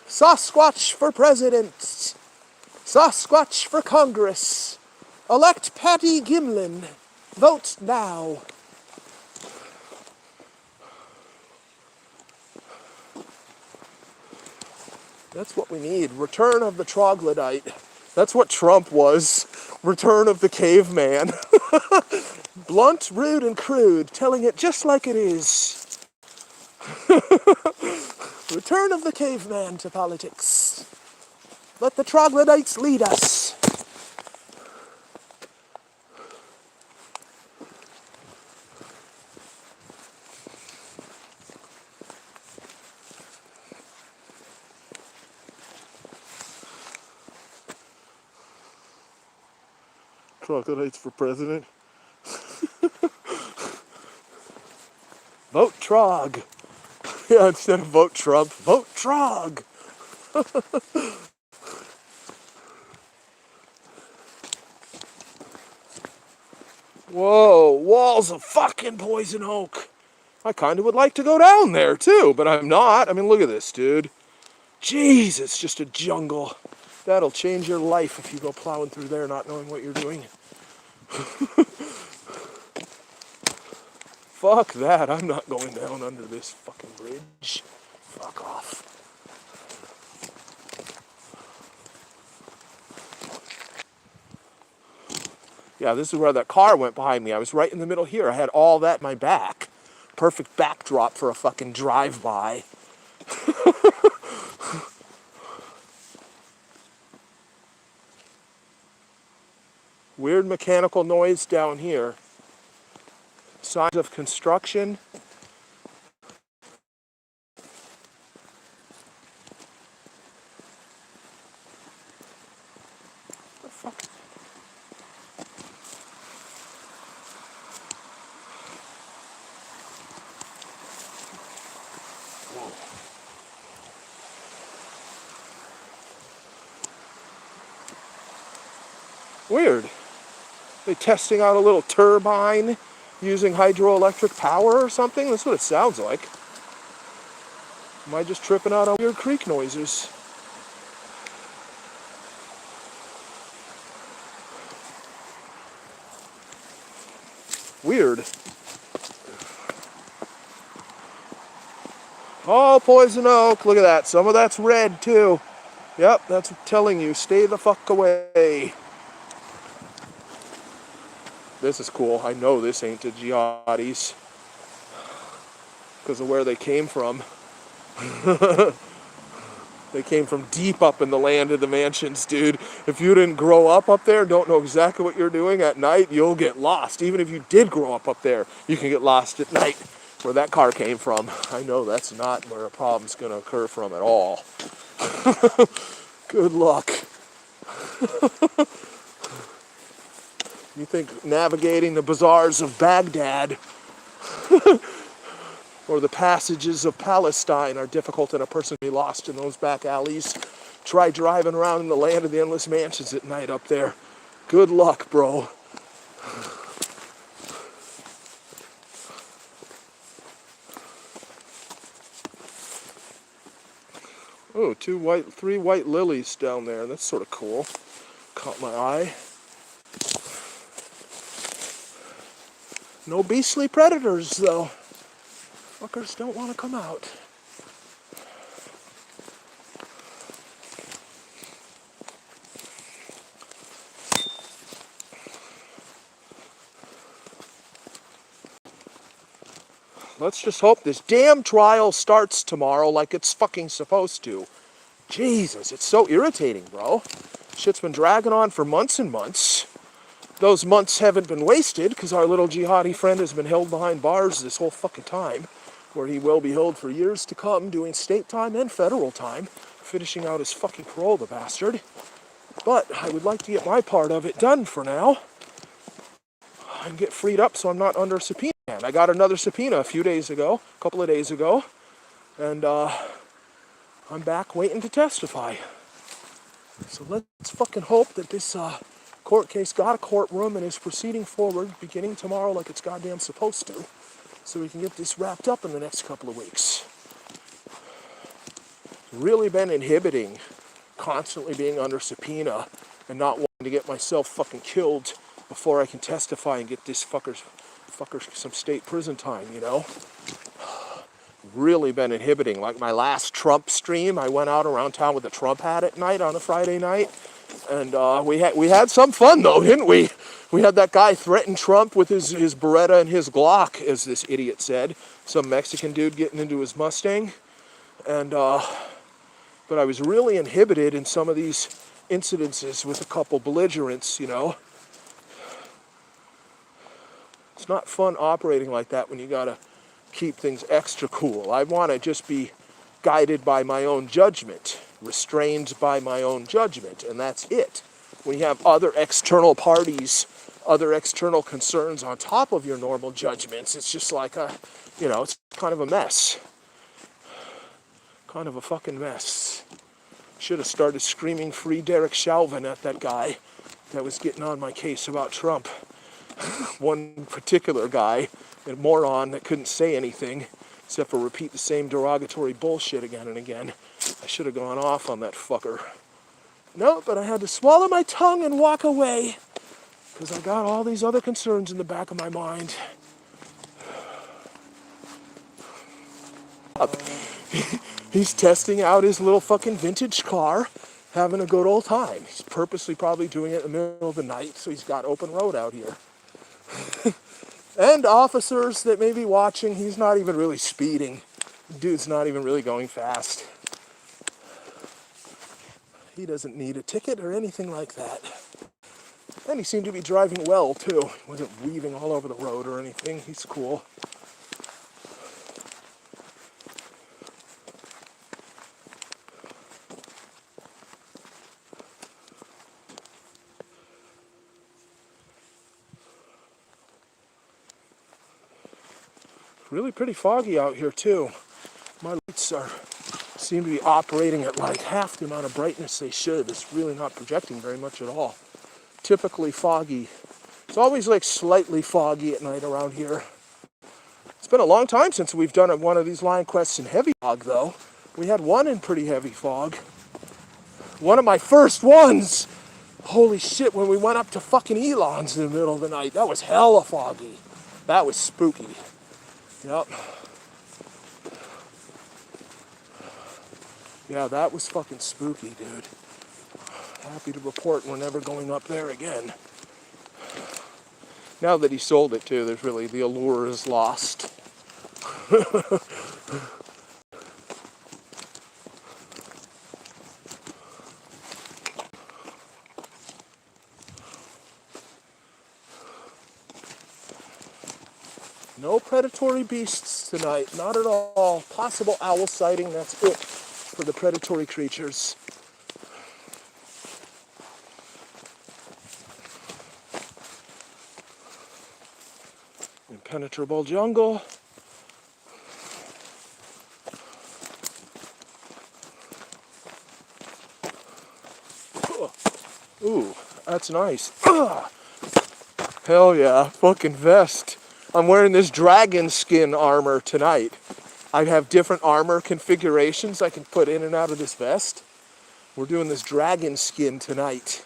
Sasquatch for president. Sasquatch for Congress. Elect Patty Gimlin. Vote now. That's what we need. Return of the troglodyte. That's what Trump was. Return of the caveman. Blunt, rude, and crude, telling it just like it is. Return of the caveman to politics. Let the troglodytes lead us. Troglodytes for president. Vote Trog. Yeah, instead of vote Trump, vote Trog. Whoa, walls of fucking poison oak. I kind of would like to go down there too, but I'm not. I mean, look at this, dude. Jeez, it's just a jungle. That'll change your life if you go plowing through there not knowing what you're doing. Fuck that, I'm not going down under this fucking bridge. Fuck off. Yeah, this is where that car went behind me. I was right in the middle here. I had all that in my back. Perfect backdrop for a fucking drive-by. Weird mechanical noise down here. Signs of construction. The fuck? Whoa. Weird. They testing out a little turbine using hydroelectric power or something? That's what it sounds like. Am I just tripping out on weird creek noises? Weird. Oh, poison oak. Look at that. Some of that's red, too. Yep, that's telling you, stay the fuck away. This is cool. I know this ain't the Giottis because of where they came from. They came from deep up in the land of the mansions, dude. If you didn't grow up there, don't know exactly what you're doing at night, you'll get lost. Even if you did grow up there, you can get lost at night where that car came from. I know that's not where a problem's going to occur from at all. Good luck. You think navigating the bazaars of Baghdad or the passages of Palestine are difficult and a person can be lost in those back alleys? Try driving around in the land of the endless mansions at night up there. Good luck, bro. three white lilies down there. That's sort of cool. Caught my eye. No beastly predators, though. Fuckers don't want to come out. Let's just hope this damn trial starts tomorrow like it's fucking supposed to. Jesus, it's so irritating, bro. Shit's been dragging on for months and months. Those months haven't been wasted because our little jihadi friend has been held behind bars this whole fucking time, where he will be held for years to come, doing state time and federal time, finishing out his fucking parole, the bastard. But I would like to get my part of it done for now and get freed up so I'm not under subpoena. I got another subpoena a couple of days ago, and I'm back waiting to testify. So let's fucking hope that this court case got a courtroom and is proceeding forward beginning tomorrow like it's goddamn supposed to, so we can get this wrapped up in the next couple of weeks. Really been inhibiting constantly being under subpoena and not wanting to get myself fucking killed before I can testify and get this fuckers some state prison time, you know? Really been inhibiting. Like my last Trump stream, I went out around town with a Trump hat at night on a Friday night, and we had some fun though, didn't we? We had that guy threaten Trump with his Beretta and his Glock, as this idiot said. Some Mexican dude getting into his Mustang, and but I was really inhibited in some of these incidences with a couple belligerents, you know. It's not fun operating like that when you gotta keep things extra cool. I want to just be guided by my own judgment, restrained by my own judgment, and that's it. When you have other external parties, other external concerns on top of your normal judgments, it's just like it's kind of a mess. Kind of a fucking mess. Should have started screaming "Free Derek Chauvin" at that guy that was getting on my case about Trump. One particular guy, a moron that couldn't say anything except for repeat the same derogatory bullshit again and again. I should have gone off on that fucker. No, but I had to swallow my tongue and walk away because I got all these other concerns in the back of my mind. He's testing out his little fucking vintage car, having a good old time. He's purposely probably doing it in the middle of the night, so he's got open road out here. And officers that may be watching, he's not even really speeding. The dude's not even really going fast. He doesn't need a ticket or anything like that. And he seemed to be driving well, too. He wasn't weaving all over the road or anything. He's cool. Really pretty foggy out here too. My lights seem to be operating at like half the amount of brightness they should. It's really not projecting very much at all. Typically foggy. It's always like slightly foggy at night around here. It's been a long time since we've done one of these line quests in heavy fog though. We had one in pretty heavy fog. One of my first ones! Holy shit, when we went up to fucking Elon's in the middle of the night. That was hella foggy. That was spooky. Yep. Yeah, that was fucking spooky, dude. Happy to report we're never going up there again. Now that he sold it too, there's really, the allure is lost. No predatory beasts tonight, not at all. Possible owl sighting, that's it for the predatory creatures. Impenetrable jungle. Ooh, that's nice. Hell yeah, fucking vest. I'm wearing this dragon skin armor tonight. I have different armor configurations I can put in and out of this vest. We're doing this dragon skin tonight.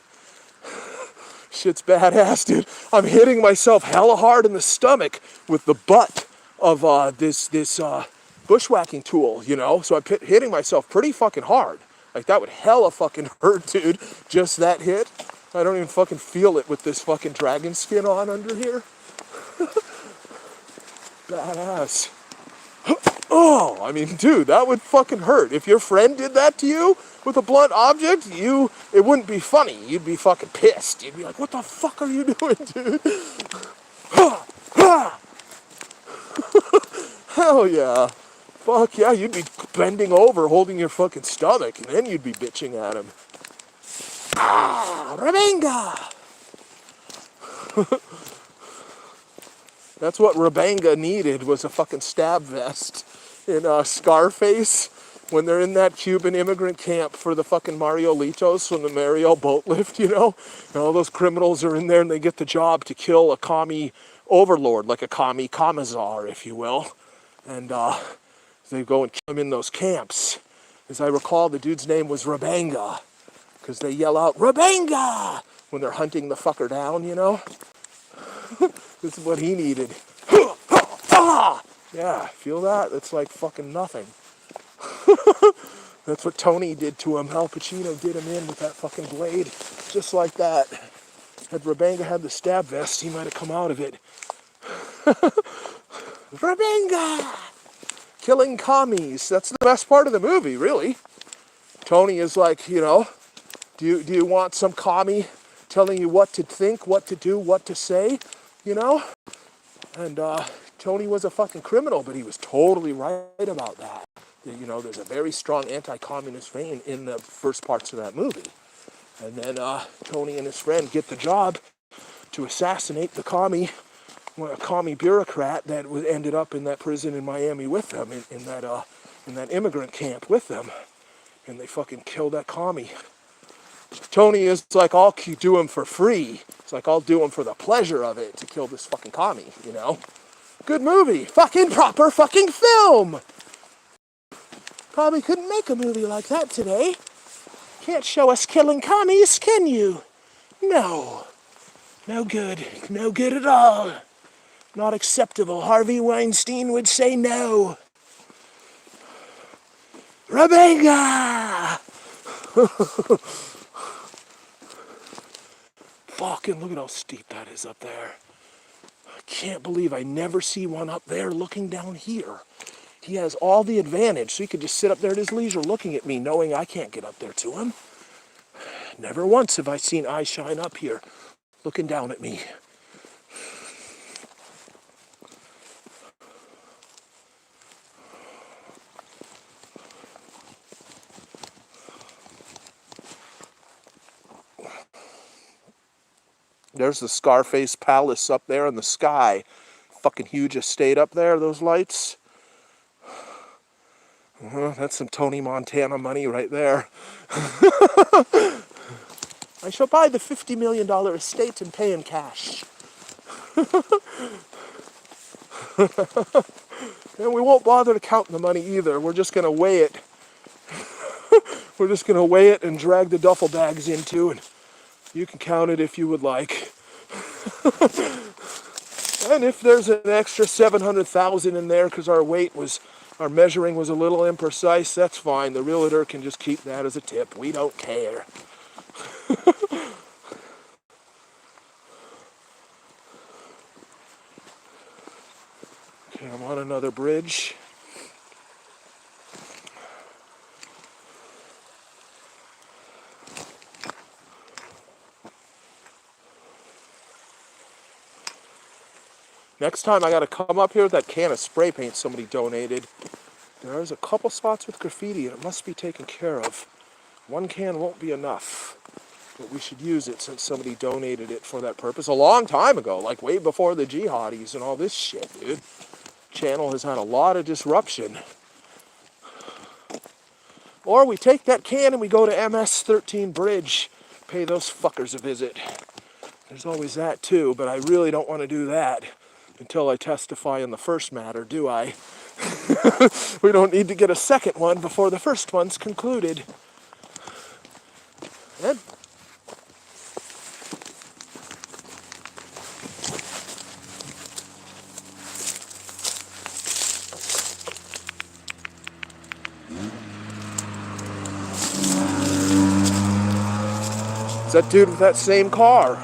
Shit's badass, dude. I'm hitting myself hella hard in the stomach with the butt of this bushwhacking tool, you know? So I'm hitting myself pretty fucking hard. Like, that would hella fucking hurt, dude. Just that hit. I don't even fucking feel it with this fucking dragon skin on under here. Badass. Oh, I mean, dude, that would fucking hurt. If your friend did that to you with a blunt object, it wouldn't be funny. You'd be fucking pissed. You'd be like, what the fuck are you doing, dude? Hell yeah. Fuck yeah, you'd be bending over, holding your fucking stomach, and then you'd be bitching at him. Ah, Rabanga! That's what Rabanga needed, was a fucking stab vest. In Scarface, when they're in that Cuban immigrant camp for the fucking Mariolitos from the Mariel boat lift, you know? And all those criminals are in there and they get the job to kill a commie overlord, like a commie commissar, if you will. And they go and kill him in those camps. As I recall, the dude's name was Rabanga, because they yell out, Rabanga! When they're hunting the fucker down, you know? This is what he needed. Yeah, feel that? That's like fucking nothing. That's what Tony did to him. Al Pacino did him in with that fucking blade. Just like that. Had Rabanga had the stab vest, he might have come out of it. Rabanga! Killing commies. That's the best part of the movie, really. Tony is like, you know, do you want some commie telling you what to think, what to do, what to say, you know? And Tony was a fucking criminal, but he was totally right about that. You know, there's a very strong anti-communist vein in the first parts of that movie. And then Tony and his friend get the job to assassinate the commie bureaucrat that ended up in that prison in Miami with them, in that immigrant camp with them. And they fucking kill that commie. Tony is like, I'll do him for free. It's like, I'll do him for the pleasure of it to kill this fucking commie, you know? Good movie. Fucking proper fucking film. Probably couldn't make a movie like that today. Can't show us killing commies, can you? No. No good. No good at all. Not acceptable. Harvey Weinstein would say no. Rabanga! Fucking look at how steep that is up there. I can't believe I never see one up there looking down here. He has all the advantage, so he could just sit up there at his leisure looking at me, knowing I can't get up there to him. Never once have I seen eyes shine up here, looking down at me. There's the Scarface Palace up there in the sky. Fucking huge estate up there, those lights. That's some Tony Montana money right there. I shall buy the $50 million estate and pay in cash. And we won't bother to count the money either. We're just going to weigh it. We're just going to weigh it and drag the duffel bags into, and you can count it if you would like. And if there's an extra 700,000 in there because our measuring was a little imprecise, that's fine. The realtor can just keep that as a tip. We don't care. Okay, I'm on another bridge. Next time I gotta come up here with that can of spray paint somebody donated. There's a couple spots with graffiti and it must be taken care of. One can won't be enough, but we should use it since somebody donated it for that purpose a long time ago, like way before the jihadis and all this shit, dude. Channel has had a lot of disruption. Or we take that can and we go to MS-13 Bridge, pay those fuckers a visit. There's always that too, but I really don't want to do that until I testify in the first matter, do I? We don't need to get a second one before the first one's concluded. Ed? It's that dude with that same car.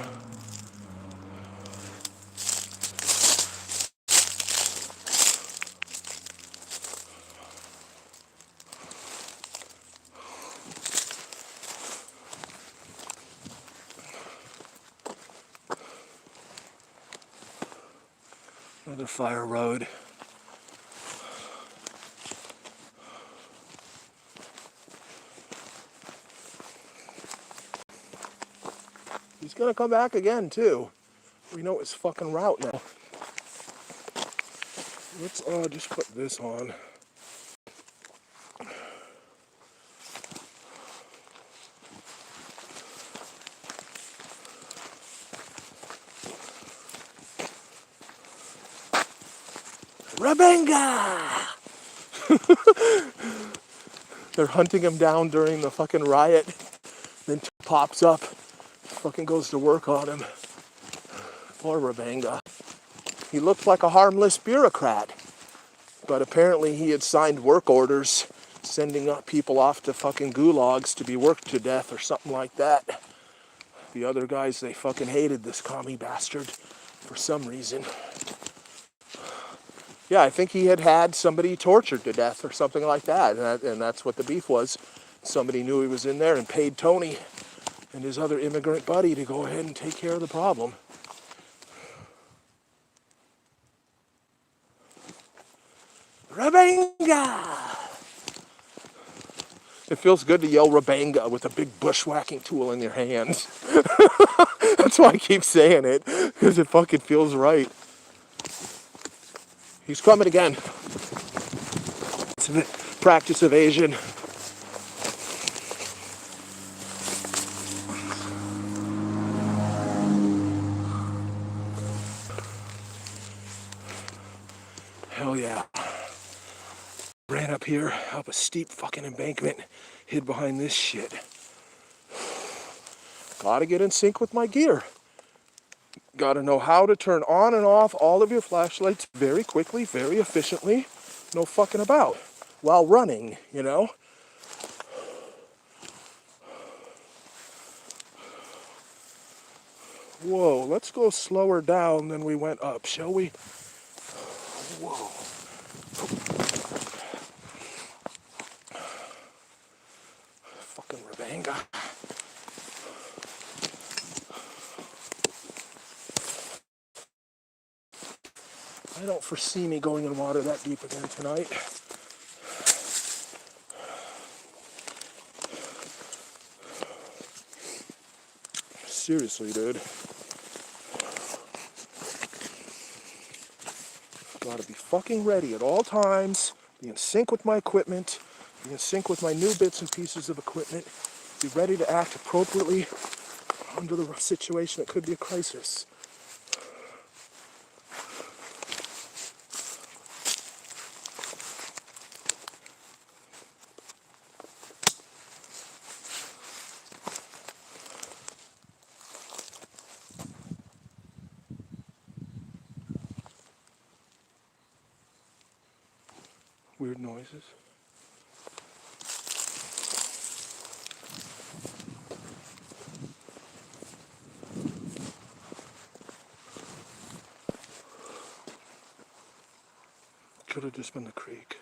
Another fire road. He's gonna come back again too. We know his fucking route now. Let's just put this on. Rabenga! They're hunting him down during the fucking riot. Then pops up, fucking goes to work on him. Poor Rabenga. He looked like a harmless bureaucrat, but apparently he had signed work orders sending up people off to fucking gulags to be worked to death or something like that. The other guys, they fucking hated this commie bastard for some reason. Yeah, I think he had had somebody tortured to death or something like that, and that's what the beef was. Somebody knew he was in there and paid Tony and his other immigrant buddy to go ahead and take care of the problem. Rabenga! It feels good to yell Rabenga with a big bushwhacking tool in your hands. That's why I keep saying it, because it fucking feels right. He's coming again. It's a practice evasion. Hell yeah. Ran up here, up a steep fucking embankment, hid behind this shit. Gotta get in sync with my gear. Gotta know how to turn on and off all of your flashlights very quickly, very efficiently. No fucking about. While running, you know? Whoa, let's go slower down than we went up, shall we? Whoa. Fucking Rabenga. I don't foresee me going in water that deep again tonight. Seriously, dude. Gotta be fucking ready at all times, be in sync with my equipment, be in sync with my new bits and pieces of equipment, be ready to act appropriately under the situation that could be a crisis. Weird noises. Could have just been the creek.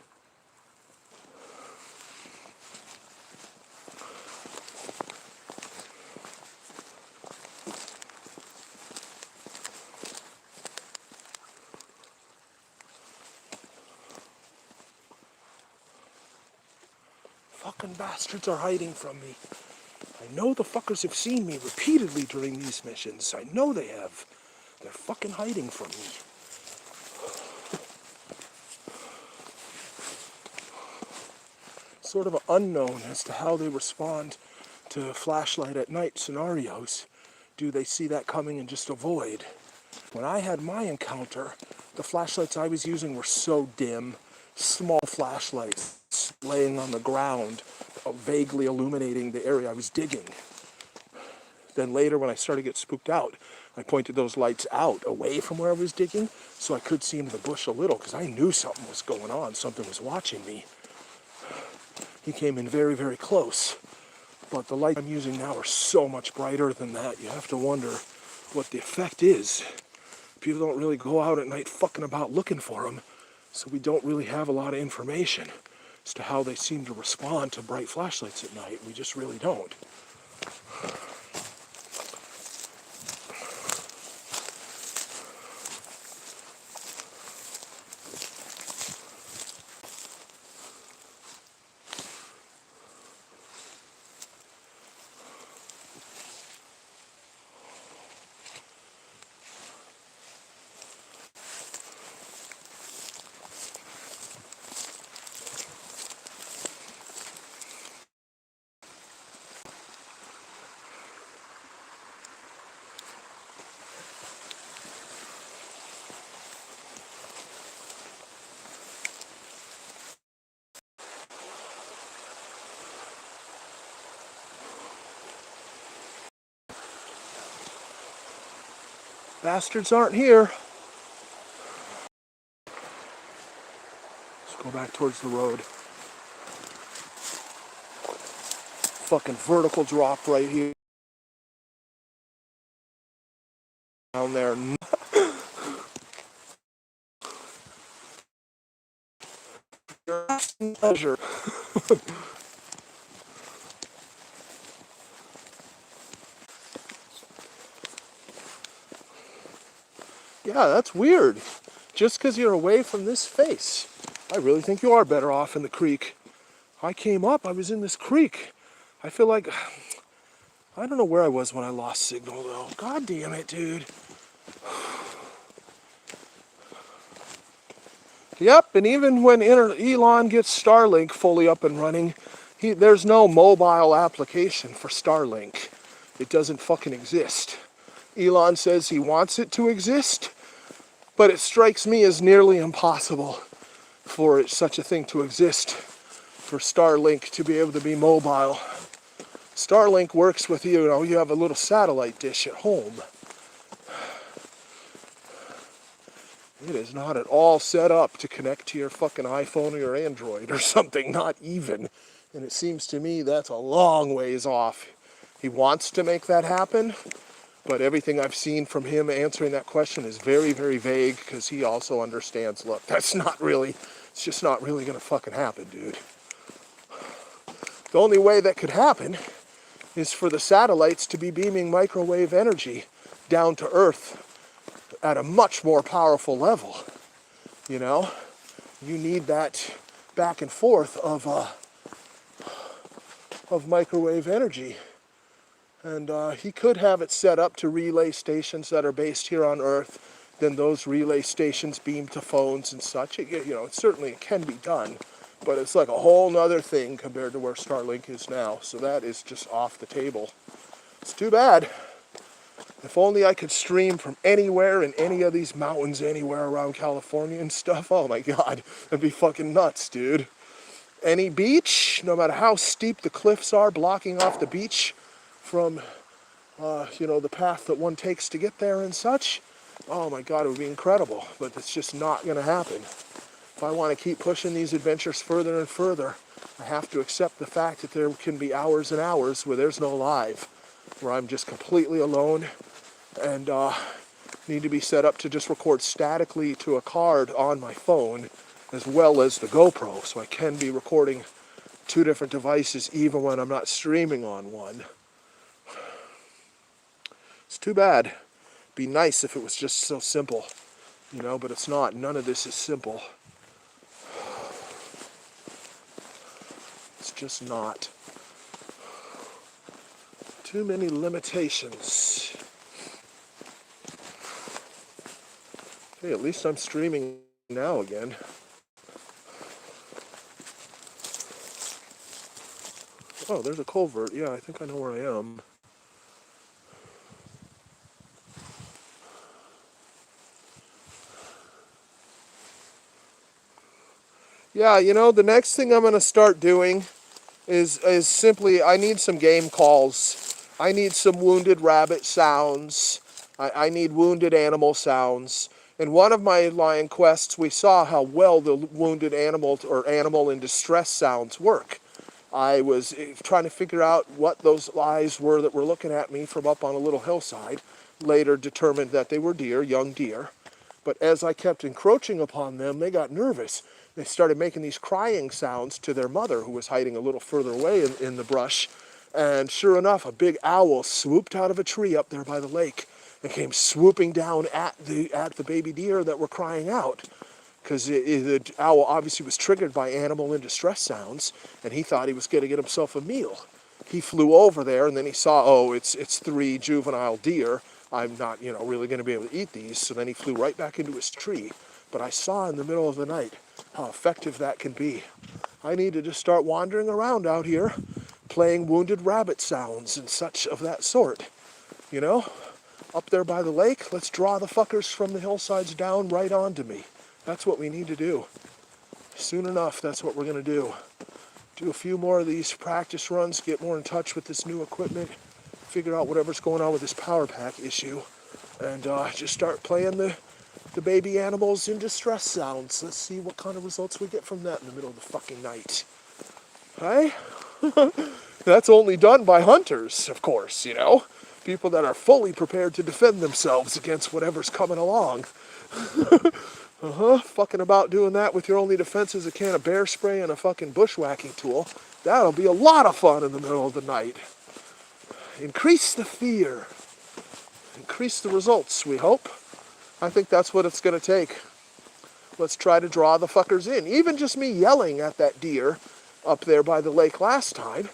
Fucking bastards are hiding from me. I know the fuckers have seen me repeatedly during these missions. I know they have. They're fucking hiding from me. Sort of an unknown as to how they respond to flashlight at night scenarios. Do they see that coming and just avoid? When I had my encounter, the flashlights I was using were so dim, small flashlights laying on the ground, vaguely illuminating the area I was digging. Then later, when I started to get spooked out, I pointed those lights out, away from where I was digging, so I could see into the bush a little, because I knew something was going on, something was watching me. He came in very, very close. But the lights I'm using now are so much brighter than that. You have to wonder what the effect is. People don't really go out at night fucking about looking for them, so we don't really have a lot of information as to how they seem to respond to bright flashlights at night. We just really don't. Bastards aren't here. Let's go back towards the road. Fucking vertical drop right here. Down there. Pleasure. Yeah, that's weird. Just because you're away from this face. I really think you are better off in the creek. I came up, I was in this creek. I feel like, I don't know where I was when I lost signal though. God damn it, dude. Yep, and even when Elon gets Starlink fully up and running, there's no mobile application for Starlink. It doesn't fucking exist. Elon says he wants it to exist, but it strikes me as nearly impossible for such a thing to exist, for Starlink to be able to be mobile. Starlink works with, you know, you have a little satellite dish at home. It is not at all set up to connect to your fucking iPhone or your Android or something, not even. And it seems to me that's a long ways off. He wants to make that happen, but everything I've seen from him answering that question is very, very vague, because he also understands, look, that's not really, it's just not really gonna fucking happen, dude. The only way that could happen is for the satellites to be beaming microwave energy down to Earth at a much more powerful level. You know, you need that back and forth of microwave energy. And he could have it set up to relay stations that are based here on Earth. Then those relay stations beam to phones and such. You know, it certainly can be done, but it's like a whole nother thing compared to where Starlink is now. So that is just off the table. It's too bad. If only I could stream from anywhere in any of these mountains anywhere around California and stuff. Oh my God, that'd be fucking nuts, dude. Any beach, no matter how steep the cliffs are blocking off the beach from, you know, the path that one takes to get there and such. Oh my God, it would be incredible, but it's just not gonna happen. If I want to keep pushing these adventures further and further, I have to accept the fact that there can be hours and hours where there's no live, where I'm just completely alone and need to be set up to just record statically to a card on my phone as well as the GoPro, so I can be recording two different devices even when I'm not streaming on one. It's too bad. It'd be nice if it was just so simple, you know, but it's not. None of this is simple. It's just not. Too many limitations. Hey, at least I'm streaming now again. Oh, there's a culvert. Yeah, I think I know where I am. Yeah, the next thing I'm going to start doing is simply I need some game calls. I need some wounded rabbit sounds. I need wounded animal sounds. In one of my lion quests, we saw how well the wounded animal or animal in distress sounds work. I was trying to figure out what those eyes were that were looking at me from up on a little hillside. Later determined that they were deer, young deer. But as I kept encroaching upon them, they got nervous. They started making these crying sounds to their mother, who was hiding a little further away in the brush. And sure enough, a big owl swooped out of a tree up there by the lake and came swooping down at the baby deer that were crying out. Because the owl obviously was triggered by animal in distress sounds, and he thought he was going to get himself a meal. He flew over there, and then he saw, oh, it's 3 juvenile deer. I'm not, really going to be able to eat these. So then he flew right back into his tree. But I saw in the middle of the night how effective that can be. I need to just start wandering around out here, playing wounded rabbit sounds and such of that sort. Up there by the lake, let's draw the fuckers from the hillsides down right onto me. That's what we need to do. Soon enough, that's what we're going to do. Do a few more of these practice runs, get more in touch with this new equipment, figure out whatever's going on with this power pack issue, and just start playing the baby animals in distress sounds. Let's see what kind of results we get from that in the middle of the fucking night. Hey? That's only done by hunters, of course, People that are fully prepared to defend themselves against whatever's coming along. Fucking about doing that with your only defense is a can of bear spray and a fucking bushwhacking tool. That'll be a lot of fun in the middle of the night. Increase the fear. Increase the results, we hope. I think that's what it's going to take. Let's try to draw the fuckers in. Even just me yelling at that deer up there by the lake last time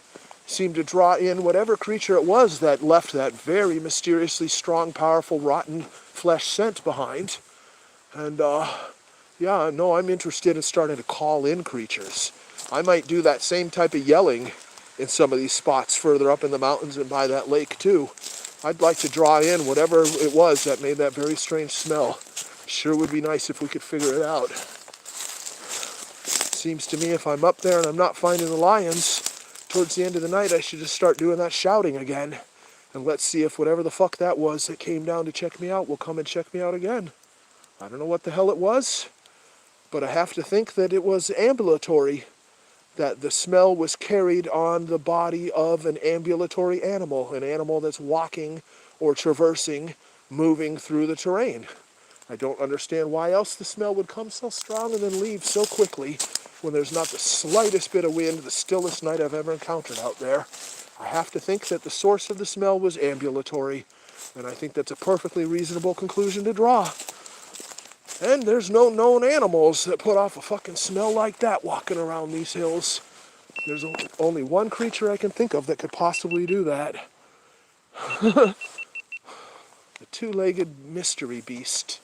seemed to draw in whatever creature it was that left that very mysteriously strong, powerful, rotten flesh scent behind. And, yeah, no, I'm interested in starting to call in creatures. I might do that same type of yelling in some of these spots further up in the mountains and by that lake, too. I'd like to draw in whatever it was that made that very strange smell. Sure would be nice if we could figure it out. Seems to me if I'm up there and I'm not finding the lions, towards the end of the night I should just start doing that shouting again. And let's see if whatever the fuck that was that came down to check me out will come and check me out again. I don't know what the hell it was, but I have to think that it was ambulatory, that the smell was carried on the body of an ambulatory animal, an animal that's walking or traversing, moving through the terrain. I don't understand why else the smell would come so strong and then leave so quickly when there's not the slightest bit of wind, the stillest night I've ever encountered out there. I have to think that the source of the smell was ambulatory, and I think that's a perfectly reasonable conclusion to draw. And there's no known animals that put off a fucking smell like that walking around these hills. There's only one creature I can think of that could possibly do that. The two-legged mystery beast.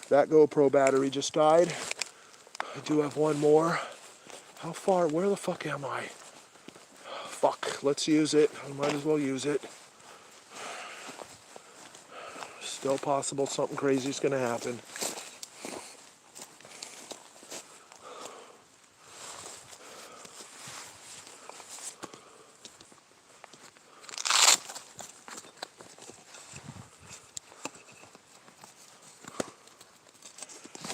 That GoPro battery just died. I do have one more. How far? Where the fuck am I? Fuck, let's use it. I might as well use it. Still possible something crazy is going to happen.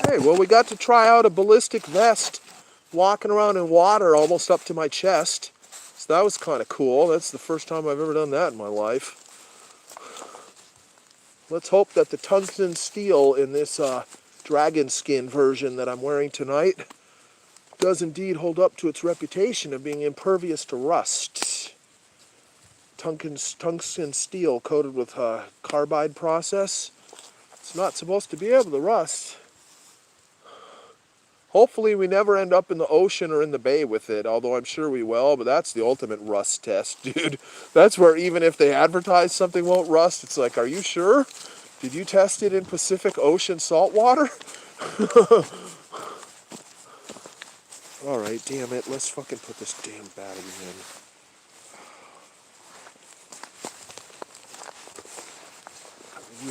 Hey, well, we got to try out a ballistic vest walking around in water almost up to my chest. So that was kind of cool. That's the first time I've ever done that in my life. Let's hope that the tungsten steel in this dragon skin version that I'm wearing tonight does indeed hold up to its reputation of being impervious to rust. Tungsten steel coated with carbide process. It's not supposed to be able to rust. Hopefully we never end up in the ocean or in the bay with it, although I'm sure we will, but that's the ultimate rust test, dude. That's where even if they advertise something won't rust, it's like, are you sure? Did you test it in Pacific Ocean salt water? Alright, damn it, let's fucking put this damn battery in.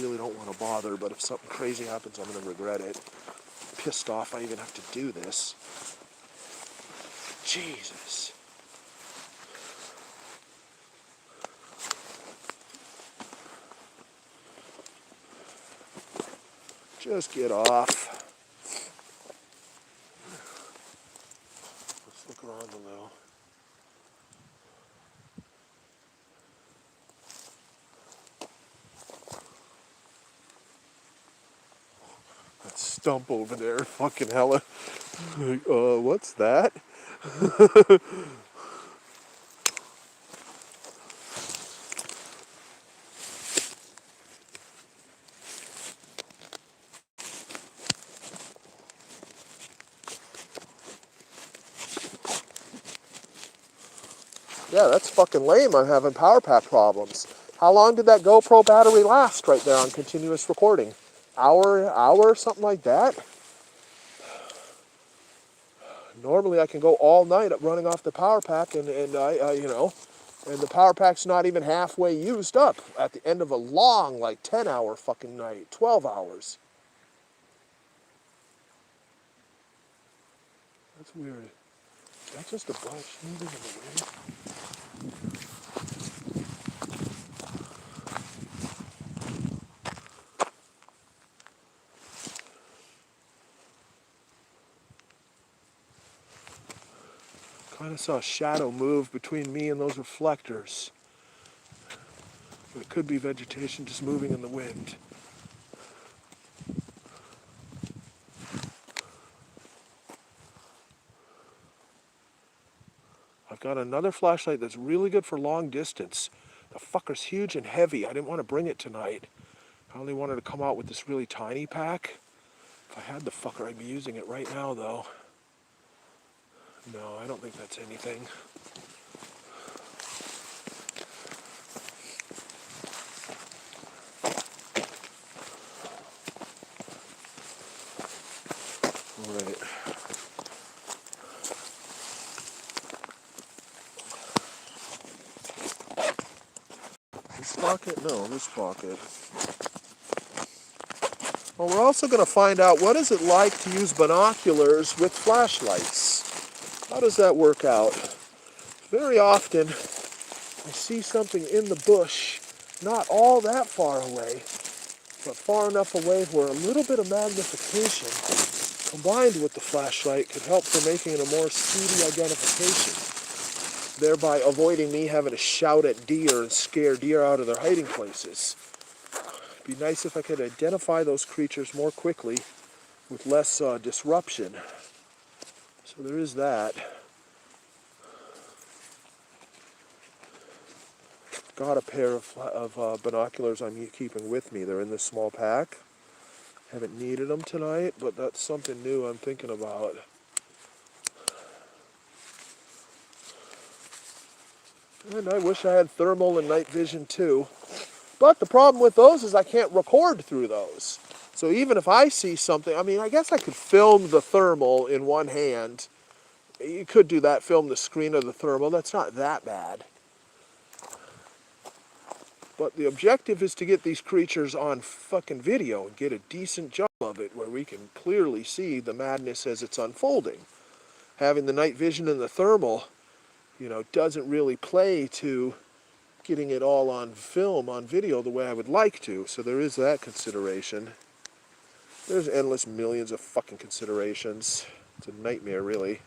really don't want to bother, but if something crazy happens, I'm going to regret it. Pissed off I even have to do this. Jesus. Just get off. Let's look around a little. That stump over there, fucking hella. What's that? Yeah, that's fucking lame. I'm having power pack problems. How long did that GoPro battery last right there on continuous recording? Hour, something like that? Normally I can go all night running off the power pack and and the power pack's not even halfway used up at the end of a long, like 10-hour fucking night, 12 hours. That's weird. Is that just a bunch moving in the wind? Kind of saw a shadow move between me and those reflectors. But it could be vegetation just moving in the wind. I've got another flashlight that's really good for long distance. The fucker's huge and heavy. I didn't want to bring it tonight. I only wanted to come out with this really tiny pack. If I had the fucker, I'd be using it right now, though. No, I don't think that's anything. All right. This pocket? No, this pocket. Well, we're also going to find out what is it like to use binoculars with flashlights. How does that work out? Very often, I see something in the bush, not all that far away, but far enough away where a little bit of magnification combined with the flashlight could help for making it a more speedy identification, thereby avoiding me having to shout at deer and scare deer out of their hiding places. It'd be nice if I could identify those creatures more quickly with less disruption. So there is that. Got a pair of binoculars I'm keeping with me. They're in this small pack. Haven't needed them tonight, but that's something new I'm thinking about. And I wish I had thermal and night vision too. But the problem with those is I can't record through those. So even if I see something, I mean, I guess I could film the thermal in one hand. You could do that, film the screen of the thermal. That's not that bad. But the objective is to get these creatures on fucking video and get a decent job of it where we can clearly see the madness as it's unfolding. Having the night vision and the thermal, doesn't really play to getting it all on film, on video, the way I would like to. So there is that consideration. There's endless millions of fucking considerations. It's a nightmare, really.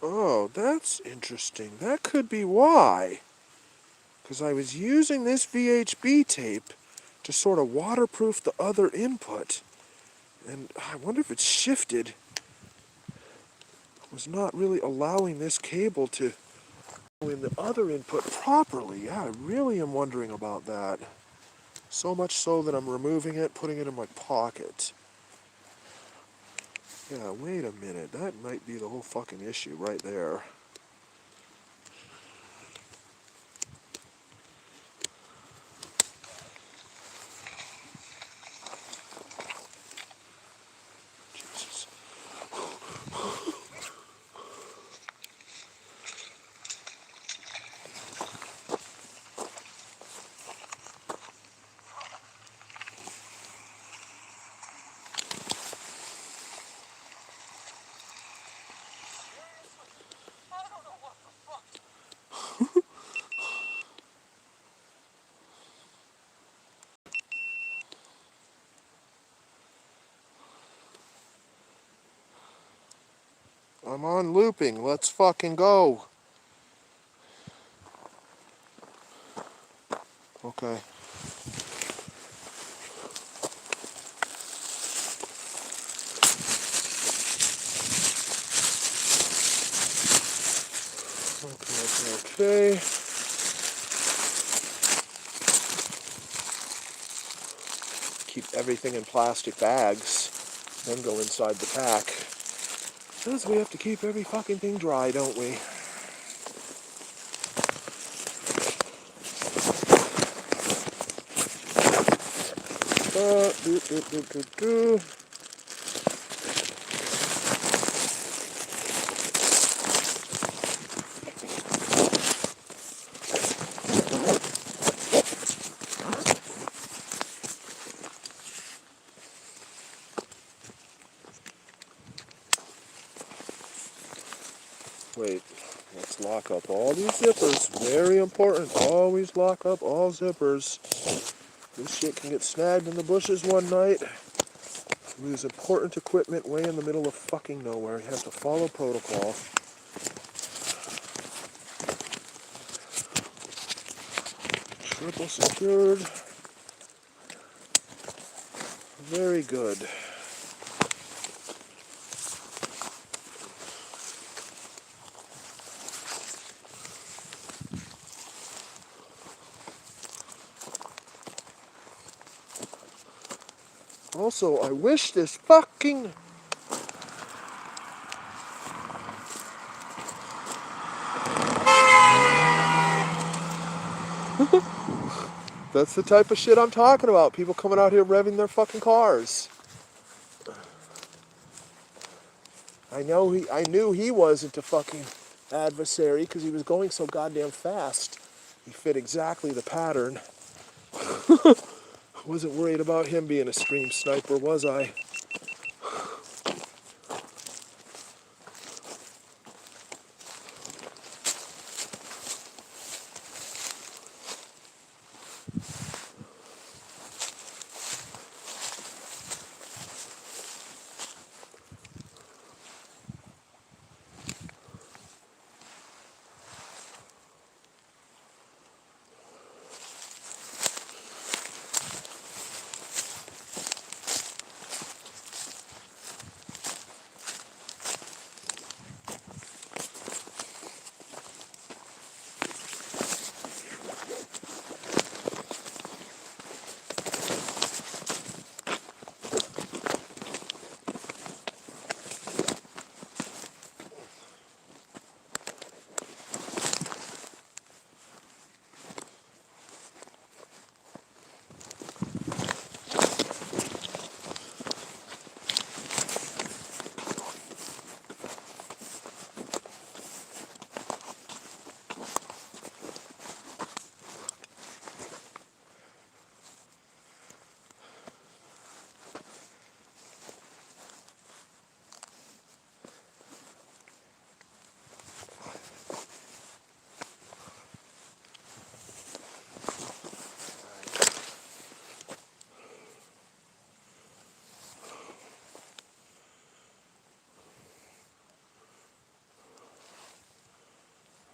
Oh, that's interesting. That could be why. Because I was using this VHB tape to sort of waterproof the other input. And I wonder if it's shifted. Was not really allowing this cable to go in the other input properly. Yeah, I really am wondering about that. So much so that I'm removing it, putting it in my pocket. Yeah, wait a minute. That might be the whole fucking issue right there. Jesus. I'm on looping. Let's fucking go. Okay. Okay. Keep everything in plastic bags, then go inside the pack. Because we have to keep every fucking thing dry, don't we? Do, do, do, do, do. Wait, let's lock up all these zippers. Very important. Always lock up all zippers. This shit can get snagged in the bushes one night. Lose important equipment way in the middle of fucking nowhere. You have to follow protocol. Triple secured. Very good. Also, I wish this fucking... That's the type of shit I'm talking about. People coming out here revving their fucking cars. I knew he wasn't a fucking adversary because he was going so goddamn fast. He fit exactly the pattern. Wasn't worried about him being a stream sniper, was I?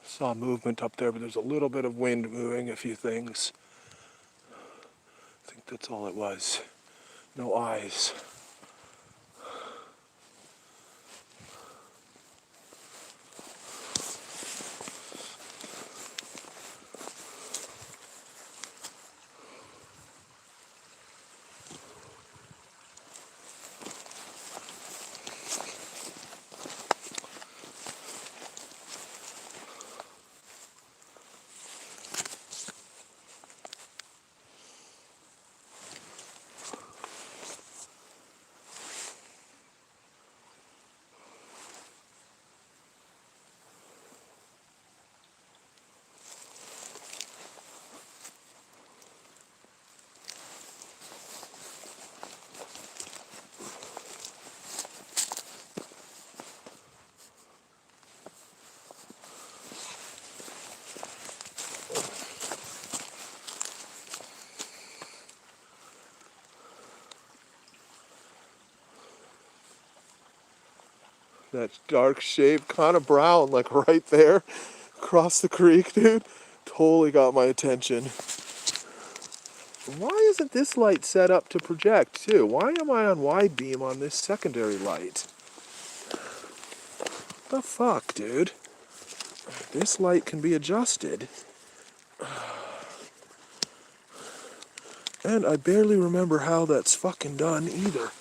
Saw movement up there, but there's a little bit of wind moving a few things. I think that's all it was. No eyes. That dark shade, kind of brown, like right there across the creek, dude. Totally got my attention. Why isn't this light set up to project too? Why am I on wide beam on this secondary light? The fuck, dude? This light can be adjusted. And I barely remember how that's fucking done either.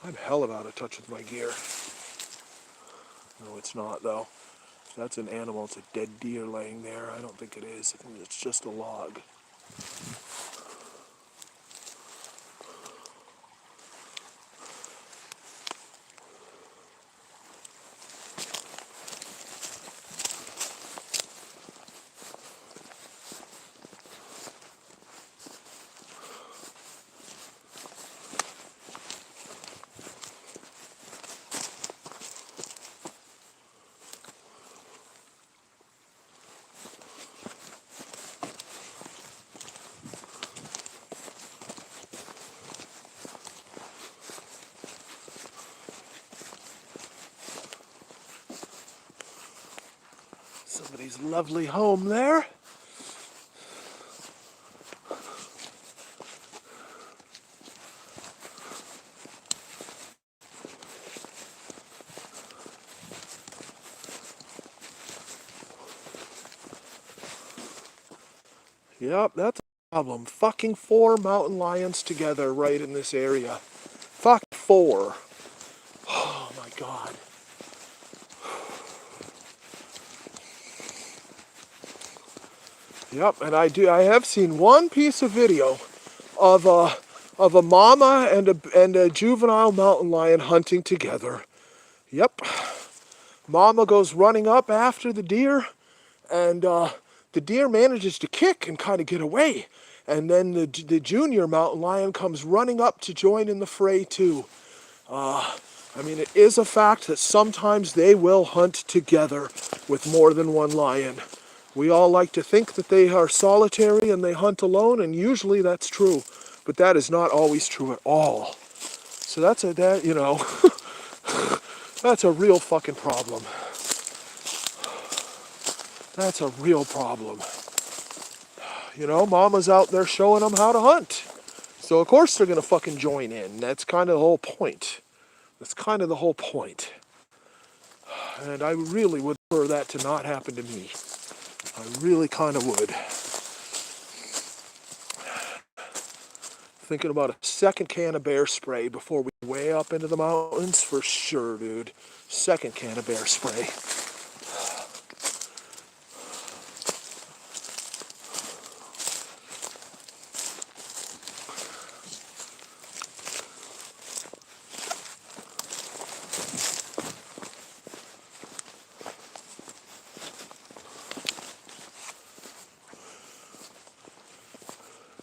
I'm hell out of touch with my gear. No, it's not though. That's an animal. It's a dead deer laying there. I don't think it is. I think it's just a log. Somebody's lovely home there. Yep, that's a problem. Fucking 4 mountain lions together right in this area. Fuck 4. Oh my god. Yep, and I have seen one piece of video of a mama and a juvenile mountain lion hunting together. Yep. Mama goes running up after the deer, and the deer manages to kick and kind of get away. And then the junior mountain lion comes running up to join in the fray too. I mean, it is a fact that sometimes they will hunt together with more than one lion. We all like to think that they are solitary and they hunt alone, and usually that's true. But that is not always true at all. So that's that's a real fucking problem. That's a real problem. You know, mama's out there showing them how to hunt. So of course they're gonna fucking join in. That's kind of the whole point. That's kind of the whole point. And I really would prefer that to not happen to me. I really kind of would. Thinking about a second can of bear spray before we way up into the mountains for sure, dude. Second can of bear spray.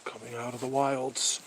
Coming out of the wilds.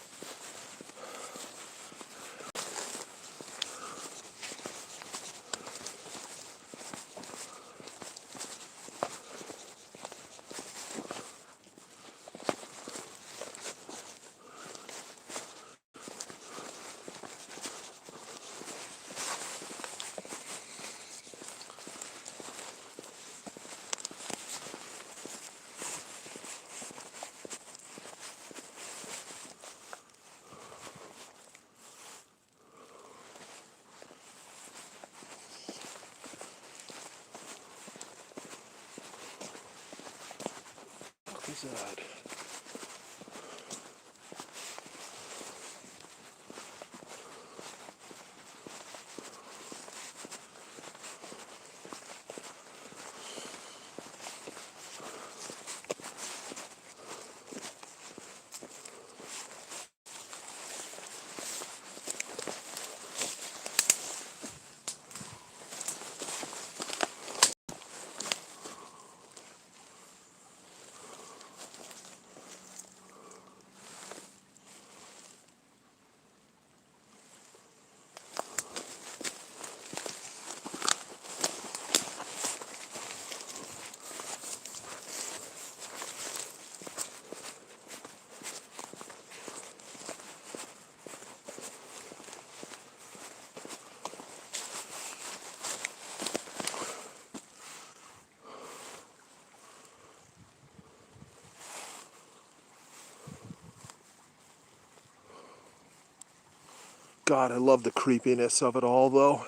God, I love the creepiness of it all, though.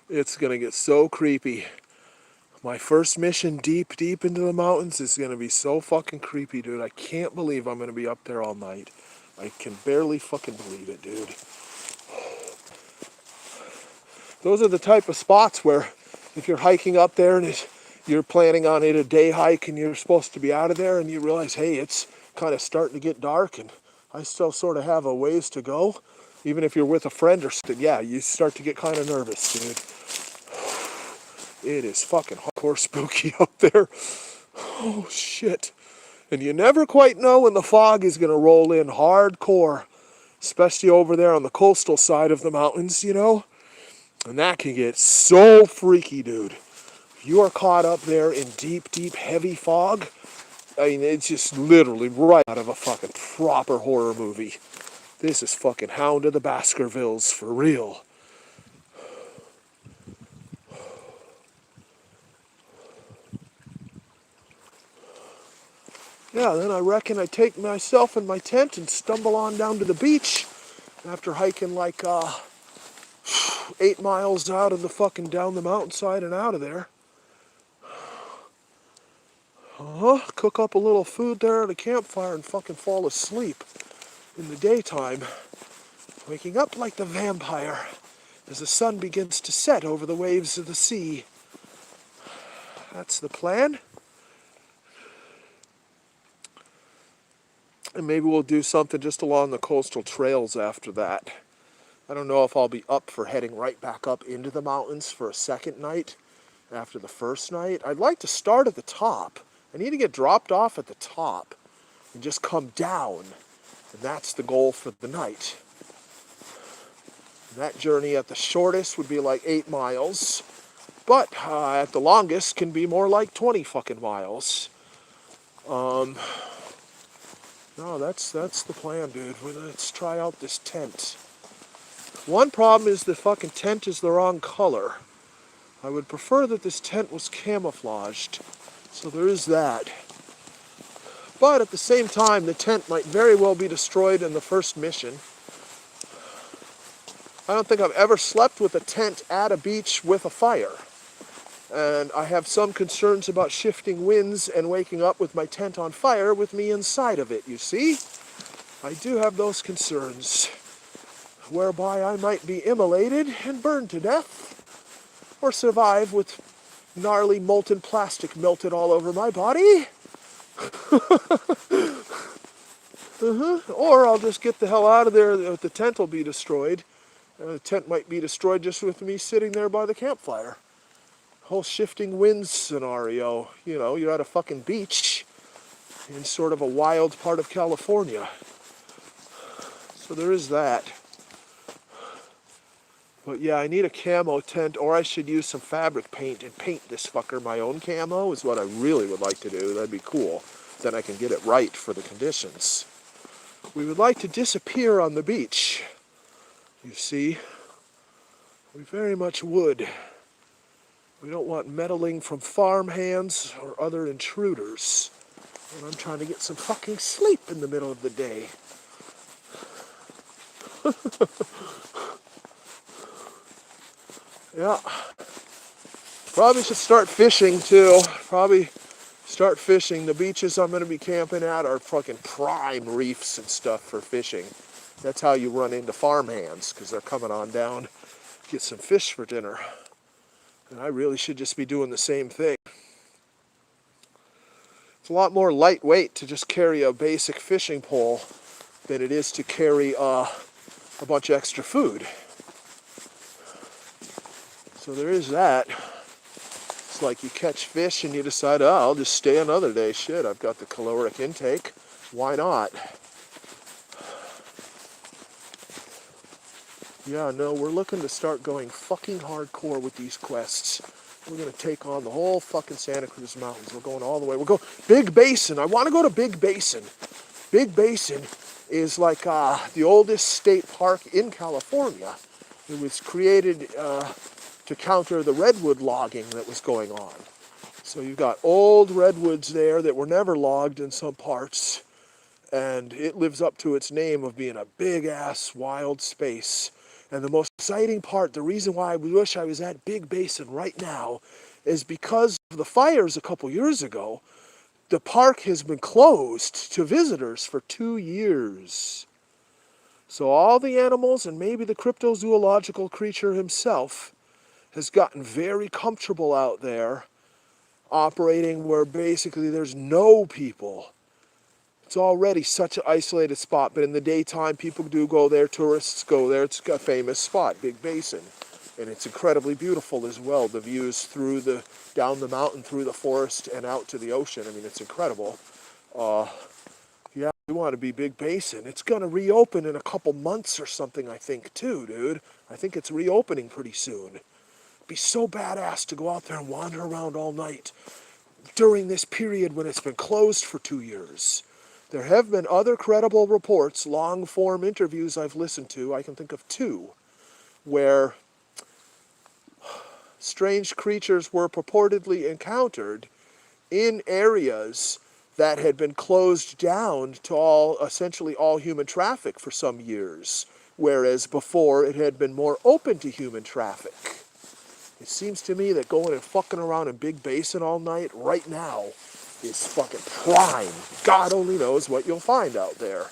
It's gonna get so creepy. My first mission deep into the mountains is gonna be so fucking creepy, dude. I can't believe I'm gonna be up there all night. I can barely fucking believe it, dude. Those are the type of spots where if you're hiking up there and you're planning on it a day hike and you're supposed to be out of there and you realize, hey, it's kind of starting to get dark and I still sort of have a ways to go. Even if you're with a friend or something, yeah, you start to get kind of nervous, dude. It is fucking hardcore spooky out there. Oh, shit. And you never quite know when the fog is going to roll in hardcore, especially over there on the coastal side of the mountains, you know? And that can get so freaky, dude. If you are caught up there in deep, heavy fog, I mean, it's just literally right out of a fucking proper horror movie. This is fucking Hound of the Baskervilles for real. Yeah, then I reckon I take myself and my tent and stumble on down to the beach after hiking like 8 miles out of the fucking down the mountainside and out of there. Cook up a little food there at a campfire and fucking fall asleep in the daytime, waking up like the vampire as the sun begins to set over the waves of the sea. That's the plan. And maybe we'll do something just along the coastal trails after that. I don't know if I'll be up for heading right back up into the mountains for a second night after the first night. I'd like to start at the top. I need to get dropped off at the top and just come down. And that's the goal for the night. And that journey at the shortest would be like 8 miles. But at the longest can be more like 20 fucking miles. No, that's the plan, dude. Let's try out this tent. One problem is the fucking tent is the wrong color. I would prefer that this tent was camouflaged. So there is that. But at the same time, the tent might very well be destroyed in the first mission. I don't think I've ever slept with a tent at a beach with a fire. And I have some concerns about shifting winds and waking up with my tent on fire with me inside of it, you see? I do have those concerns, whereby I might be immolated and burned to death, or survive with gnarly molten plastic melted all over my body. Or I'll just get the hell out of there, the tent will be destroyed. The tent might be destroyed just with me sitting there by the campfire. Whole shifting winds scenario. You know, you're at a fucking beach in sort of a wild part of California. So there is that. But yeah, I need a camo tent, or I should use some fabric paint and paint this fucker my own camo is what I really would like to do. That'd be cool. Then I can get it right for the conditions. We would like to disappear on the beach. You see, we very much would. We don't want meddling from farm hands or other intruders. And I'm trying to get some fucking sleep in the middle of the day. Yeah. Probably should start fishing too. Probably start fishing. The beaches I'm going to be camping at are fucking prime reefs and stuff for fishing. That's how you run into farm hands, because they're coming on down, get some fish for dinner. And I really should just be doing the same thing. It's a lot more lightweight to just carry a basic fishing pole than it is to carry a bunch of extra food. So there is that. It's like you catch fish and you decide, oh, I'll just stay another day. Shit, I've got the caloric intake. Why not? Yeah, no, we're looking to start going fucking hardcore with these quests. We're going to take on the whole fucking Santa Cruz Mountains. We're going all the way. We'll go Big Basin. I want to go to Big Basin. Big Basin is like the oldest state park in California. It was created to counter the redwood logging that was going on. So you've got old redwoods there that were never logged in some parts. and it lives up to its name of being a big-ass wild space. And the most exciting part, the reason why I wish I was at Big Basin right now, is because of the fires a couple years ago. The park has been closed to visitors for 2 years. So all the animals and maybe the cryptozoological creature himself has gotten very comfortable out there, operating where basically there's no people. It's already such an isolated spot, but in the daytime people do go there, tourists go there. It's a famous spot, Big Basin. And it's incredibly beautiful as well. The views down the mountain, through the forest, and out to the ocean. I mean, it's incredible. Yeah, we want to be Big Basin. It's going to reopen in a couple months or something, I think, too, dude. I think it's reopening pretty soon. It'd be so badass to go out there and wander around all night during this period when it's been closed for 2 years. There have been other credible reports, long-form interviews I've listened to, I can think of 2, where strange creatures were purportedly encountered in areas that had been closed down to essentially all human traffic for some years, whereas before it had been more open to human traffic. It seems to me that going and fucking around in Big Basin all night right now is fucking prime. God only knows what you'll find out there.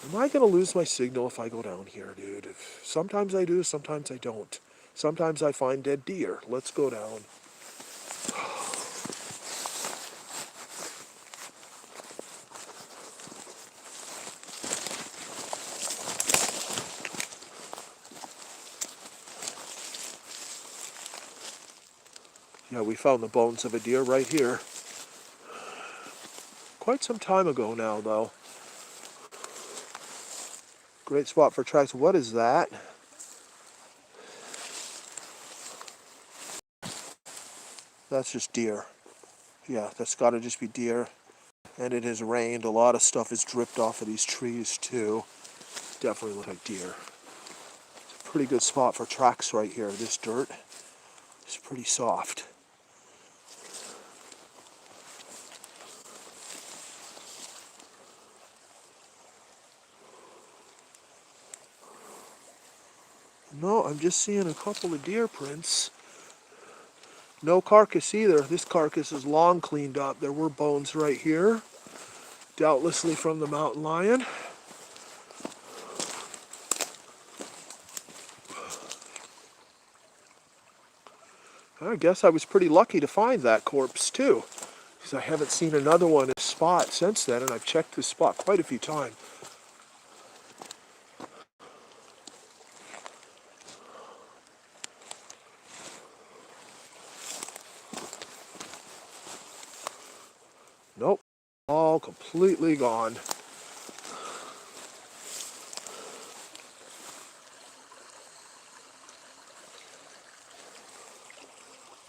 Am I going to lose my signal if I go down here, dude? Sometimes I do, sometimes I don't. Sometimes I find dead deer. Let's go down. Yeah, we found the bones of a deer right here. Quite some time ago now, though. Great spot for tracks. What is that? That's just deer. Yeah, that's got to just be deer. And it has rained. A lot of stuff has dripped off of these trees, too. Definitely look like deer. It's a pretty good spot for tracks right here. This dirt is pretty soft. No, I'm just seeing a couple of deer prints. No carcass either. This carcass is long cleaned up. There were bones right here. Doubtlessly from the mountain lion. I guess I was pretty lucky to find that corpse too, because I haven't seen another one in this spot since then, and I've checked this spot quite a few times. Nope, all completely gone.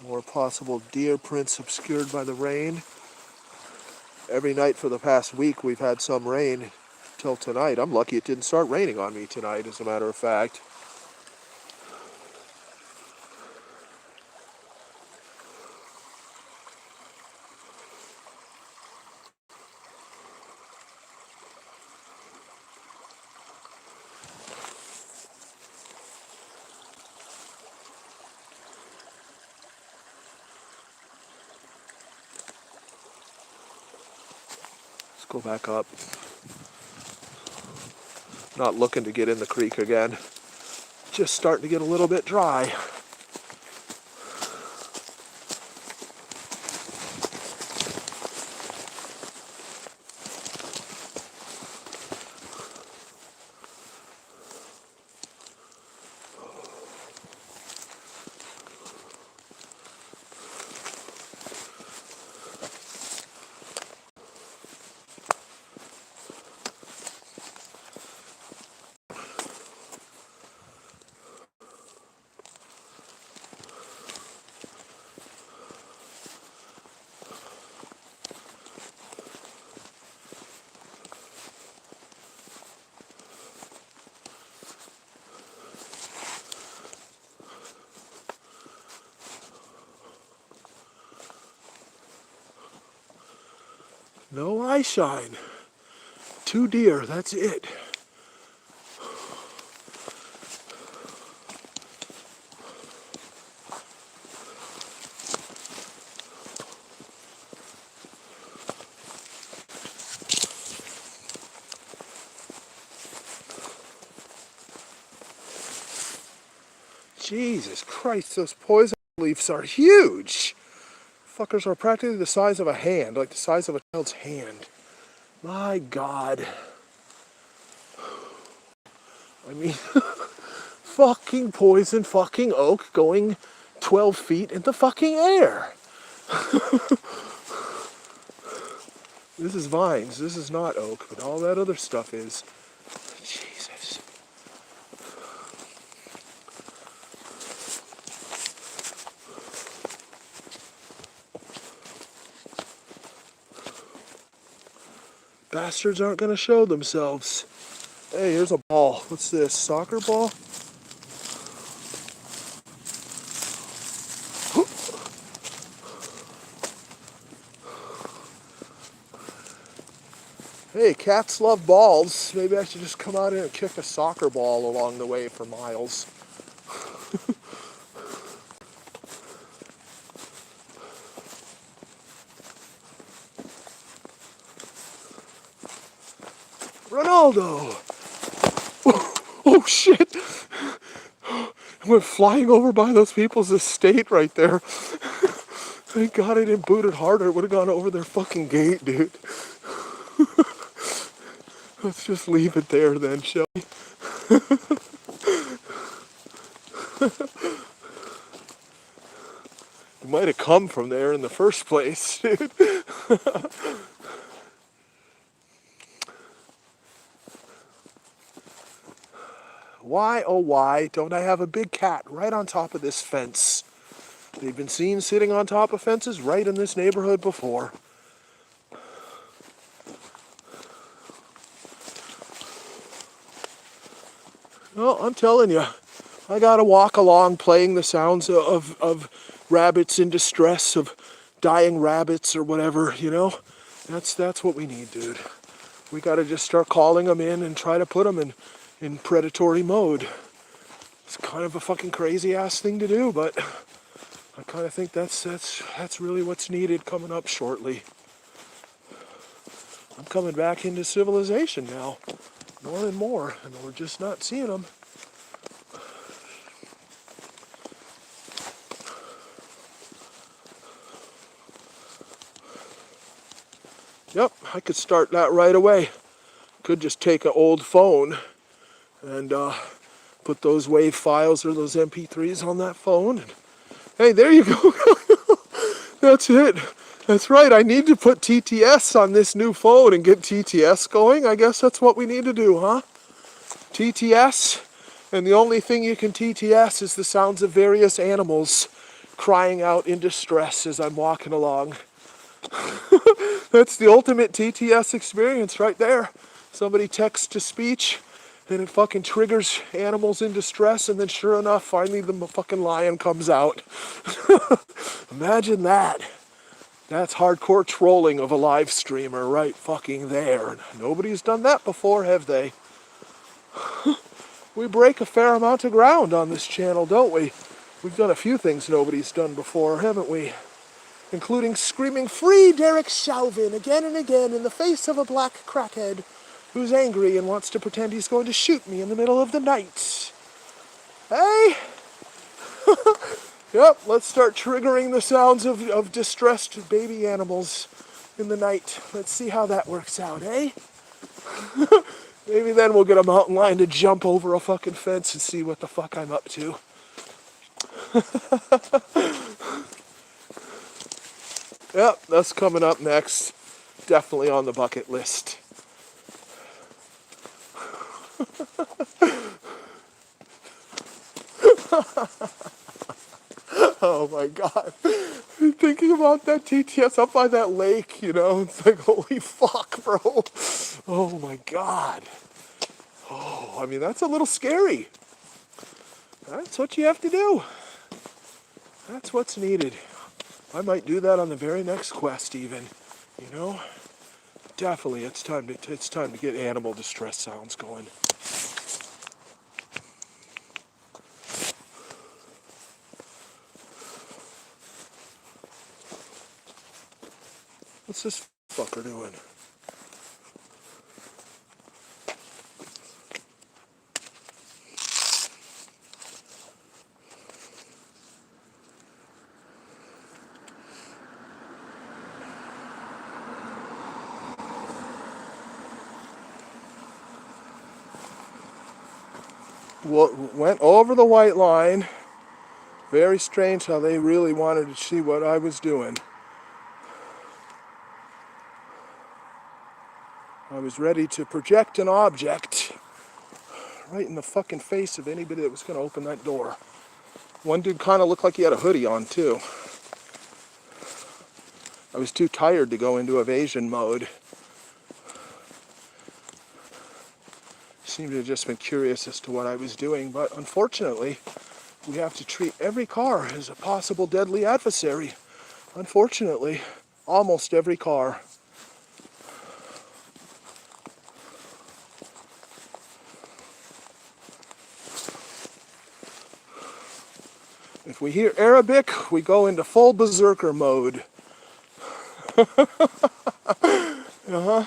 More possible deer prints obscured by the rain. Every night for the past week we've had some rain till tonight. I'm lucky it didn't start raining on me tonight, as a matter of fact. Let's go back up. Not looking to get in the creek again. Just starting to get a little bit dry. No eye shine. 2 deer, that's it. Jesus Christ, those poison leaves are huge. Fuckers are practically the size of a hand, like the size of a child's hand. My God. I mean, fucking poison fucking oak going 12 feet in the fucking air. This is vines, this is not oak, but all that other stuff is. Jesus. Bastards aren't gonna show themselves. Hey, here's a ball. What's this? Soccer ball? Hey, cats love balls. Maybe I should just come out here and kick a soccer ball along the way for miles. Ronaldo! Oh shit! I went flying over by those people's estate right there. Thank God I didn't boot it harder. It would have gone over their fucking gate, dude. Let's just leave it there then, shall we? It might have come from there in the first place, dude. Why, oh why, don't I have a big cat right on top of this fence? They've been seen sitting on top of fences right in this neighborhood before. Well, I'm telling you, I gotta walk along playing the sounds of rabbits in distress, of dying rabbits or whatever, you know? That's what we need, dude. We gotta just start calling them in and try to put them in predatory mode. It's kind of a fucking crazy ass thing to do, but I kind of think that's really what's needed coming up shortly. I'm coming back into civilization now, more and more, and we're just not seeing them. Yep, I could start that right away. Could just take an old phone and put those WAV files or those MP3s on that phone. And, hey, there you go. That's it. That's right. I need to put TTS on this new phone and get TTS going. I guess that's what we need to do, huh? TTS. And the only thing you can TTS is the sounds of various animals crying out in distress as I'm walking along. That's the ultimate TTS experience right there. Somebody texts to speech and it fucking triggers animals in distress, and then sure enough, finally the fucking lion comes out. Imagine that. That's hardcore trolling of a live streamer right fucking there. Nobody's done that before, have they? We break a fair amount of ground on this channel, don't we? We've done a few things nobody's done before, haven't we? Including screaming, "Free Derek Chauvin," again and again in the face of a black crackhead who's angry and wants to pretend he's going to shoot me in the middle of the night. Hey? Yep, let's start triggering the sounds of distressed baby animals in the night. Let's see how that works out, eh? Maybe then we'll get a mountain lion to jump over a fucking fence and see what the fuck I'm up to. Yep, that's coming up next. Definitely on the bucket list. Oh my God. Thinking about that TTS up by that lake, you know, it's like, holy fuck, bro. Oh my God. Oh, I mean, that's a little scary. That's what you have to do. That's what's needed. I might do that on the very next quest even, you know? definitely it's time to get animal distress sounds going. What's this fucker doing? Went over the white line. Very strange how they really wanted to see what I was doing. I was ready to project an object right in the fucking face of anybody that was going to open that door. One dude kind of looked like he had a hoodie on too. I was too tired to go into evasion mode. Seemed to have just been curious as to what I was doing, but unfortunately, we have to treat every car as a possible deadly adversary. Unfortunately, almost every car. If we hear Arabic, we go into full berserker mode. Uh-huh.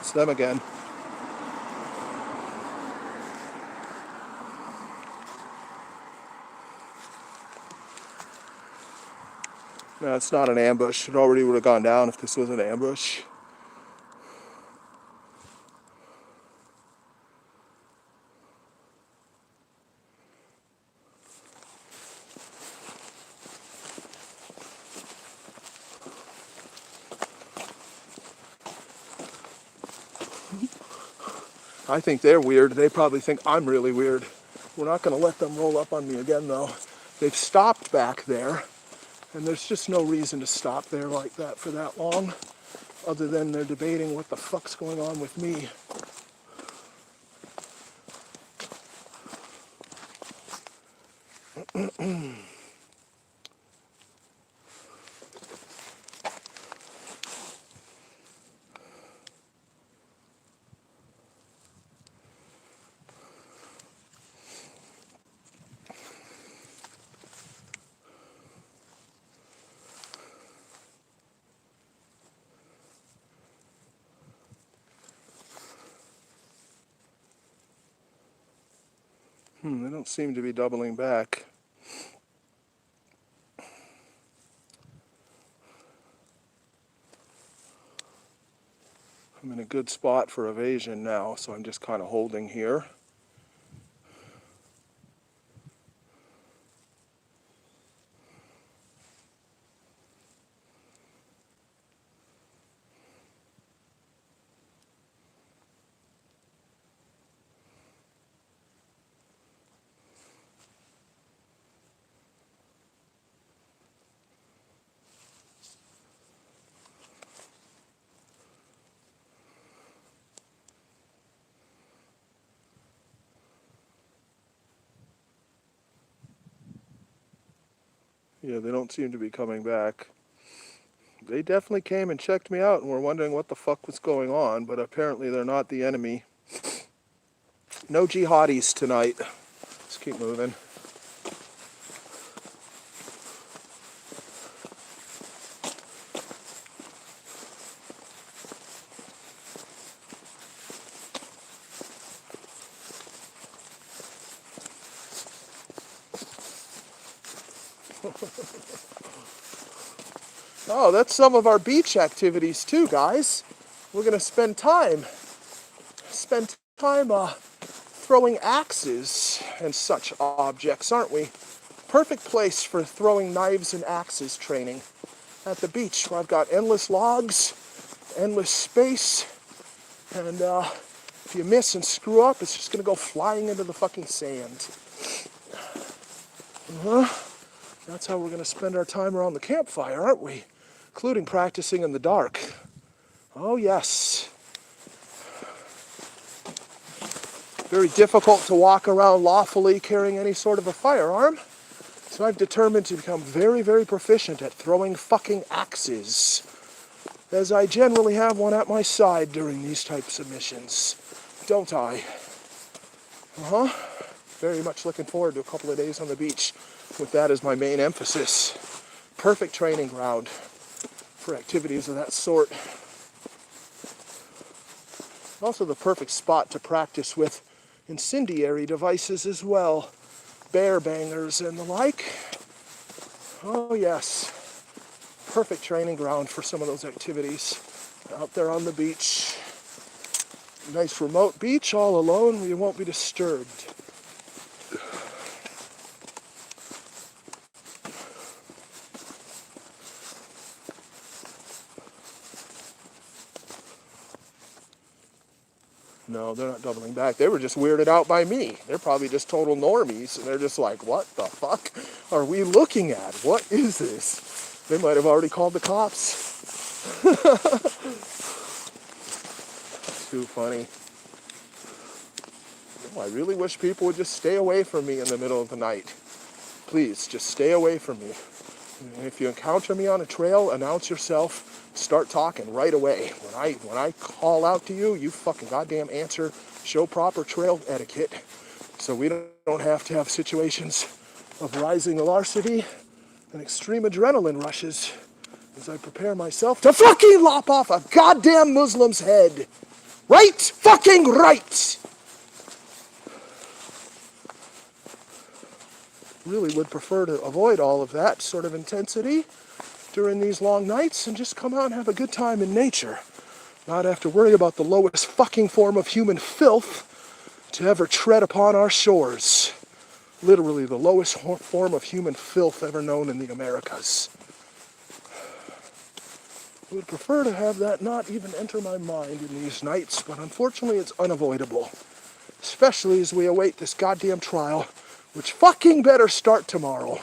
It's them again. No, it's not an ambush. It already would have gone down if this was an ambush. I think they're weird. They probably think I'm really weird. We're not going to let them roll up on me again, though. They've stopped back there, and there's just no reason to stop there like that for that long, other than they're debating what the fuck's going on with me. They don't seem to be doubling back. I'm in a good spot for evasion now, so I'm just kind of holding here. Yeah, they don't seem to be coming back. They definitely came and checked me out and were wondering what the fuck was going on, but apparently they're not the enemy. No jihadis tonight. Let's keep moving. Oh, that's some of our beach activities too, guys. We're gonna spend time throwing axes and such objects, aren't we? perfect place for throwing knives and axes training at the beach, where I've got endless logs, endless space, and if you miss and screw up, it's just going to go flying into the fucking sand. That's how we're going to spend our time around the campfire, aren't we? Including practicing in the dark. Oh yes. Very difficult to walk around lawfully carrying any sort of a firearm. So I've determined to become very, very proficient at throwing fucking axes, as I generally have one at my side during these types of missions. Don't I? Very much looking forward to a couple of days on the beach with that as my main emphasis. Perfect training ground for activities of that sort. Also the perfect spot to practice with incendiary devices as well. Bear bangers and the like. Oh yes. Perfect training ground for some of those activities. Out there on the beach. Nice remote beach, all alone, where you won't be disturbed. No, they're not doubling back. They were just weirded out by me. They're probably just total normies, and they're just like, what the fuck are we looking at? What is this? They might have already called the cops. Too funny. Oh, I really wish people would just stay away from me in the middle of the night. Please, just stay away from me. And if you encounter me on a trail, announce yourself. Start talking right away. When I call out to you, you fucking goddamn answer. Show proper trail etiquette, so we don't have to have situations of rising larceny and extreme adrenaline rushes as I prepare myself to fucking lop off a goddamn Muslim's head. Right fucking right! Really would prefer to avoid all of that sort of intensity during these long nights and just come out and have a good time in nature. Not have to worry about the lowest fucking form of human filth to ever tread upon our shores. Literally the lowest form of human filth ever known in the Americas. I would prefer to have that not even enter my mind in these nights, but unfortunately it's unavoidable. Especially as we await this goddamn trial, which fucking better start tomorrow.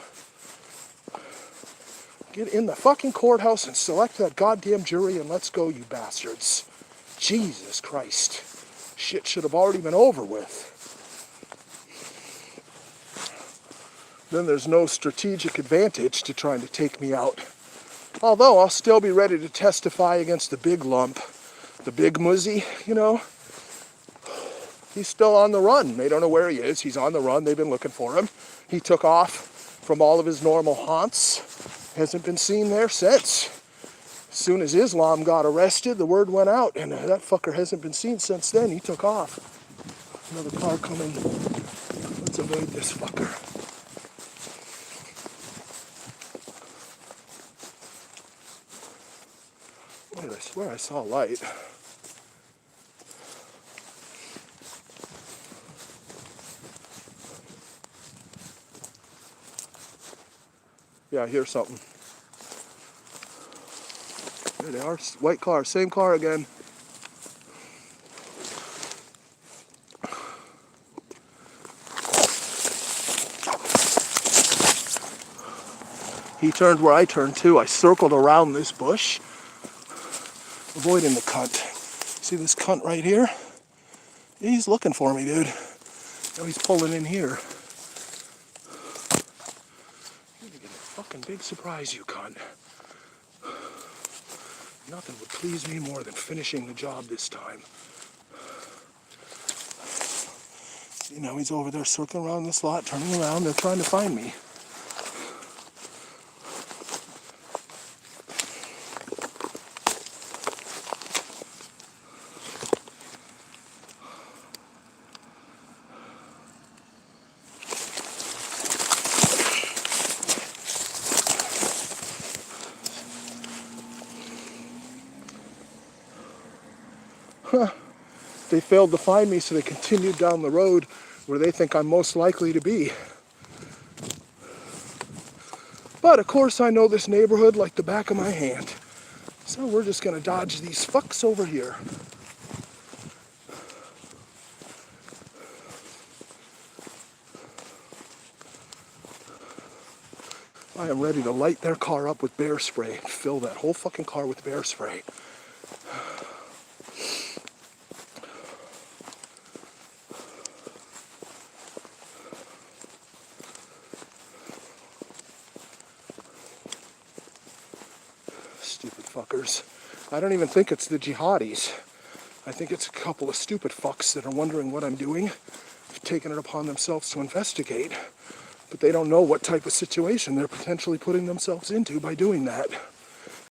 Get in the fucking courthouse and select that goddamn jury and let's go, you bastards. Jesus Christ. Shit should have already been over with. Then there's no strategic advantage to trying to take me out. Although I'll still be ready to testify against the big lump. The big muzzy, you know. He's still on the run. They don't know where he is. He's on the run. They've been looking for him. He took off from all of his normal haunts. Hasn't been seen there since. As soon as Islam got arrested, the word went out, and that fucker hasn't been seen since then. He took off. Another car coming. Let's avoid this fucker. I swear I saw a light. Yeah, I hear something. There they are. White car. Same car again. He turned where I turned too. I circled around this bush, avoiding the cunt. See this cunt right here? He's looking for me, dude. Now he's pulling in here. You're gonna get a fucking big surprise, you cunt. Nothing would please me more than finishing the job this time. You know, he's over there circling around this lot, turning around. They're trying to find me. They failed to find me, so they continued down the road where they think I'm most likely to be. But of course I know this neighborhood like the back of my hand. So we're just gonna dodge these fucks over here. I am ready to light their car up with bear spray and fill that whole fucking car with bear spray. Stupid fuckers. I don't even think it's the jihadis. I think it's a couple of stupid fucks that are wondering what I'm doing, have taken it upon themselves to investigate, but they don't know what type of situation they're potentially putting themselves into by doing that.